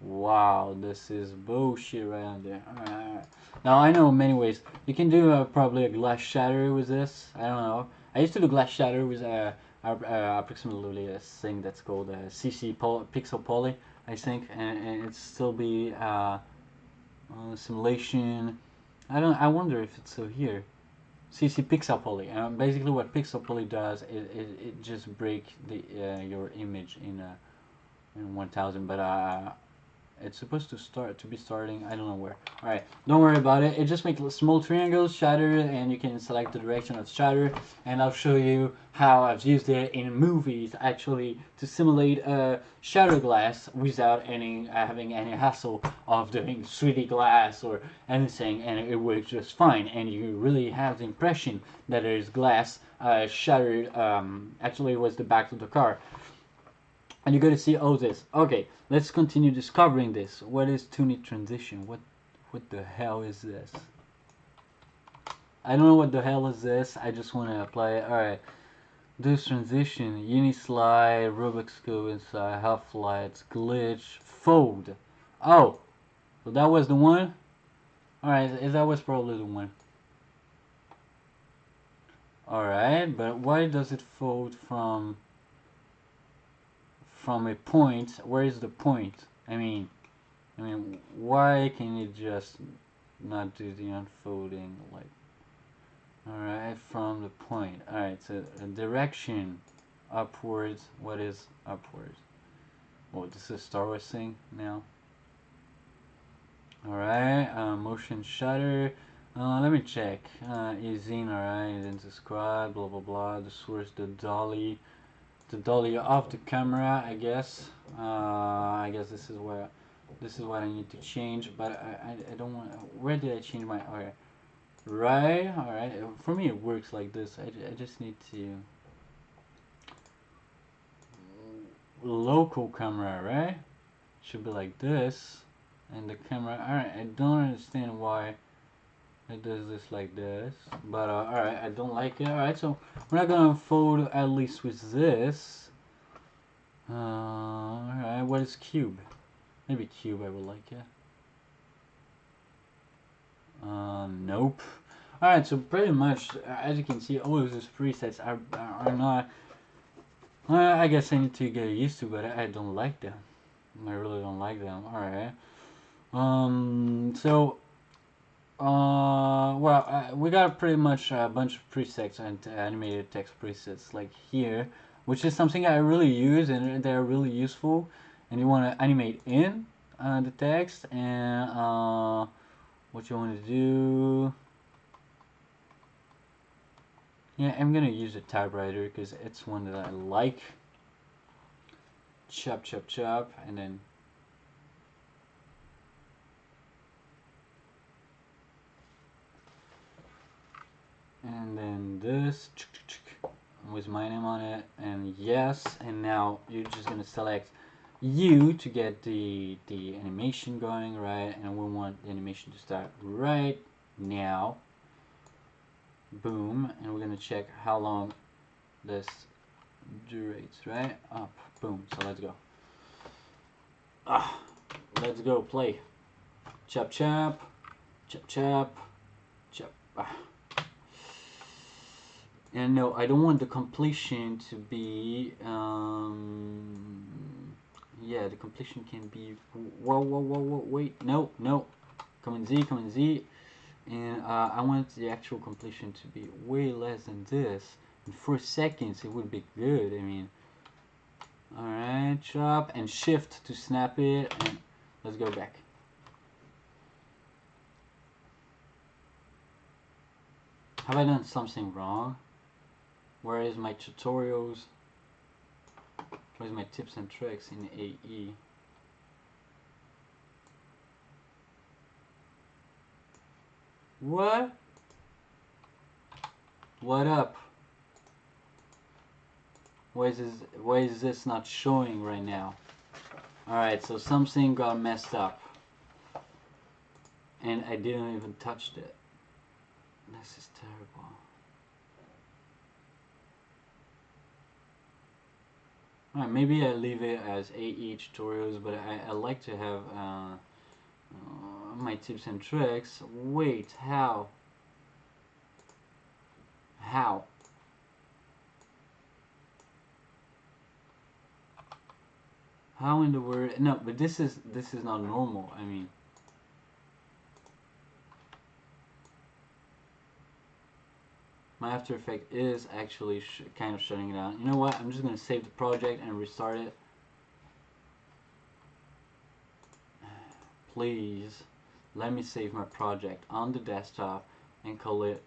Wow, this is bullshit right there. Alright. Now I know many ways. You can do probably a glass shatter with this. I don't know. I used to do glass shatter with approximately a thing that's called Pixel Poly, I think, and it still be simulation. I wonder if it's still here. CC Pixel Poly. Basically, what Pixel Poly does is it just break the your image in 1000, but it's supposed to be starting, I don't know where. Alright, don't worry about it. It just makes small triangles, shatter, and you can select the direction of shatter. And I'll show you how I've used it in movies, actually, to simulate shatter glass without having any hassle of doing 3D glass or anything, and it works just fine. And you really have the impression that there is glass shattered. Actually, it was the back of the car. And you're going to see all this. Okay, let's continue discovering this. What is Tooney transition? What the hell is this? I don't know what the hell is this. I just want to apply it. Alright. This transition, Unislide, Rubik's Cube inside, Half-Lights, Glitch, Fold. Oh! So that was the one? Alright, that was probably the one. Alright, but why does it fold from a point? Where is the point? I mean, why can you just not do the unfolding? Like, alright, from the point. Alright, so a direction upwards. What is upwards? Oh, this is Star Wars thing now. Alright, motion shutter. Let me check. Ezine, alright, then subscribe, blah blah blah. The source, the dolly of the camera, I guess. I guess this is what I need to change, but I don't want. Where did I change my? Okay, right. All right. For me, it works like this. I just need to local camera, right? Should be like this, and the camera. All right. I don't understand why it does this like this, but all right. I don't like it. All right. So we're not gonna fold at least with this. Alright, what is cube? Maybe cube I would like, yeah. Nope. Alright, so pretty much, as you can see, all of these presets are not... I guess I need to get used to, but I don't like them. I really don't like them. Alright. We got pretty much a bunch of presets and animated text presets like here, which is something I really use and they're really useful. And you want to animate in the text, and what you want to do. Yeah, I'm gonna use a typewriter because it's one that I like. Chop, chop, chop, and then this with my name on it, and yes, and now you're just gonna select U to get the animation going, right? And we want the animation to start right now. Boom, and we're gonna check how long this durates, right? Up, boom. So let's go. Let's go play. Chop chop, chop chop, chop. And no, I don't want the completion to be, yeah, the completion can be, whoa, wait, no, come in Z, and I want the actual completion to be way less than this. In 4 seconds, it would be good, I mean, alright, chop, and shift to snap it, and let's go back. Have I done something wrong? Where is my tutorials? Where's my tips and tricks in AE? What? What up? Why is this not showing right now? Alright, so something got messed up. And I didn't even touch it. This is terrible. Alright, maybe I leave it as AE tutorials, but I like to have my tips and tricks. Wait, how? How? How in the world? No, but this is not normal. I mean, my After Effects is actually kind of shutting it down. You know what? I'm just gonna save the project and restart it. Please, let me save my project on the desktop and call it.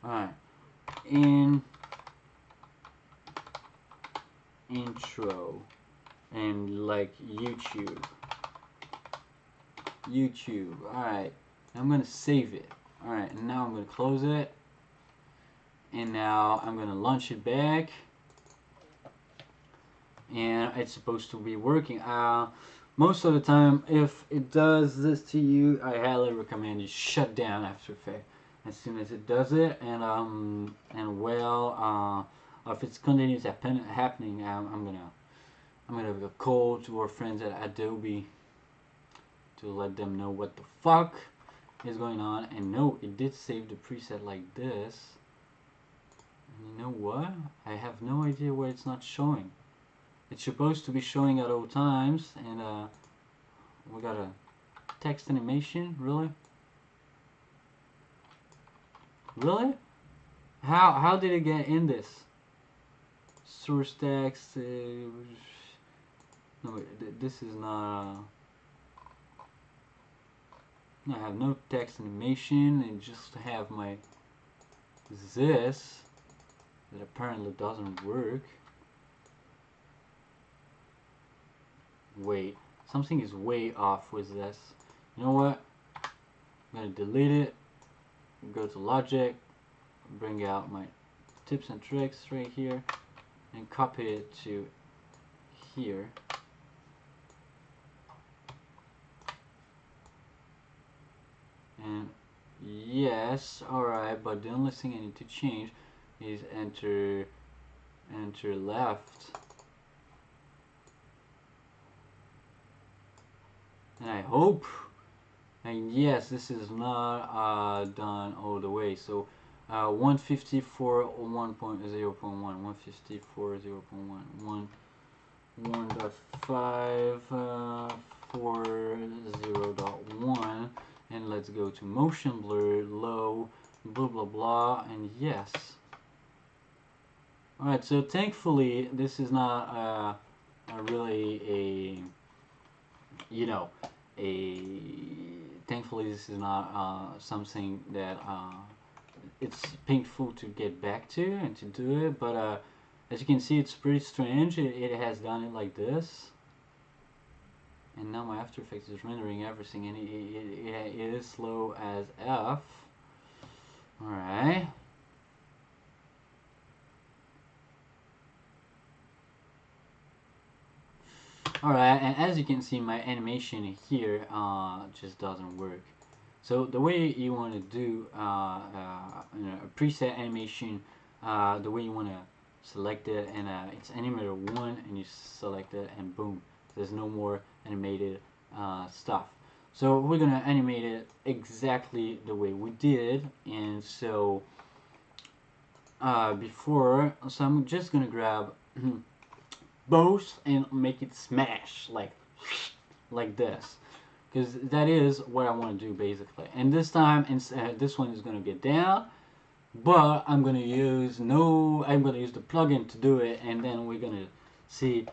Alright, intro and like YouTube. Alright, I'm gonna save it. Alright, and now I'm gonna close it, and now I'm gonna launch it back, and it's supposed to be working. Most of the time, if it does this to you, I highly recommend you shut down After Effects as soon as it does it, and if it's continues happening, I'm gonna call to our friends at Adobe to let them know what the fuck is going on. And no, it did save the preset like this. And you know what? I have no idea why it's not showing. It's supposed to be showing at all times, and we got a text animation. Really? How did it get in this? Source text. No, this is not. I have no text animation, and just have my this that apparently doesn't work. Wait, something is way off with this. You know what? I'm gonna delete it. Go to Logic, bring out my tips and tricks right here, and copy it to here. And yes, alright, but the only thing I need to change is enter left. And I hope, and yes, this is not done all the way. So 154 1.0.1, 154 0.1, 1.5 40.1, and let's go to motion blur, low, blah blah blah, and yes. Alright, so thankfully this is not really a, you know, thankfully this is not something that it's painful to get back to and to do it, but as you can see, it's pretty strange. It has done it like this, and now my After Effects is rendering everything, and it is slow as F. Alright. Alright, and as you can see, my animation here just doesn't work. So the way you want to do a preset animation, the way you want to select it, and it's animator 1, and you select it, and boom, there's no more animated stuff. So we're gonna animate it exactly the way we did, and so so I'm just gonna grab both and make it smash like this, because that is what I want to do basically. And this time, this one is going to get down, but I'm going to use the plugin to do it, and then we're going to see.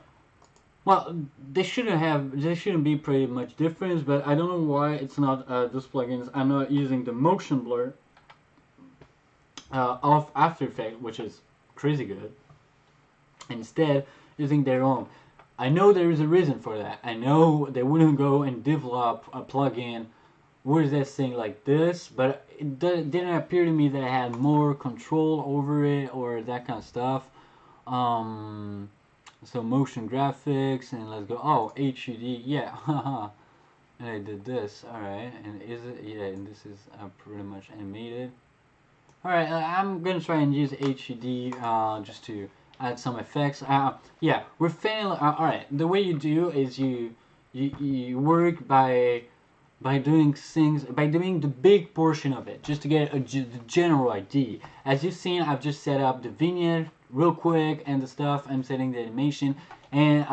Well, they shouldn't be pretty much difference, but I don't know why it's not those plugins. I'm not using the motion blur of After Effects, which is crazy good. instead using their own. I know there is a reason for that. I know they wouldn't go and develop a plugin with this thing like this, but it didn't appear to me that I had more control over it or that kind of stuff. Um, so motion graphics, and let's go. Oh, HUD, yeah, haha. And I did this. All right, and is it? Yeah, and this is pretty much animated. All right, I'm gonna try and use HUD just to add some effects. Yeah, we're finally. All right, the way you do is you work by doing things, by doing the big portion of it, just to get the general idea. As you've seen, I've just set up the vignette real quick and the stuff. I'm setting the animation, and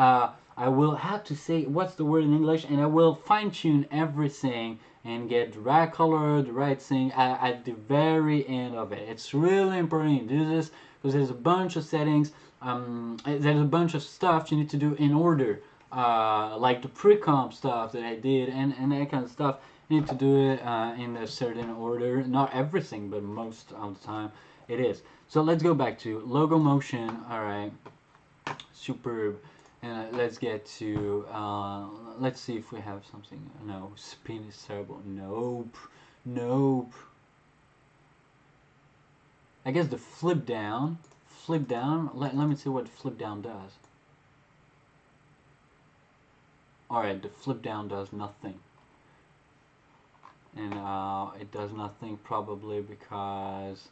I will have to say what's the word in English, and I will fine tune everything and get the right color, the right thing at the very end of it. It's really important to do this because there's a bunch of settings. There's a bunch of stuff you need to do in order, like the pre-comp stuff that I did and that kind of stuff. You need to do it in a certain order. Not everything, but most of the time it is. So let's go back to logo motion. All right, superb. And let's get to, let's see if we have something. No, spin is terrible. Nope. Nope. I guess the flip down. Flip down. Let me see what flip down does. Alright, the flip down does nothing. And it does nothing probably because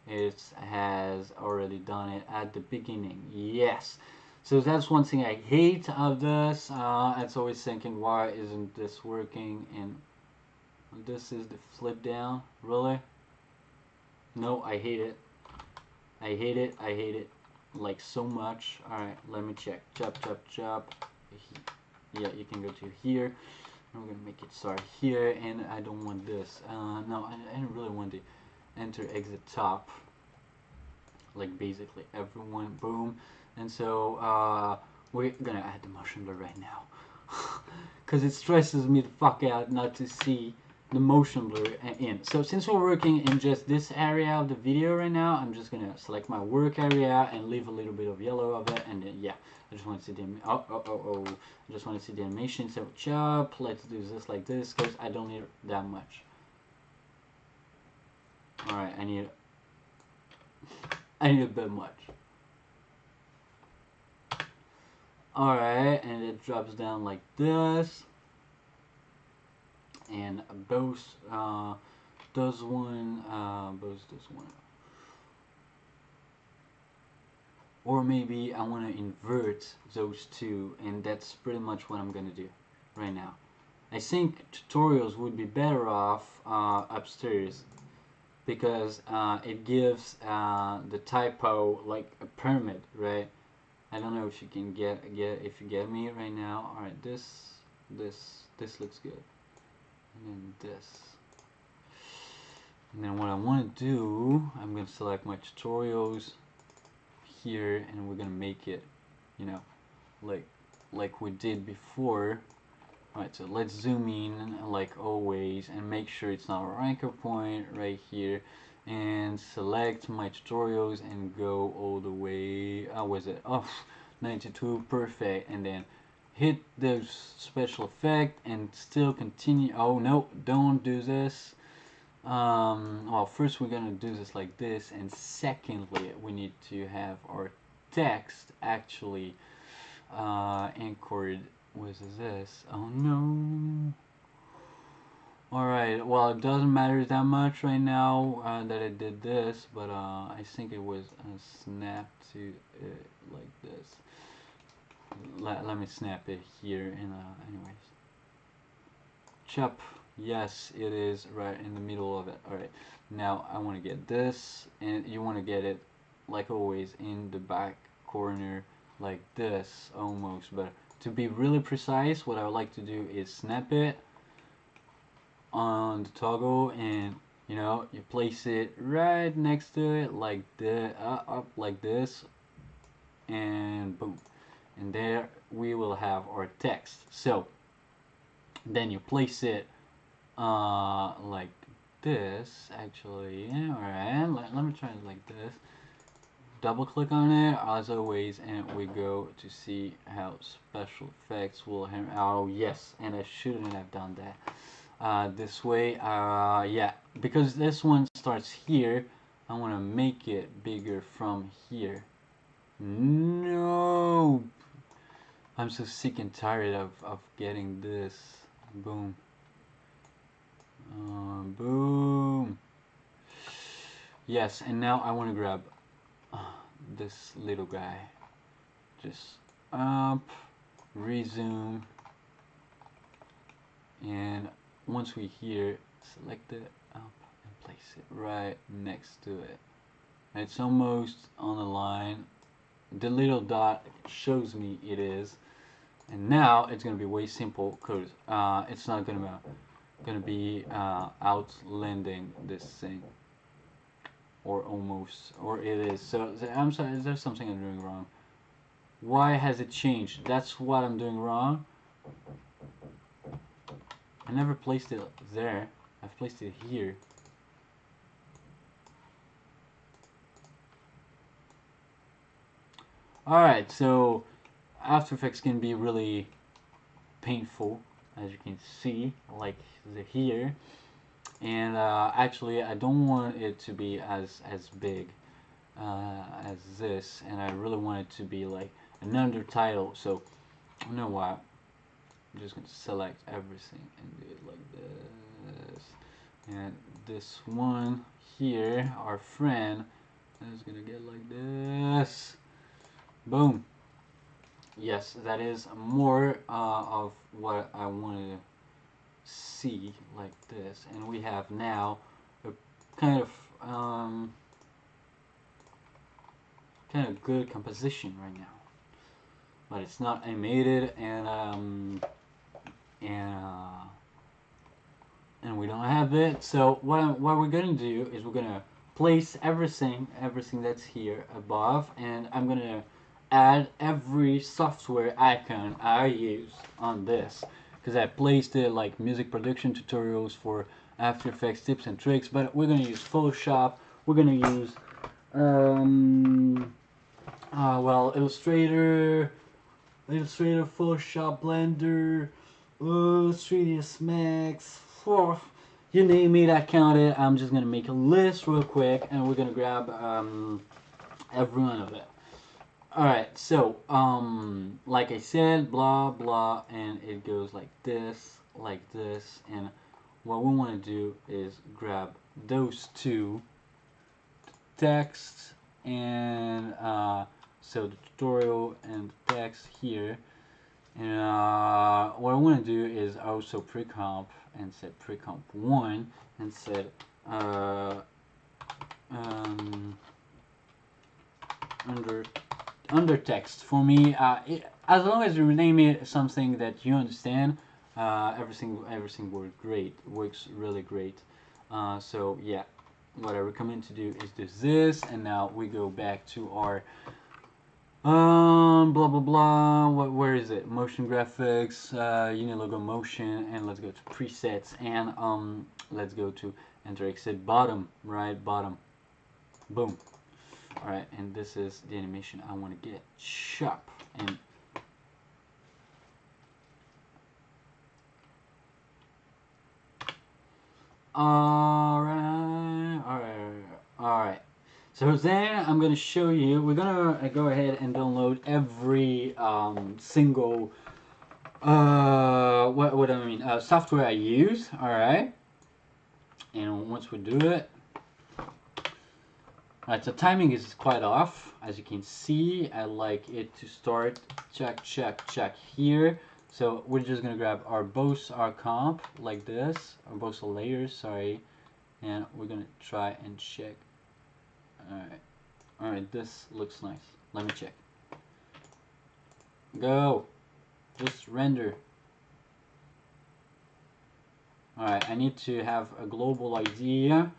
it has already done it at the beginning. Yes. So that's one thing I hate of this. It's always thinking, why isn't this working? And this is the flip down. Really? No, I hate it. I hate it. I hate it. Like so much. Alright, let me check. Chop, chop, chop. Yeah, you can go to here. I'm gonna make it start here, and I don't want this. No, I don't really want the enter exit top. Like basically everyone, boom. And so we're gonna add the motion blur right now, cause it stresses me the fuck out not to see the motion blur in. So since we're working in just this area of the video right now, I'm just gonna select my work area and leave a little bit of yellow of it, and then yeah, I just want to see the I just want to see the animation. So chop, let's do this like this, cause I don't need that much. All right, I need a bit much. Alright, and it drops down like this. And both does one, both does one. Or maybe I want to invert those two, and that's pretty much what I'm going to do right now. I think tutorials would be better off upstairs because it gives the typo like a pyramid, right? I don't know if you can get if you get me right now. All right, this looks good, and then this, and then what I want to do, I'm gonna select my tutorials here, and we're gonna make it, you know, like we did before. All right, so let's zoom in like always, and make sure it's not our anchor point right here. And select my tutorials and go all the way, was it? Oh, 92, perfect. And then hit the special effect and still continue. Oh no, don't do this. Well, first we're gonna do this like this, and secondly, we need to have our text actually anchored with this. Oh no. Alright, well, it doesn't matter that much right now that I did this, but I think it was a snap to it like this. Let me snap it here, and anyways. Chop, yes, it is right in the middle of it. Alright, now I want to get this, and you want to get it, like always, in the back corner, like this, almost. But to be really precise, what I would like to do is snap it on the toggle, and you know, you place it right next to it like this, up like this, and boom, and there we will have our text. So then you place it like this, actually. Yeah, alright, let me try it like this. double click on it as always, and we go to see how special effects will handle. Oh yes, and I shouldn't have done that this way. Yeah, because this one starts here, I want to make it bigger from here. No, I'm so sick and tired of getting this. Boom. Boom. Yes, and now I want to grab this little guy. Just up, resume, and once we here, select it up and place it right next to it. It's almost on the line. The little dot shows me it is, and now it's gonna be way simple because it's not gonna be outlanding this thing, or almost, or it is. So I'm sorry, is there something I'm doing wrong? Why has it changed? That's what I'm doing wrong. I never placed it there. I've placed it here. Alright, so After Effects can be really painful, as you can see, like here. And actually, I don't want it to be as big as this, and I really want it to be like an undertitle. So you know what? I'm just gonna select everything and do it like this. And this one here, our friend, is gonna get like this. Boom. Yes, that is more of what I wanted to see, like this. And we have now a kind of good composition right now, but it's not animated, and we don't have it. So what we're gonna do is we're gonna place everything that's here above, and I'm gonna add every software icon I use on this, because I placed it like music production tutorials for After Effects tips and tricks, but we're gonna use Photoshop, we're gonna use well, Illustrator, Photoshop, Blender, 3ds Max, you name it, I counted. I'm just gonna make a list real quick, and we're gonna grab every one of it. Alright, so, like I said, blah, blah, and it goes like this, and what we want to do is grab those two, text, and, so the tutorial and the text here, and what I want to do is also pre-comp, and set pre-comp 1, and set, under text. For me, as long as you rename it something that you understand, everything works really great. So yeah, what I recommend to do is do this, and now we go back to our blah blah blah. Where is it? Motion graphics, Unilogo motion, and let's go to presets, and let's go to enter exit bottom, right bottom. Boom. Alright, and this is the animation I want to get. Sharp. And alright. So then I'm gonna show you. We're gonna go ahead and download every single what I mean software I use. Alright. And once we do it. Alright, so timing is quite off. As you can see, I like it to start check here. So we're just gonna grab our comp like this, our Bosa layers, sorry, and we're gonna try and check. Alright, this looks nice. Let me check. Go. Just render. Alright, I need to have a global idea.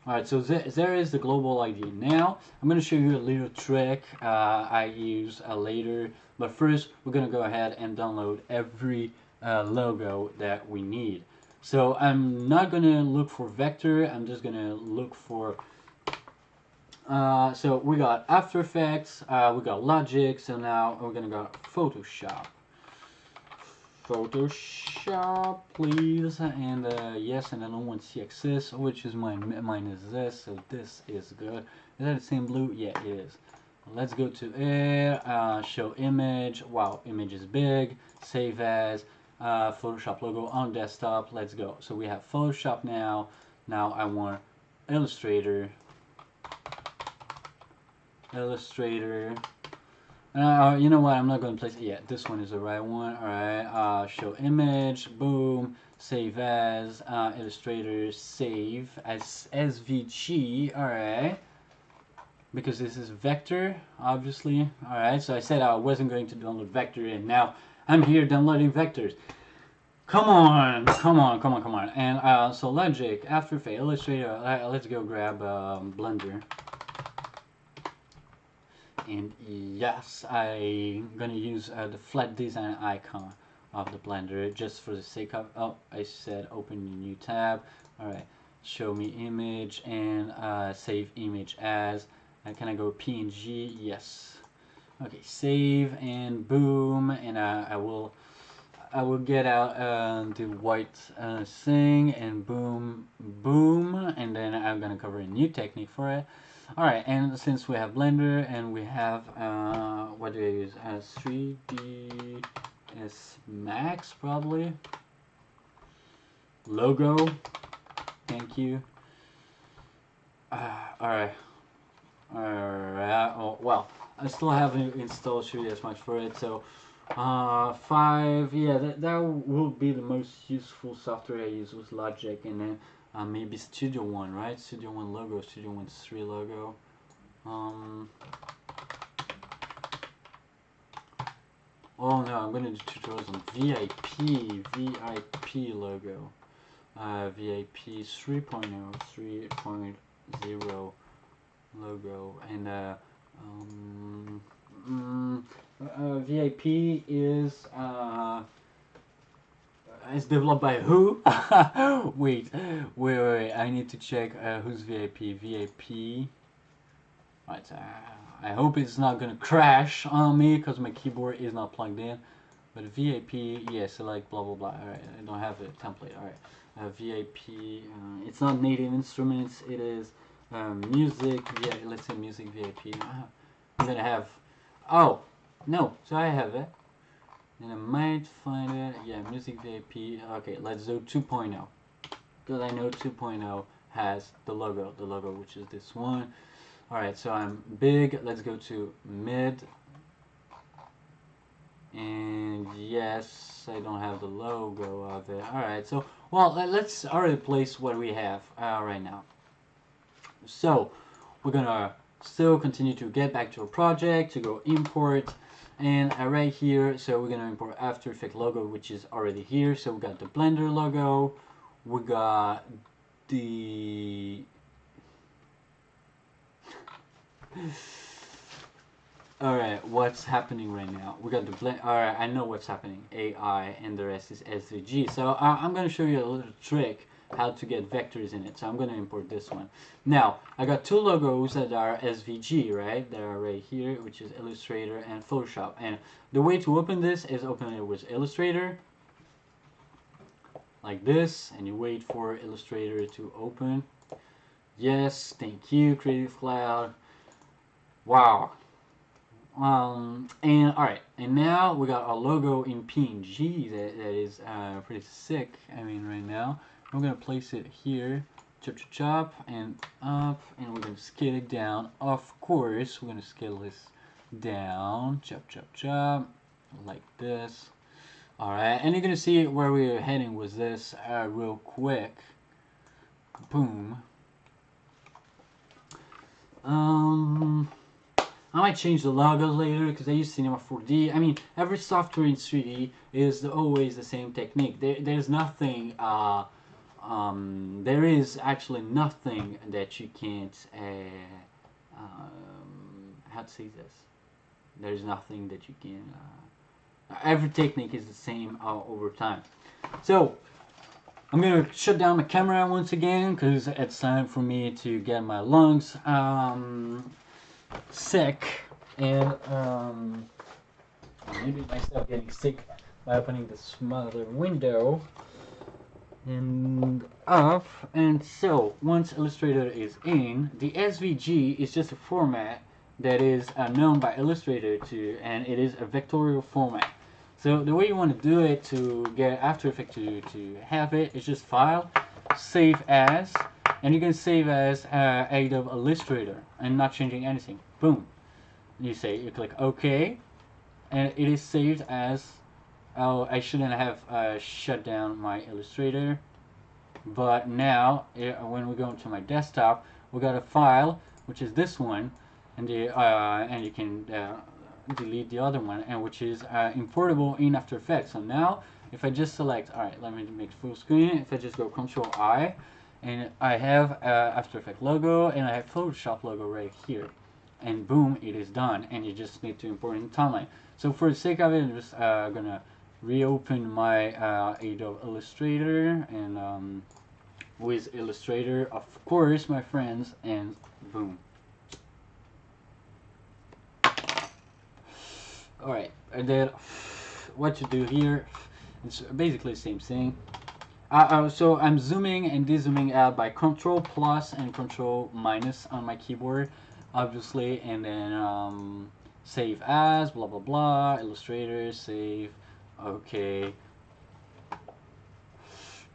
Alright, so there is the global ID. Now, I'm going to show you a little trick I use later. But first, we're going to go ahead and download every logo that we need. So I'm not gonna look for vector. I'm just gonna look for. So we got After Effects, we got Logic. So now we're gonna go Photoshop. Photoshop, please, and yes, and I don't want CXS, which is mine is this, so this is good. Is that the same blue? Yeah, it is. Let's go to it, show image. Wow, image is big. Save as, Photoshop logo on desktop. Let's go. So we have Photoshop now. Now I want Illustrator. Illustrator. You know what? I'm not going to place it yet. This one is the right one. All right. Show image. Boom. Save as. Illustrator. Save as SVG. All right. Because this is vector, obviously. All right. So I said I wasn't going to download vector, and now I'm here downloading vectors. Come on, come on, come on, come on. And so Logic, After Effects, Illustrator. Let's go grab Blender. And yes, I'm gonna use the flat design icon of the Blender just for the sake of, oh, I said open a new tab. Alright, show me image and save image as. Can I go PNG? Yes. Okay, save and boom, and I will get out the white thing and boom, boom, and then I'm gonna cover a new technique for it. Alright, and since we have Blender and we have, what do I use? 3ds Max, probably. Logo. Thank you. Alright. Alright. Oh, well, I still haven't installed 3ds Max for it, so 5, yeah, that will be the most useful software I use with Logic, and then maybe Studio One, right? Studio One logo, Studio One 3 logo. Oh no, I'm gonna do tutorials on VIP logo. VIP 3.0, 3.0 logo, and VIP is developed by who? wait, I need to check who's VIP. VIP. Right, I hope it's not gonna crash on me because my keyboard is not plugged in. But VIP, yeah, select blah blah blah. Alright, I don't have a template. Alright, VIP. It's not native instruments. It is music. Yeah, let's say music VIP. I'm gonna have. Oh no, so I have it. And I might find it. Yeah, music VIP. Okay, let's do 2.0 because I know 2.0 has the logo, which is this one. Alright, so I'm big. Let's go to mid. And yes, I don't have the logo of it. Alright, so, well, let's already place what we have right now. So, we're gonna still continue to get back to our project, to go import. And right here, so we're gonna import After Effects logo, which is already here. So we got the Blender logo. We got the Alright, what's happening right now? We got the Alright, I know what's happening. AI and the rest is SVG. So I'm going to show you a little trick how to get vectors in it. So I'm going to import this one. Now, I got two logos that are SVG, right? They are right here, which is Illustrator and Photoshop. And the way to open this is open it with Illustrator, like this, and you wait for Illustrator to open. Yes, thank you, Creative Cloud. Wow. And alright, and now we got our logo in PNG that is pretty sick. I mean, right now I'm gonna place it here, chop chop chop, and up, and we're gonna scale it down. Of course, we're gonna scale this down, chop chop chop, like this. Alright, and you're gonna see where we're heading with this real quick. Boom. I might change the logos later because I use Cinema 4D. I mean, every software in 3D is always the same technique. There's nothing, there is actually nothing that you can't, how to say this? There's nothing that you can, every technique is the same over time. So, I'm gonna shut down my camera once again because it's time for me to get my lungs sick, and maybe myself getting sick by opening the smaller window and off. And so once Illustrator is in, the SVG is just a format that is known by Illustrator to, and it is a vectorial format. So the way you want to do it to get After Effects to have it is just File, Save As, and you can save as Adobe Illustrator and not changing anything. Boom. You click OK, and it is saved as. Oh, I shouldn't have shut down my Illustrator. But now, when we go into my desktop, we got a file, which is this one, and you can delete the other one, and which is importable in After Effects. So now, if I just select, all right, let me make full screen. If I just go Control I, and I have After Effects logo, and I have Photoshop logo right here, and boom, it is done. And you just need to import in timeline. So for the sake of it, I'm just gonna reopen my Adobe Illustrator, and with Illustrator, of course, my friends, and boom. Alright, and then what you do here, it's basically the same thing. So I'm zooming and de-zooming out by Control plus and Control minus on my keyboard, obviously, and then save as, blah blah blah, Illustrator, save, okay,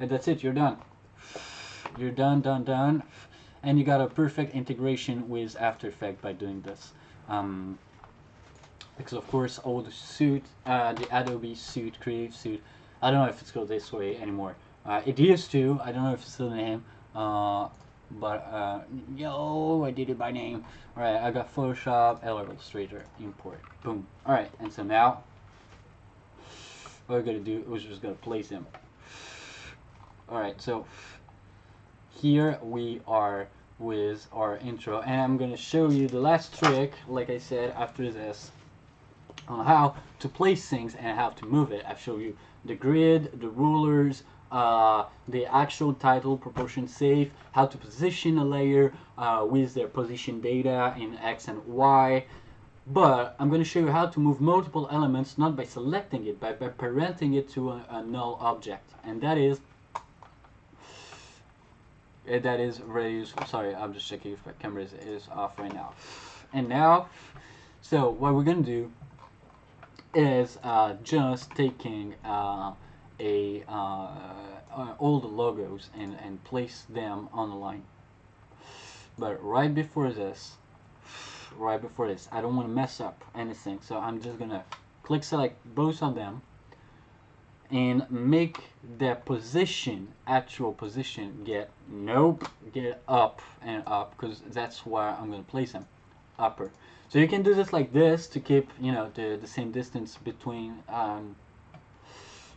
and that's it, you're done. You're done, and you got a perfect integration with After Effects by doing this. Because of course all the suite, the Adobe Suite, Creative Suite, I don't know if it's called this way anymore. It used to, I don't know if it's still the name, but yo, I did it by name. Alright, I got Photoshop, Illustrator, import, boom. Alright, and so now, what we're gonna do is just gonna place them. Alright, so here we are with our intro, and I'm gonna show you the last trick, like I said, after this, on how to place things and how to move it. I've shown you the grid, the rulers, the actual title, proportion safe, how to position a layer with their position data in X and Y. But I'm going to show you how to move multiple elements, not by selecting it, but by parenting it to a null object. And that is ready. Sorry, I'm just checking if my camera is off right now. And now, so what we're going to do is just taking all the logos and place them on the line. But right before this, I don't want to mess up anything, so I'm just gonna click select both of them and make their position, actual position, get up and up, because that's where I'm gonna place them, upper. So you can do this like this to keep, the same distance between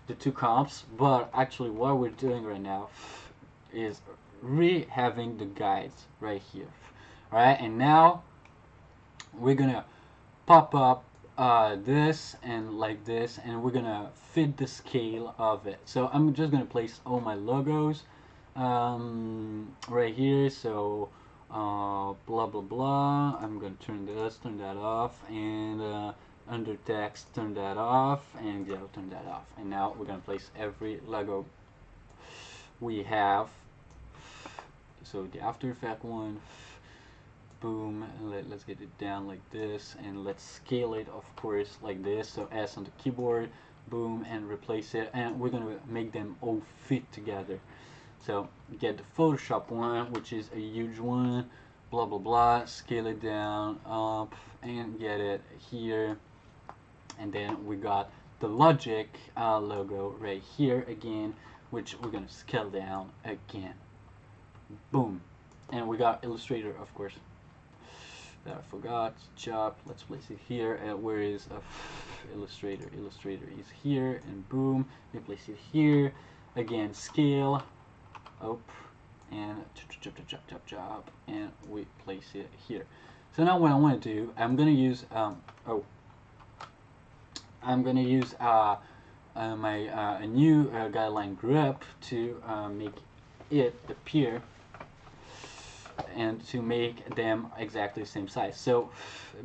the two comps, but actually what we're doing right now is having the guides right here. Alright, and now we're gonna pop up this and like this, and we're gonna fit the scale of it. So I'm just gonna place all my logos right here. So blah blah blah. I'm gonna turn that off, and under text, turn that off, and turn that off. And now we're gonna place every logo we have. So the After Effects one, boom, and let's get it down like this, and let's scale it, of course, like this. So S on the keyboard, boom, and replace it, and we're gonna make them all fit together. So get the Photoshop one, which is a huge one, blah blah blah, scale it down, up, and get it here. And then we got the Logic logo right here again, which we're gonna scale down again. Boom. And we got Illustrator, of course. That I forgot. Chop. Let's place it here. Where is Illustrator? Illustrator is here, and boom, we place it here. Again, scale. Up, and chop, and we place it here. So now what I want to do, I'm gonna use a new guideline group to make it appear and to make them exactly the same size. So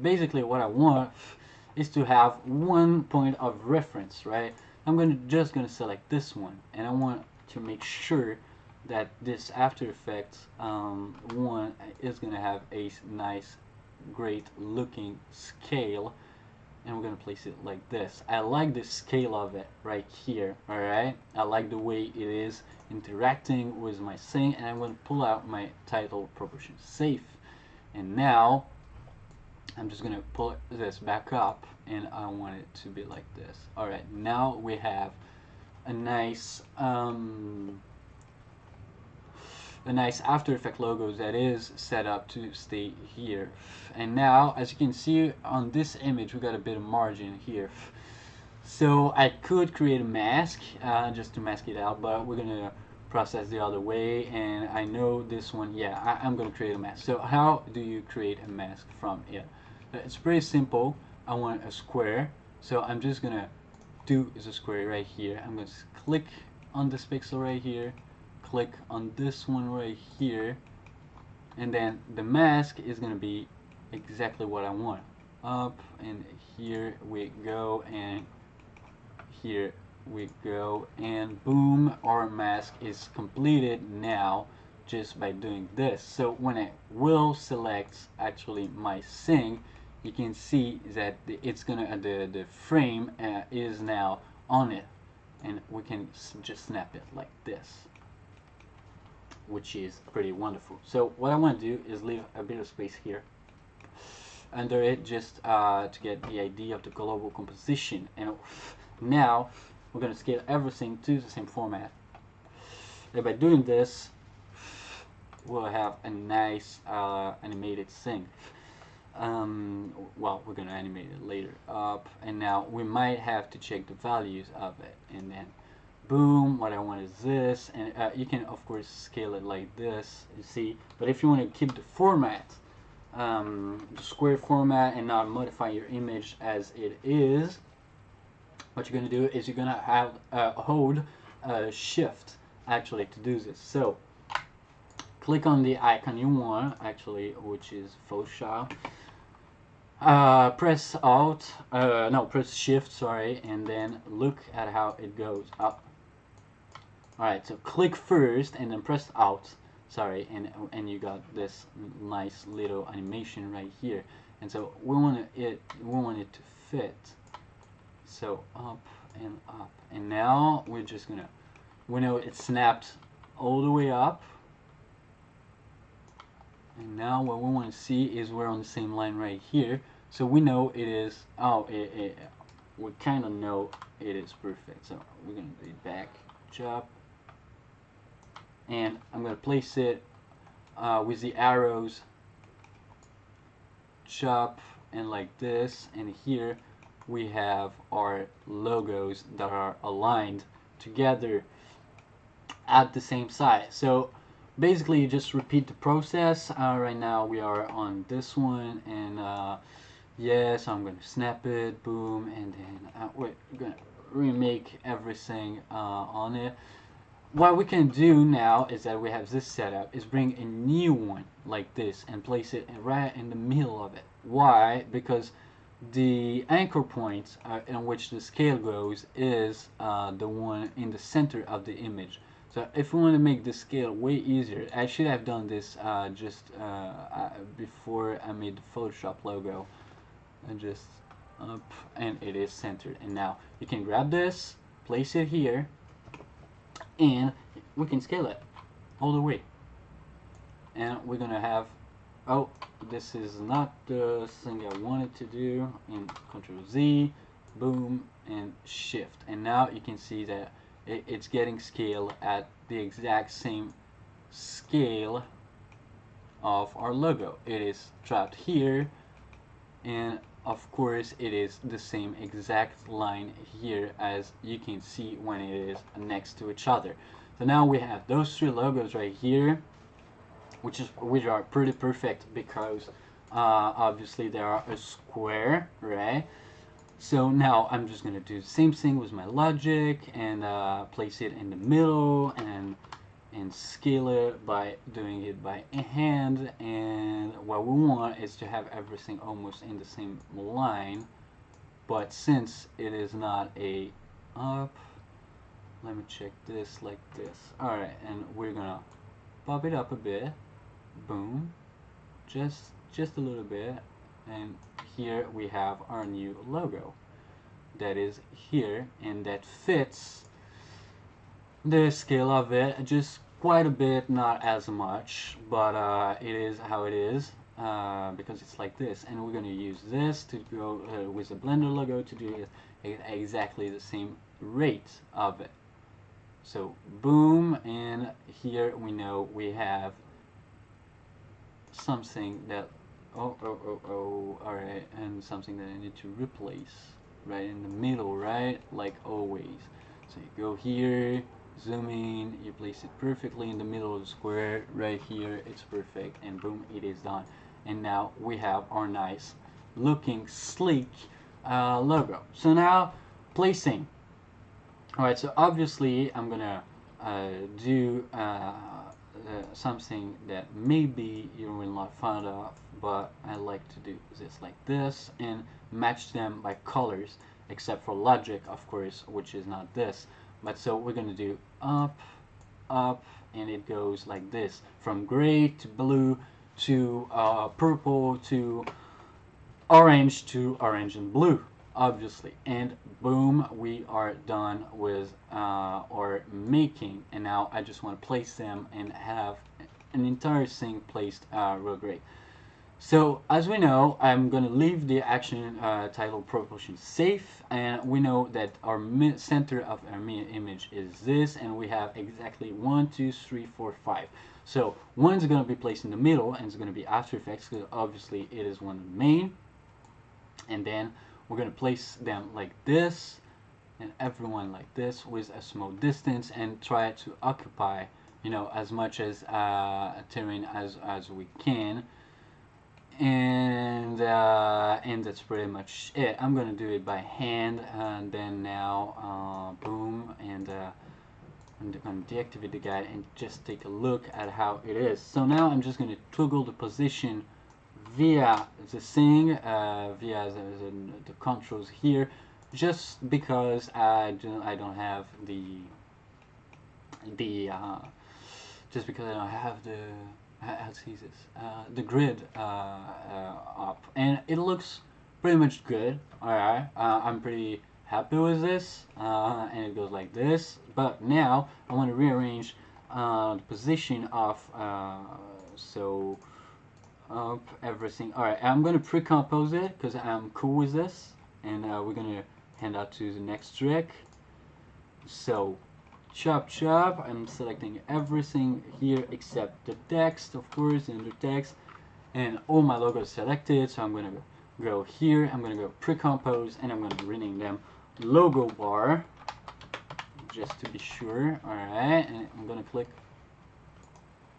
basically what I want is to have one point of reference, right? I'm just gonna select this one, and I want to make sure that this After Effects one is gonna have a nice, great looking scale, and we're gonna place it like this. I like the scale of it right here. All right, I like the way it is interacting with my thing, and I'm going to pull out my title proportion safe, and now I'm just going to pull this back up, and I want it to be like this. All right, now we have a nice After Effects logo that is set up to stay here. And now, as you can see on this image, we got a bit of margin here. So I could create a mask just to mask it out, but we're gonna process the other way, and I know this one, yeah, I'm gonna create a mask. So how do you create a mask from it? It's pretty simple. I want a square, so I'm just gonna do is a square right here. I'm gonna click on this pixel right here, click on this one right here, and then the mask is gonna be exactly what I want. Up, and here we go, and here we go, and boom, our mask is completed now just by doing this. So when I will select actually my thing, you can see that it's gonna the frame is now on it, and we can just snap it like this, which is pretty wonderful. So what I want to do is leave a bit of space here under it, just to get the idea of the global composition. And now we're going to scale everything to the same format, and by doing this we'll have a nice animated thing. Well, we're going to animate it later up, and now we might have to check the values of it, and then boom, what I want is this, and you can of course scale it like this, you see. But if you want to keep the format, the square format, and not modify your image as it is, what you're going to do is you're going to have hold shift actually to do this. So click on the icon you want actually, which is Photoshop. Press Alt, no, press Shift, sorry, and then look at how it goes up. Alright, so click first and then press Alt, sorry, and you got this nice little animation right here. And so we want it to fit. So up, and now we're just gonna, we know it snapped all the way up, and now what we want to see is we're on the same line right here, so we know it is, we kind of know it is perfect. So we're gonna do back chop, and I'm gonna place it with the arrows, chop, and like this, and here we have our logos that are aligned together at the same size. So basically you just repeat the process. Right now we are on this one, and yes, I'm going to snap it, boom, and then we're going to remake everything on it. What we can do now is that we have this setup, is bring a new one like this and place it right in the middle of it. Why? Because the anchor point in which the scale goes is the one in the center of the image. So if we want to make the scale way easier, I should have done this just before I made the Photoshop logo, and just up, and it is centered. And now you can grab this, place it here, and we can scale it all the way. And we're gonna have, oh, this is not the thing I wanted to do, and Control Z, boom, and Shift, and now you can see that it's getting scale at the exact same scale of our logo. It is trapped here, and of course it is the same exact line here as you can see when it is next to each other. So now we have those three logos right here, which are pretty perfect because obviously they are a square, right? So now I'm just gonna do the same thing with my logic and place it in the middle and scale it by doing it by hand. And what we want is to have everything almost in the same line, but since it is not a up, let me check this like this. Alright, and we're gonna pop it up a bit. Boom. Just a little bit. And here we have our new logo that is here, and that fits the scale of it just quite a bit, not as much, but it is how it is, because it's like this. And we're going to use this to go with the Blender logo to do it exactly the same rate of it. So boom, and here we know we have something that alright, and something that I need to replace right in the middle, right, like always. So you go here, zoom in, you place it perfectly in the middle of the square right here, it's perfect, and boom, it is done. And now we have our nice looking sleek logo. So now placing. Alright, so obviously I'm gonna do something that maybe you will not find of, but I like to do this like this and match them by colors, except for logic, of course, which is not this. But so we're gonna do up, up, and it goes like this, from gray to blue to purple to orange and blue, obviously. And boom, we are done with our making. And now I just want to place them and have an entire thing placed real great. So as we know, I'm going to leave the action title proportion safe, and we know that our center of our image is this, and we have exactly 1, 2, 3, 4, 5. So one's going to be placed in the middle, and it's going to be After Effects, because obviously it is one of the main. And then we're going to place them like this, and everyone like this with a small distance, and try to occupy, you know, as much as terrain as we can. And that's pretty much it. I'm gonna do it by hand, and then now boom, and I'm gonna deactivate the guide and just take a look at how it is. So now I'm just gonna toggle the position via the thing, via the controls here, just because I don't have just because I don't have how to see this, the grid up, and it looks pretty much good. Alright, I'm pretty happy with this, and it goes like this. But now I want to rearrange the position of so up everything. Alright, I'm gonna pre-compose it because I'm cool with this, and we're gonna hand out to the next trick. So chop chop, I'm selecting everything here except the text, of course, and the text, and all my logos selected. So I'm gonna go here, I'm gonna go pre-compose, and I'm gonna rename them logo bar just to be sure. Alright, and I'm gonna click.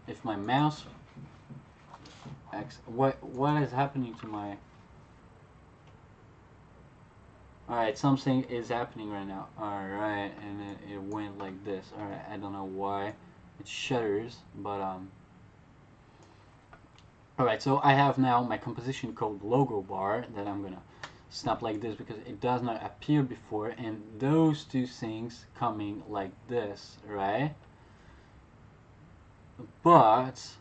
If my mouse what is happening to my Alright, something is happening right now. Alright, and it went like this. Alright, I don't know why it shutters, but alright, so I have now my composition code logo bar that I'm gonna snap like this because it does not appear before, and those two things coming like this, right? But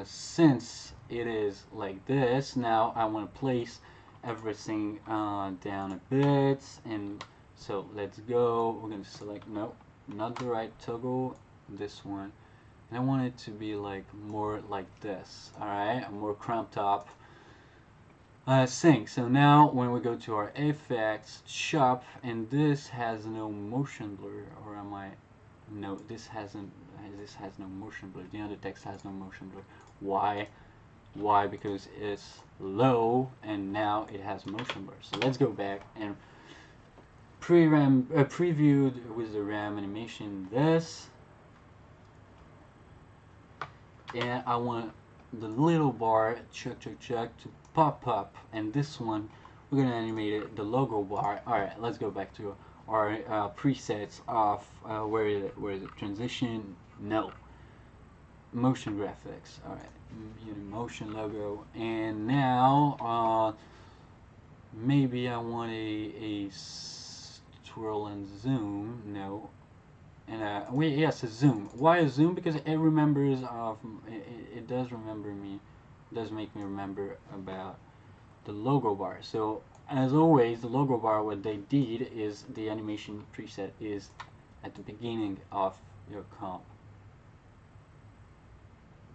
since it is like this, now I want to place everything down a bit, and so let's go. We're going to select, no, not the right toggle, this one, and I want it to be like more like this. Alright, a more cramped up thing. So now when we go to our effects shop, and this has no motion blur, or am I, no, this has no motion blur. The other text has no motion blur. Why? Because it's low, and now it has motion blur. So let's go back and previewed with the RAM animation this, and I want the little bar check to pop up, and this one we're gonna animate it, the logo bar. All right, let's go back to our presets of where is it? Where is it? Transition? No. Motion graphics. All right, motion logo, and now maybe I want a swirl and zoom. No. And wait, yes, a zoom. Why a zoom? Because it remembers it does remember me, does make me remember about the logo bar. So as always, the logo bar, what they did is the animation preset is at the beginning of your comp.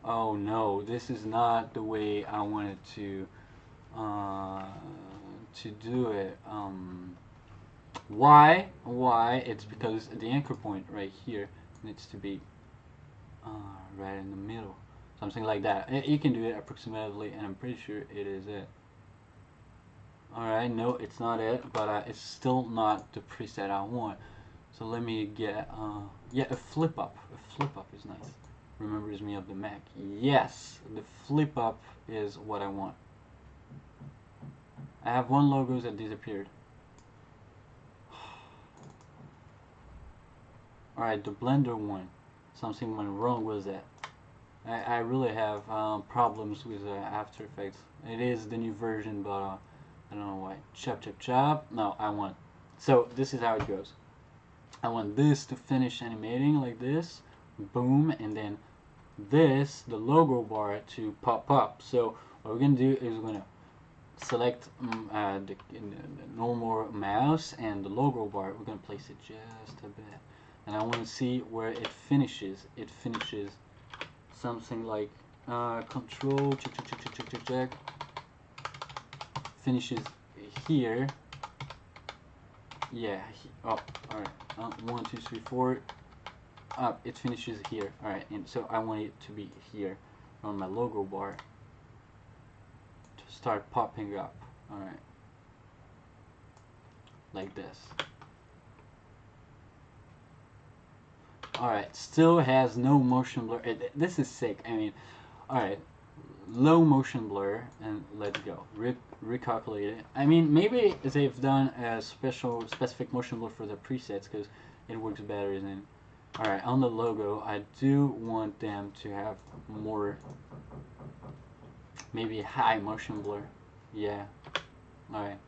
Oh no, this is not the way I wanted to do it. Why? Why? It's because the anchor point right here needs to be right in the middle. Something like that. You can do it approximately, and I'm pretty sure it is it. Alright, no, it's not it, but it's still not the preset I want. So let me get, yeah, a flip up. A flip up is nice. Remembers me of the Mac. Yes, the flip up is what I want. I have one logo that disappeared. Alright, the Blender one. Something went wrong with that. I really have problems with After Effects. It is the new version, but I don't know why. Chop, chop, chop. No, I want. So this is how it goes. I want this to finish animating like this. Boom, and then this, the logo bar, to pop up. So what we're going to do is we're going to select the normal mouse and the logo bar. We're going to place it just a bit. And I want to see where it finishes. It finishes something like control, check, check, check, check, check, check, check. Finishes here. Yeah, oh, alright. 1, 2, 3, 4. Up, it finishes here. Alright, and so I want it to be here on my logo bar to start popping up. Alright. Like this. Alright, still has no motion blur. This is sick. I mean, alright, low motion blur, and let's go. Recalculate it. I mean, maybe they've done a specific motion blur for the presets because it works better than. Alright, on the logo, I do want them to have more, maybe high motion blur. Yeah. Alright.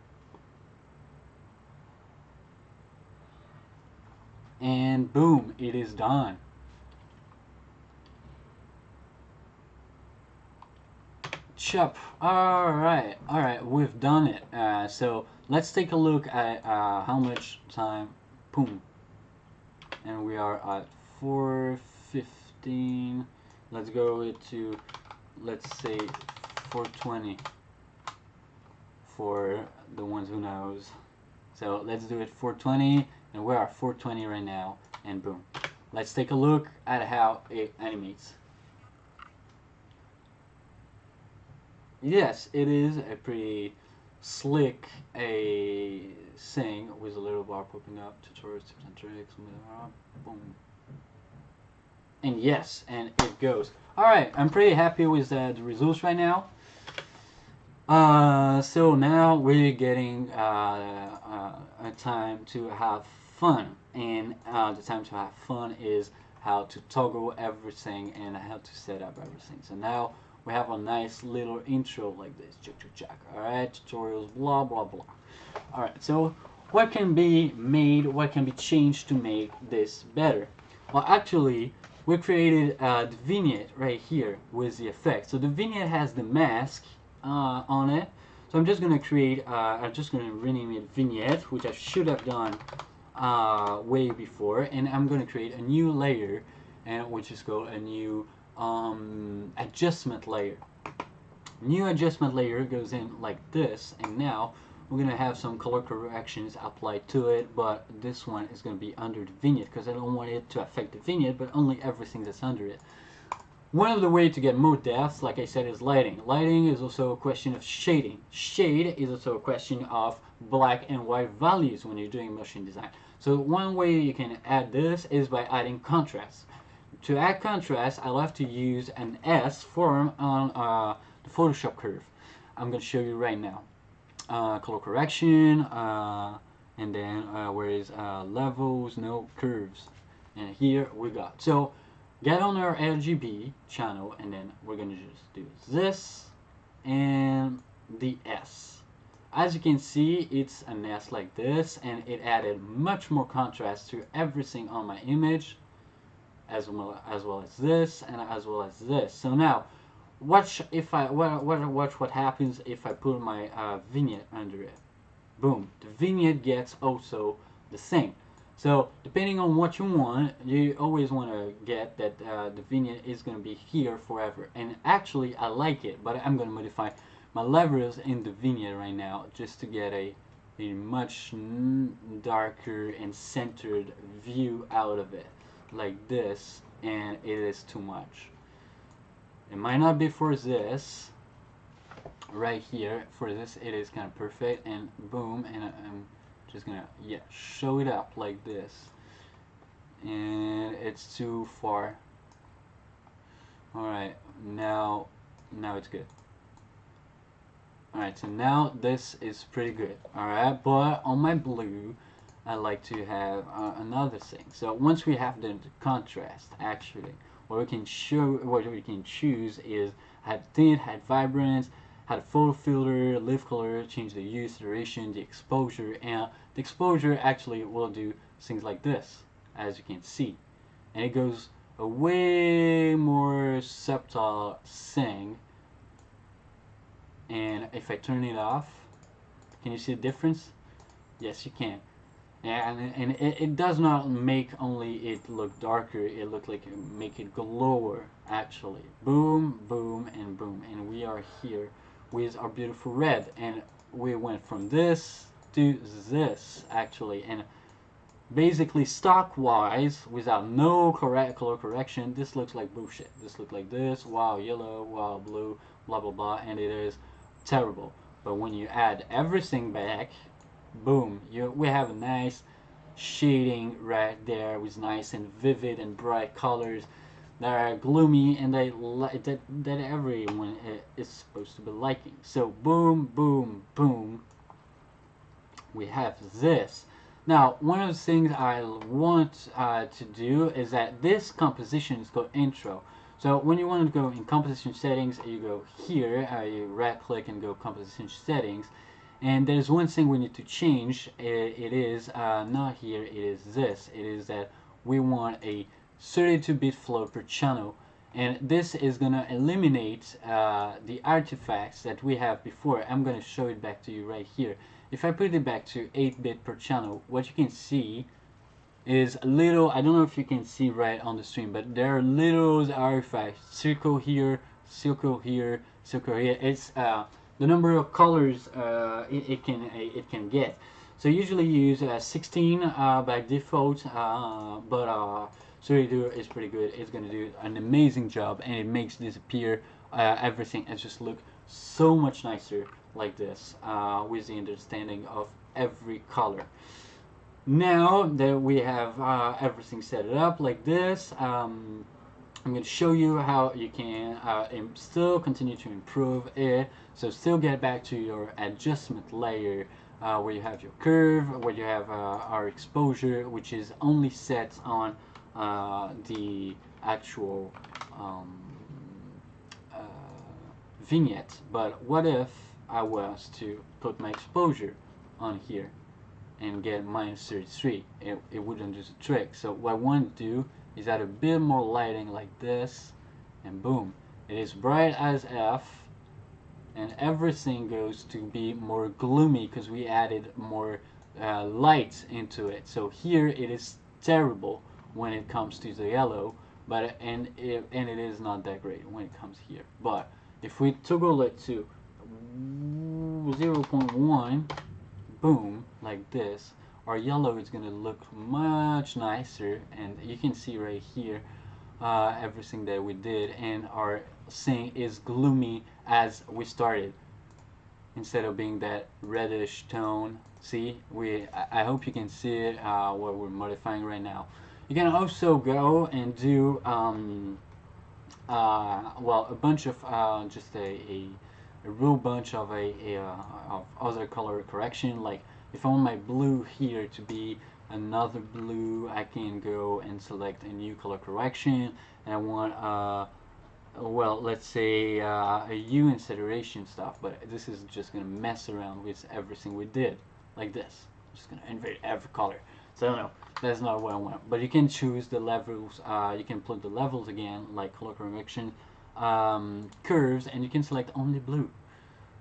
And boom, it is done. Chop. Alright, we've done it. So let's take a look at how much time. Boom. And we are at 4:15. Let's go to, let's say, 4:20 for the ones who knows. So let's do it 4:20, and we're at 4:20 right now, and boom. Let's take a look at how it animates. Yes, it is a pretty slick thing with a little bar popping up, tutorials, tips and tricks, boom. And yes, and it goes. Alright, I'm pretty happy with the results right now. So now we're getting a time to have fun, and the time to have fun is how to toggle everything and how to set up everything. So now we have a nice little intro like this. Alright, tutorials, blah blah blah. Alright, so what can be made, what can be changed to make this better? Well, actually, we created the vignette right here with the effect. So the vignette has the mask on it. So I'm just gonna create, I'm just gonna rename it vignette, which I should have done way before, and I'm gonna create a new layer, and which is called a new adjustment layer. New adjustment layer goes in like this, and now we're gonna have some color corrections applied to it, but this one is gonna be under the vignette because I don't want it to affect the vignette, but only everything that's under it. One of the ways to get more depth, like I said, is lighting. Lighting is also a question of shading. Shade is also a question of black and white values when you're doing motion design. So one way you can add this is by adding contrast. To add contrast, I'll have to use an S form on the Photoshop curve. I'm going to show you right now. color correction, and then where is levels, no curves, and here we got. So get on our RGB channel, and then we're gonna just do this and the S. As you can see, it's an S like this, and it added much more contrast to everything on my image, as well as this, and as well as this. So now, watch if I watch what happens if I put my vignette under it. Boom, the vignette gets also the same. So depending on what you want, you always want to get that the vignette is going to be here forever. And actually, I like it, but I'm going to modify my levels in the vignette right now just to get a much darker and centered view out of it, like this, and it is too much. It might not be for this right here. For this it is kind of perfect, and boom, and I'm just gonna show it up like this, and it's too far. Alright, now it's good. Alright, so now this is pretty good. Alright, but on my blue I like to have another thing. So once we have the contrast, actually what we can choose is hide tint, hide vibrance, hide photo filter, lift color, change the hue, saturation, the exposure, and the exposure actually will do things like this, as you can see, and it goes a way more subtle thing. And if I turn it off, can you see the difference? Yes, you can. And it does not make only it look darker, it look like make it glower actually. Boom, boom, and boom, and we are here with our beautiful red, and we went from this to this actually, and basically stock wise, without no color correction, this looks like bullshit. This looks like this, wow yellow, wow blue, blah blah blah, and it is terrible. But when you add everything back, boom, we have a nice shading right there with nice and vivid and bright colors that are gloomy and that everyone is supposed to be liking. So boom, boom, boom, we have this. Now, one of the things I want to do is that this composition is called intro. So when you want to go in composition settings, you go here, you right click and go composition settings. And there's one thing we need to change. It is not here, it is this. It is that we want a 32-bit float per channel. And this is going to eliminate the artifacts that we have before. I'm going to show it back to you right here. If I put it back to 8-bit per channel, what you can see is a little, I don't know if you can see right on the stream, but there are little artifacts. Circle here, circle here, circle here. It's the number of colors it can get. So usually you use 16 by default, but 32 is pretty good. It's going to do an amazing job, and it makes disappear everything and just look so much nicer like this with the understanding of every color. Now that we have everything set it up like this, I'm going to show you how you can still continue to improve it. So still get back to your adjustment layer where you have your curve, where you have our exposure, which is only set on the actual vignette. But what if I was to put my exposure on here and get -33? It wouldn't do the trick. So what I want to do is add a bit more lighting like this, and boom, it is bright as F, and everything goes to be more gloomy because we added more light into it. So here it is terrible when it comes to the yellow, but and it is not that great when it comes here. But if we toggle it to 0.1, boom, like this, our yellow is going to look much nicer, and you can see right here everything that we did, and our thing is gloomy as we started instead of being that reddish tone. See, I hope you can see it, what we're modifying right now. You can also go and do well, a bunch of just a a real bunch of of other color correction. Like if I want my blue here to be another blue, I can go and select a new color correction. And I want well, let's say a hue and saturation stuff, but this is just gonna mess around with everything we did, like this. I'm just gonna invade every color. So no, that's not what I want. But you can choose the levels. You can put the levels again, like color correction, curves, and you can select only blue.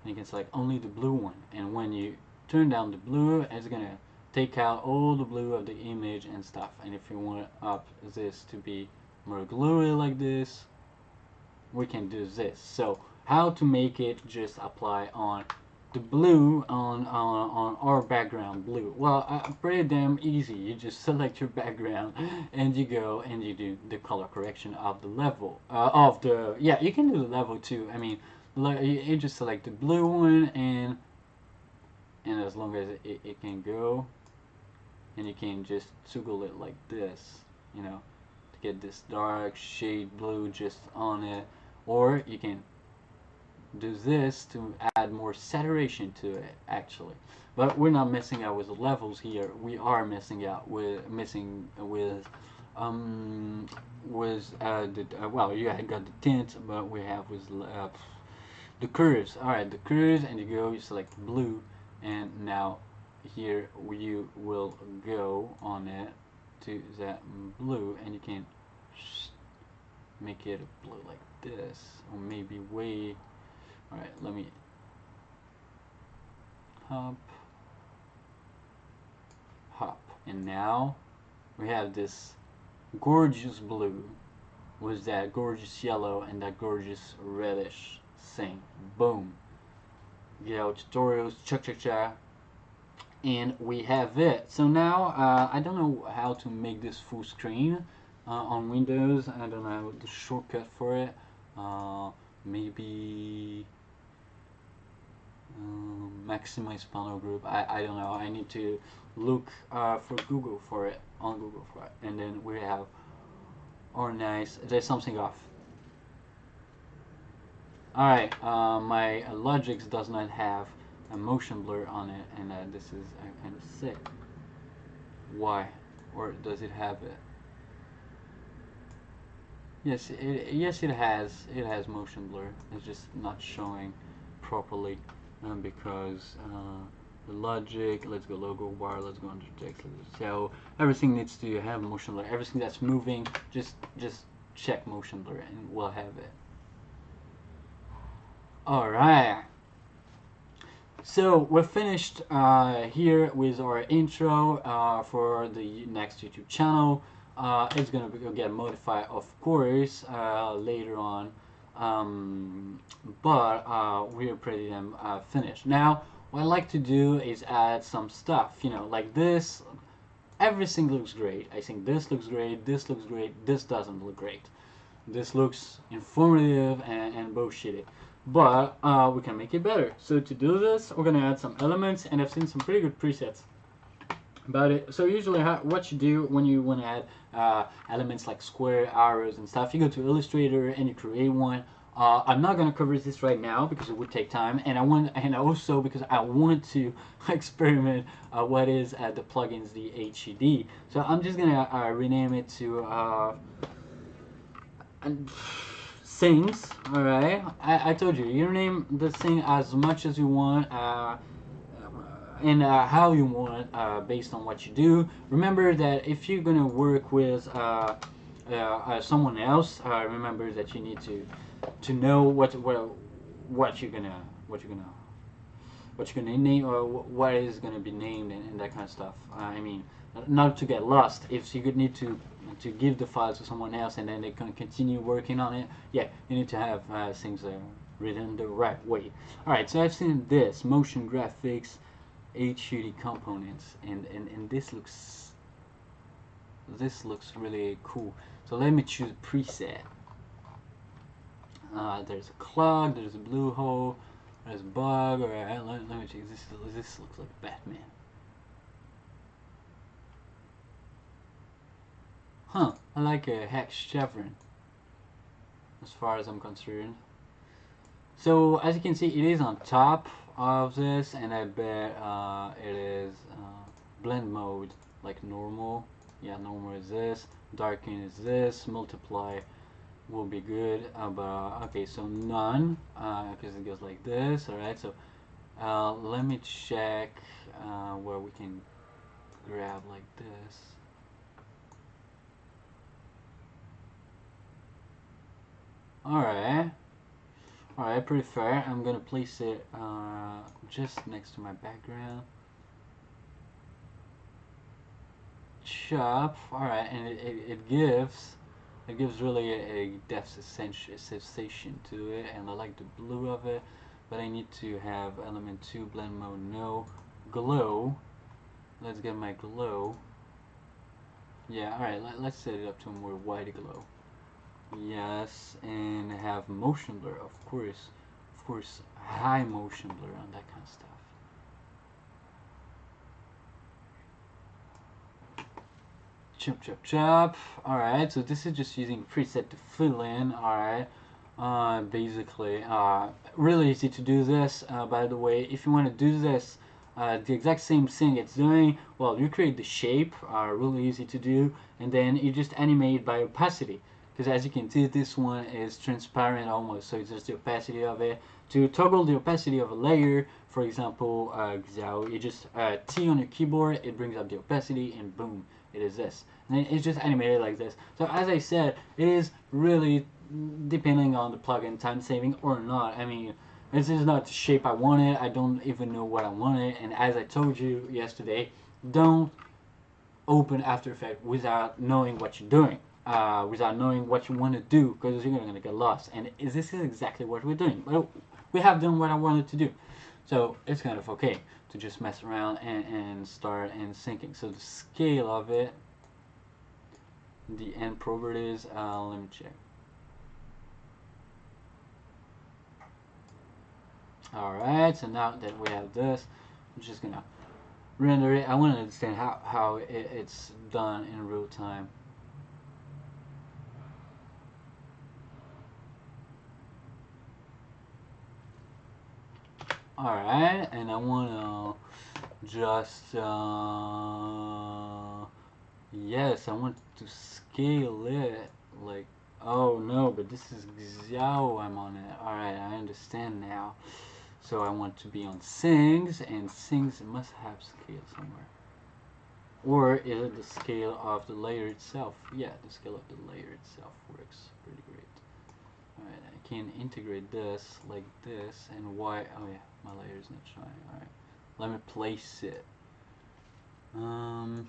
And you can select only the blue one. And when you turn down the blue, it's gonna take out all the blue of the image and stuff. And if you want up this to be more gluey like this, we can do this. So how to make it just apply on the blue on our background blue? Well, pretty damn easy. You just select your background and you go and you do the color correction of the level of the, yeah, you can do the level too. I mean, you just select the blue one, and as long as it can go, and you can just toggle it like this, you know, to get this dark shade blue just on it. Or you can do this to add more saturation to it, actually. But we're not messing out with the levels here. We are messing out with well, you got the tint, but we have with the curves. All right, the curves, and you select blue, and now here you will go on it to that blue, and you can make it blue like this, or maybe way. All right, let me hop, and now we have this gorgeous blue with that gorgeous yellow and that gorgeous reddish thing. Boom. Get out tutorials, cha, and we have it. So now I don't know how to make this full screen on Windows. I don't know the shortcut for it. Maybe maximize panel group. I don't know. I need to look for Google for it, on Google for it, and then we have our nice. There's something off. All right, my Logix does not have a motion blur on it, and this is kind of sick. Why? Or does it have it? Yes, it has motion blur. It's just not showing properly because the Logic. Let's go logo bar. Let's go under text. So everything needs to have motion blur. Everything that's moving, just check motion blur, and we'll have it. All right. So we're finished here with our intro for the next YouTube channel. It's gonna get modified, of course, later on, but we're pretty damn finished. Now, what I like to do is add some stuff, you know, like this. Everything looks great. I think this looks great, this looks great, this doesn't look great. This looks informative and bullshitty. But we can make it better. So to do this, we're gonna add some elements, and I've seen some pretty good presets about it. So usually what you do when you want to add elements like square, arrows, and stuff, you go to Illustrator and you create one. I'm not gonna cover this right now because it would take time, and also because I want to experiment what is the plugins, the HUD. So I'm just gonna rename it to things. All right, I told you, you name the thing as much as you want. And how you want based on what you do. Remember that if you're gonna work with someone else, remember that you need to know what you're gonna name, or what is gonna be named, and that kind of stuff. I mean, not to get lost. If you need to give the file to someone else and then they can continue working on it, yeah, you need to have things written the right way. All right, so I've seen this motion graphics, HUD components, and this looks really cool. So let me choose preset. There's a clog, there's a blue hole, there's a bug. All right, let me check. This looks like Batman. Huh, I like a hex chevron as far as I'm concerned. So as you can see, it is on top of this, and I bet it is blend mode, like normal. Yeah, normal is this, darken is this, multiply will be good, but okay, so none, because it goes like this. All right, so let me check where we can grab like this. Alright, alright, pretty fair. I'm gonna place it just next to my background. Chop, alright, and it gives really a depth sensation to it, and I like the blue of it, but I need to have element 2 blend mode, no glow. Let's get my glow. Yeah, alright, let's set it up to a more white glow. Yes, and have motion blur, of course, high motion blur on that kind of stuff. Chop, chop, chop. Alright, so this is just using preset to fill in. Alright, basically, really easy to do this. By the way, if you want to do this, the exact same thing it's doing, well, you create the shape, really easy to do, and then you just animate by opacity. Because as you can see, this one is transparent almost, so it's just the opacity of it. To toggle the opacity of a layer, for example, you just T on your keyboard, it brings up the opacity, and boom, it is this. And then it's just animated like this. So as I said, it is really depending on the plugin, time saving or not. I mean, this is not the shape I wanted. I don't even know what I wanted. And as I told you yesterday, don't open After Effects without knowing what you're doing, without knowing what you want to do, because you're going to get lost. And this is exactly what we're doing. Well, we have done what I wanted to do. So it's kind of okay to just mess around and start and syncing. So the scale of it, the end properties, let me check. Alright, so now that we have this, I'm just going to render it. I want to understand how it's done in real time. Alright, and I want to just, yes, I want to scale it, like, oh no, but this is Xiao I'm on it. Alright, I understand now. So I want to be on Sings, and Sings must have scale somewhere. Or is it the scale of the layer itself? Yeah, the scale of the layer itself works pretty great. Alright, I can integrate this like this, and why? Oh yeah, my layer is not showing. Alright, let me place it. So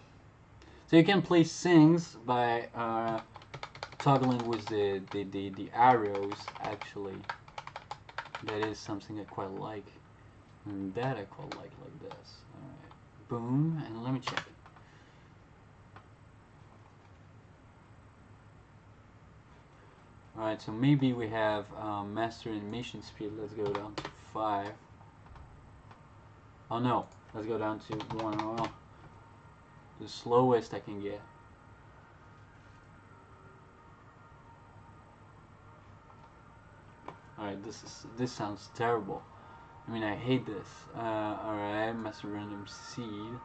you can place things by toggling with the arrows, actually. That is something I quite like. And that I quite like this. Alright, boom, and let me check it. Alright, so maybe we have master animation speed. Let's go down to 5. Oh no, let's go down to 1. Oh, the slowest I can get. Alright, this sounds terrible. I mean, I hate this. Alright, master random seed.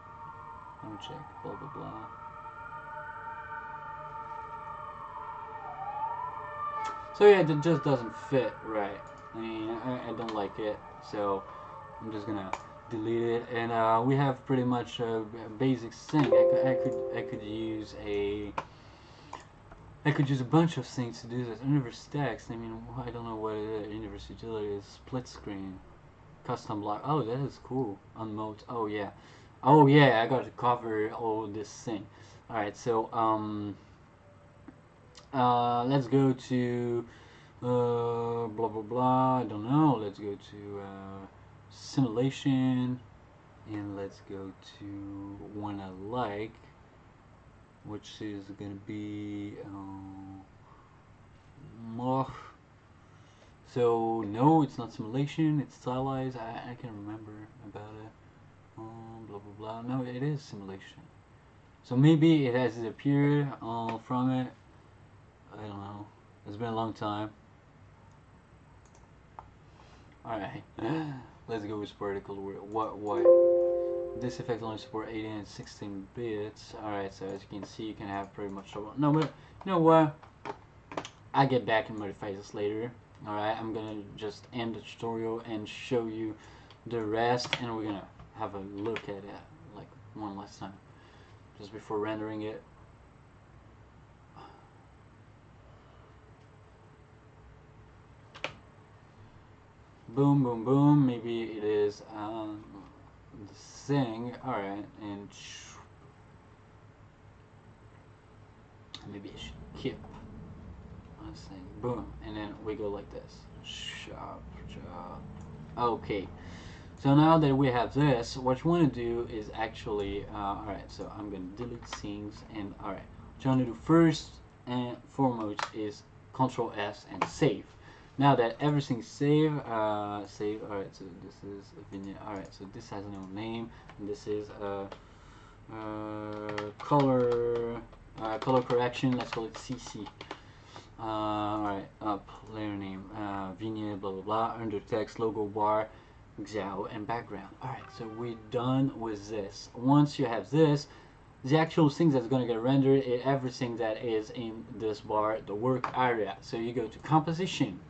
Let me check. Blah blah blah. So yeah, that just doesn't fit right. I mean, I don't like it, so I'm just gonna delete it. And we have pretty much a basic thing. I could use a bunch of things to do this. Universe text. I mean, I don't know what it is. Universe utility is split screen, custom block. Oh, that is cool. Unmode. Oh yeah. Oh yeah. I got to cover all this thing. All right. So let's go to blah blah blah. I don't know. Let's go to simulation, and let's go to one I like, which is gonna be so no, it's not simulation. It's stylized. I can remember about it. Blah blah blah. No, it is simulation. So maybe it has disappeared from it. I don't know. It's been a long time. Alright. Let's go with particle. What? This effect only support 18 and 16 bits. Alright, so as you can see, you can have pretty much trouble. No, but you know what? I get back and modify this later. Alright, I'm gonna just end the tutorial and show you the rest, and we're gonna have a look at it like one last time, just before rendering it. Boom, boom, boom. Maybe it is the thing. Alright, and maybe I should keep one thing. Boom, and then we go like this. Chop, chop. Okay. So now that we have this, what you want to do is actually, alright, so I'm going to delete things, and alright, what you want to do first and foremost is Control S and save. Now that everything's saved, save, alright, so this is a vignette, alright, so this has no name, and this is color correction, let's call it CC. Alright, layer name, vignette, blah blah blah, under text, logo bar, Xiao, and background. Alright, so we're done with this. Once you have this, the actual things that's going to get rendered is everything that is in this bar, the work area. So you go to composition,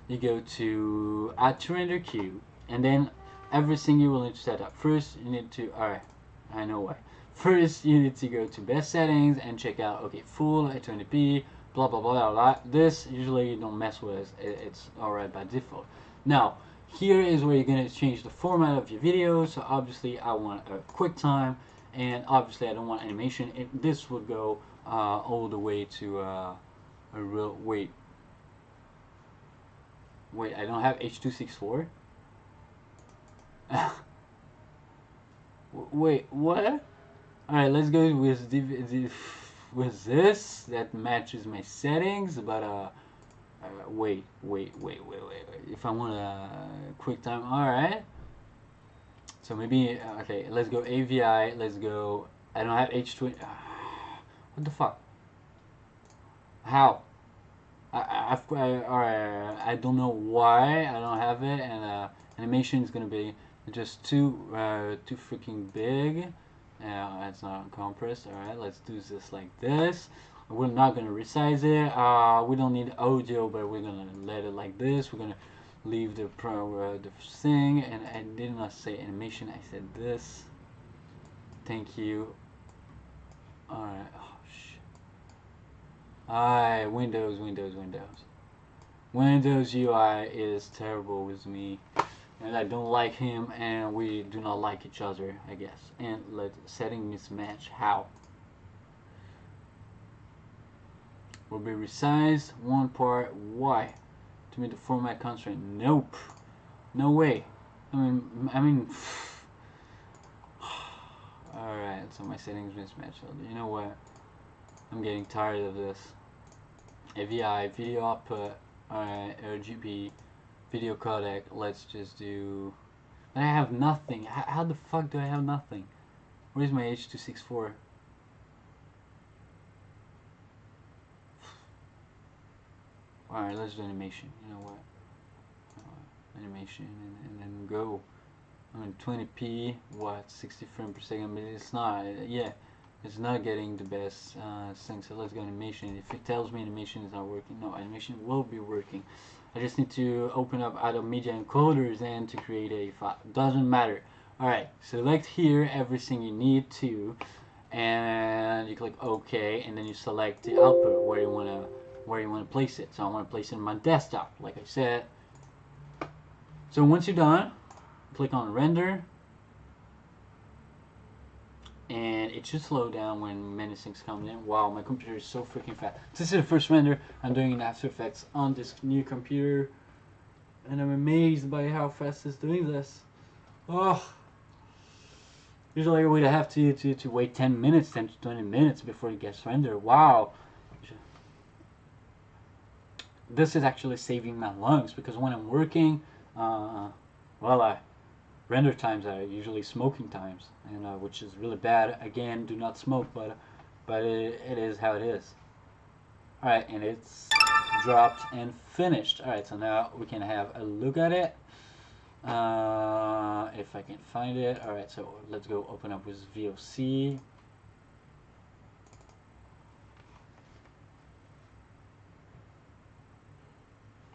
you go to add to render queue, and then everything you will need to set up. First, you need to, alright, I know why. First, you need to go to best settings and check out, okay, full 820p, blah blah blah blah blah. This usually you don't mess with, it's alright by default. Now, here is where you're going to change the format of your video. So obviously I want a QuickTime, and obviously I don't want animation. This would go all the way to a real, wait, I don't have H.264. Wait, what? Alright, let's go with with this that matches my settings, but wait. If I want a QuickTime, alright. So maybe, okay, let's go AVI, let's go, I don't have H20, what the fuck? How? Alright, I don't know why I don't have it, and animation is gonna be just too freaking big. It's not compressed. Alright, let's do this like this. We're not gonna resize it. We don't need audio, but we're gonna let it like this. We're gonna leave the thing, and I did not say animation, I said this. Thank you. Alright, oh shit. Alright, Windows UI is terrible with me, and I don't like him, and we do not like each other, I guess. And let setting mismatch, how? Will be resized one part. Why? To meet the format constraint. Nope. No way. I mean. Alright, so my settings mismatch. You know what? I'm getting tired of this. AVI, video output. Alright, RGB, video codec. Let's just do. And I have nothing. How the fuck do I have nothing? Where's my H.264? Alright, let's do animation. You know what? Animation and then go. I mean, 20p, what, 60 frames per second, but it's not, yeah, it's not getting the best thing. So let's go animation. If it tells me animation is not working, no, animation will be working. I just need to open up Adobe Media Encoders and to create a file. Doesn't matter. Alright, select here everything you need to, and you click OK, and then you select the output where you wanna place it. So I want to place it on my desktop, like I said. So once you're done, click on render, and it should slow down when many things come in. Wow, my computer is so freaking fast. This is the first render I'm doing in After Effects on this new computer, and I'm amazed by how fast it's doing this. Oh, usually I would have to wait 10 minutes, 10 to 20 minutes before it gets rendered. Wow. This is actually saving my lungs, because when I'm working, render times are usually smoking times, and which is really bad. Again, do not smoke, but it is how it is. All right, and it's dropped and finished. All right, so now we can have a look at it. If I can find it. All right, so let's go open up with VOC.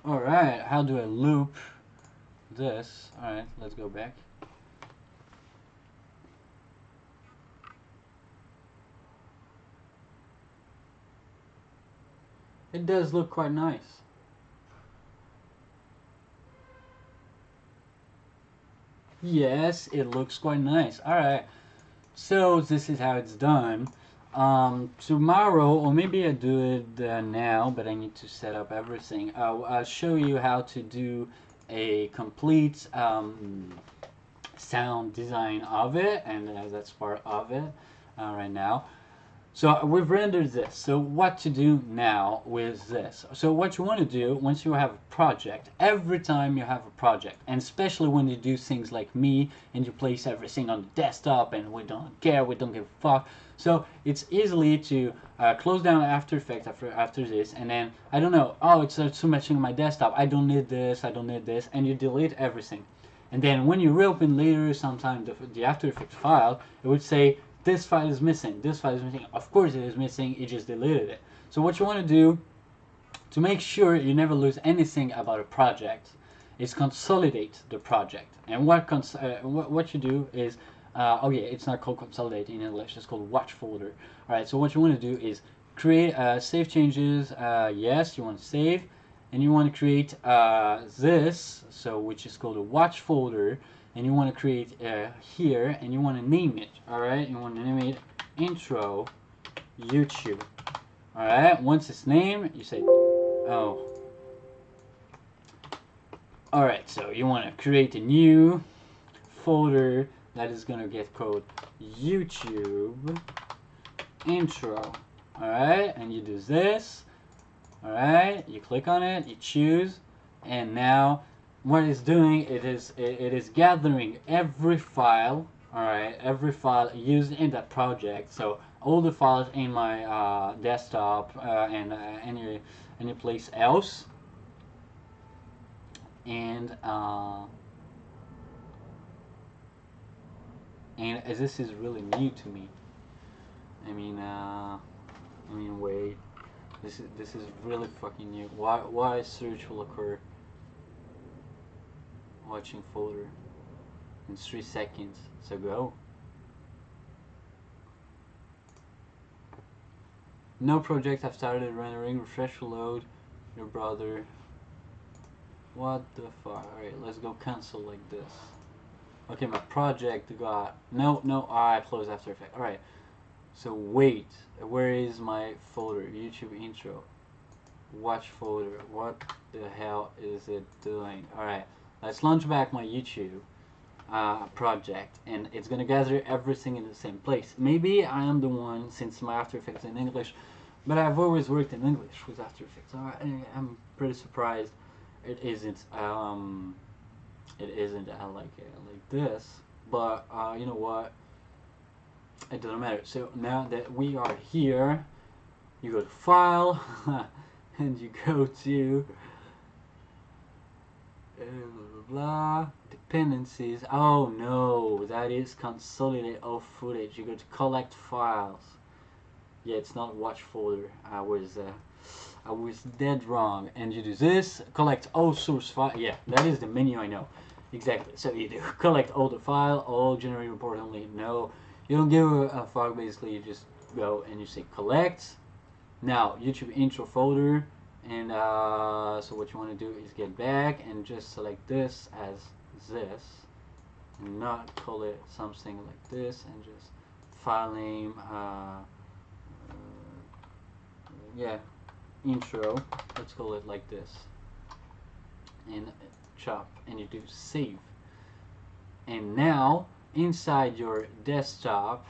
All right, how do I loop this? All right, let's go back. It does look quite nice. Yes, it looks quite nice. All right, so this is how it's done. Tomorrow, or maybe I do it now, but I need to set up everything. I'll show you how to do a complete sound design of it, and that's part of it right now. So we've rendered this. So what to do now with this? So what you want to do once you have a project, every time you have a project, and especially when you do things like me and you place everything on the desktop and we don't care, we don't give a fuck. So it's easily to close down After Effects after this, and then I don't know, oh, it's too much on my desktop, I don't need this, I don't need this, and you delete everything. And then when you reopen later sometime the After Effects file, it would say this file is missing, this file is missing. Of course it is missing, it just deleted it. So what you want to do to make sure you never lose anything about a project is consolidate the project. And what you do is, oh yeah, it's not called consolidate in English, it's called watch folder. Alright, so what you want to do is create save changes, yes, you want to save, and you want to create this, so which is called a watch folder, and you want to create here, and you want to name it. All right, you want to name it intro YouTube. All right, once it's named, you say, oh. All right, so you want to create a new folder that is gonna get called YouTube intro. All right, and you do this. All right, you click on it, you choose, and now what it's doing, it is gathering every file, all right, every file used in that project. So all the files in my desktop and any place else, and this is really new to me. I mean, wait. This is really fucking new. Why search will occur? Watching folder in 3 seconds. So go. No project have started rendering. Refresh load. Your brother. What the fuck? Alright, let's go cancel like this. Okay, my project got no. I close After Effects. Alright. So wait, where is my folder? YouTube intro. Watch folder. What the hell is it doing? Alright, let's launch back my YouTube project, and it's gonna gather everything in the same place. Maybe I am the one, since my After Effects in English, but I've always worked in English with After Effects. So I'm pretty surprised it isn't. It isn't like this. But you know what? It doesn't matter. So now that we are here, you go to File, and you go to blah, blah, blah, dependencies. Oh no, that is consolidate all footage. You go to Collect Files. Yeah, it's not Watch Folder. I was dead wrong. And you do this, collect all source file. Yeah, that is the menu, I know. Exactly. So you do collect all the file, all generate report only. No, you don't give a fuck. Basically, you just go and you say collect. Now YouTube intro folder, and so what you want to do is get back and just select this as this, and not call it something like this, and just file name. Yeah, intro. Let's call it like this, and chop, and you do save. And now inside your desktop,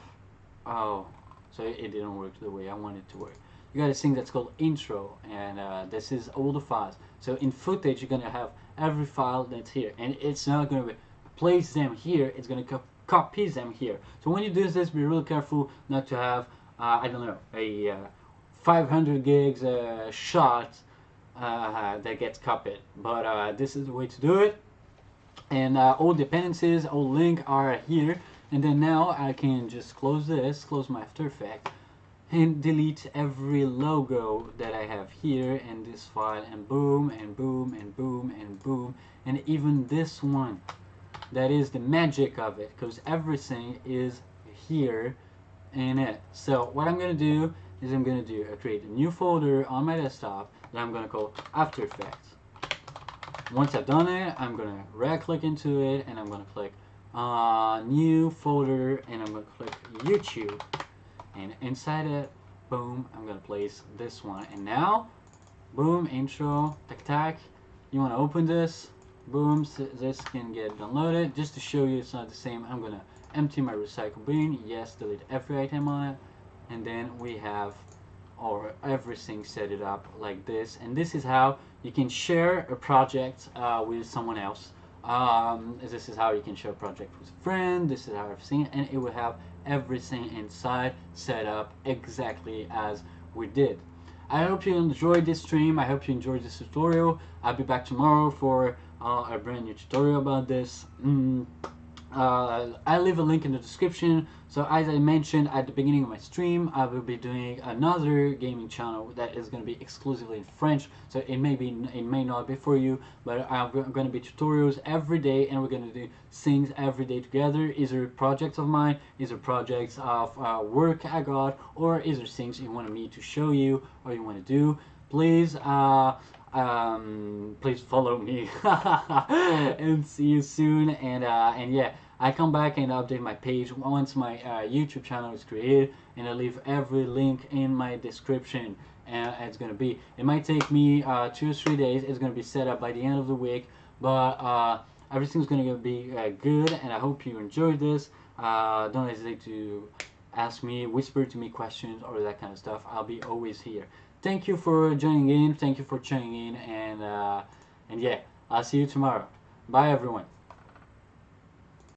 oh, so it didn't work the way I wanted it to work. You got a thing that's called intro, and this is all the files. So in footage, you're gonna have every file that's here, and it's not gonna place them here. It's gonna copy them here. So when you do this, be really careful not to have I don't know, a 500 gigs shot that gets copied. But this is the way to do it. and all dependencies, all link are here. And then now I can just close this, close my After Effects, and delete every logo that I have here in this file, and boom and boom and boom and boom, and even this one. That is the magic of it, because everything is here in it. So what I'm going to do is create a new folder on my desktop that I'm going to call After Effects. Once I've done it, I'm going to right click into it, and I'm going to click new folder, and I'm going to click YouTube, and inside it, boom, I'm going to place this one. And now, boom, intro, tac tac, you want to open this, boom, so this can get downloaded. Just to show you it's not the same, I'm going to empty my recycle bin, yes, delete every item on it, and then we have everything set it up like this. And this is how you can share a project with someone else. This is how you can share a project with a friend. This is how I've seen it, and it will have everything inside set up exactly as we did. I hope you enjoyed this stream. I hope you enjoyed this tutorial. I'll be back tomorrow for a brand new tutorial about this. I'll leave a link in the description. So as I mentioned at the beginning of my stream, I will be doing another gaming channel that is going to be exclusively in French. So it may not be for you, but I'm going to be tutorials every day, and we're going to do things every day together. Either projects of mine, either projects of work I got, or either things you want me to show you or you want to do. Please please follow me and see you soon. And yeah, I come back and update my page once my YouTube channel is created, and I leave every link in my description. And it's gonna be, it might take me 2 or 3 days. It's gonna be set up by the end of the week, but everything's gonna be good, and I hope you enjoyed this. Don't hesitate to ask me, whisper to me questions or that kind of stuff. I'll be always here. Thank you for joining in. Thank you for tuning in, and yeah, I'll see you tomorrow. Bye, everyone.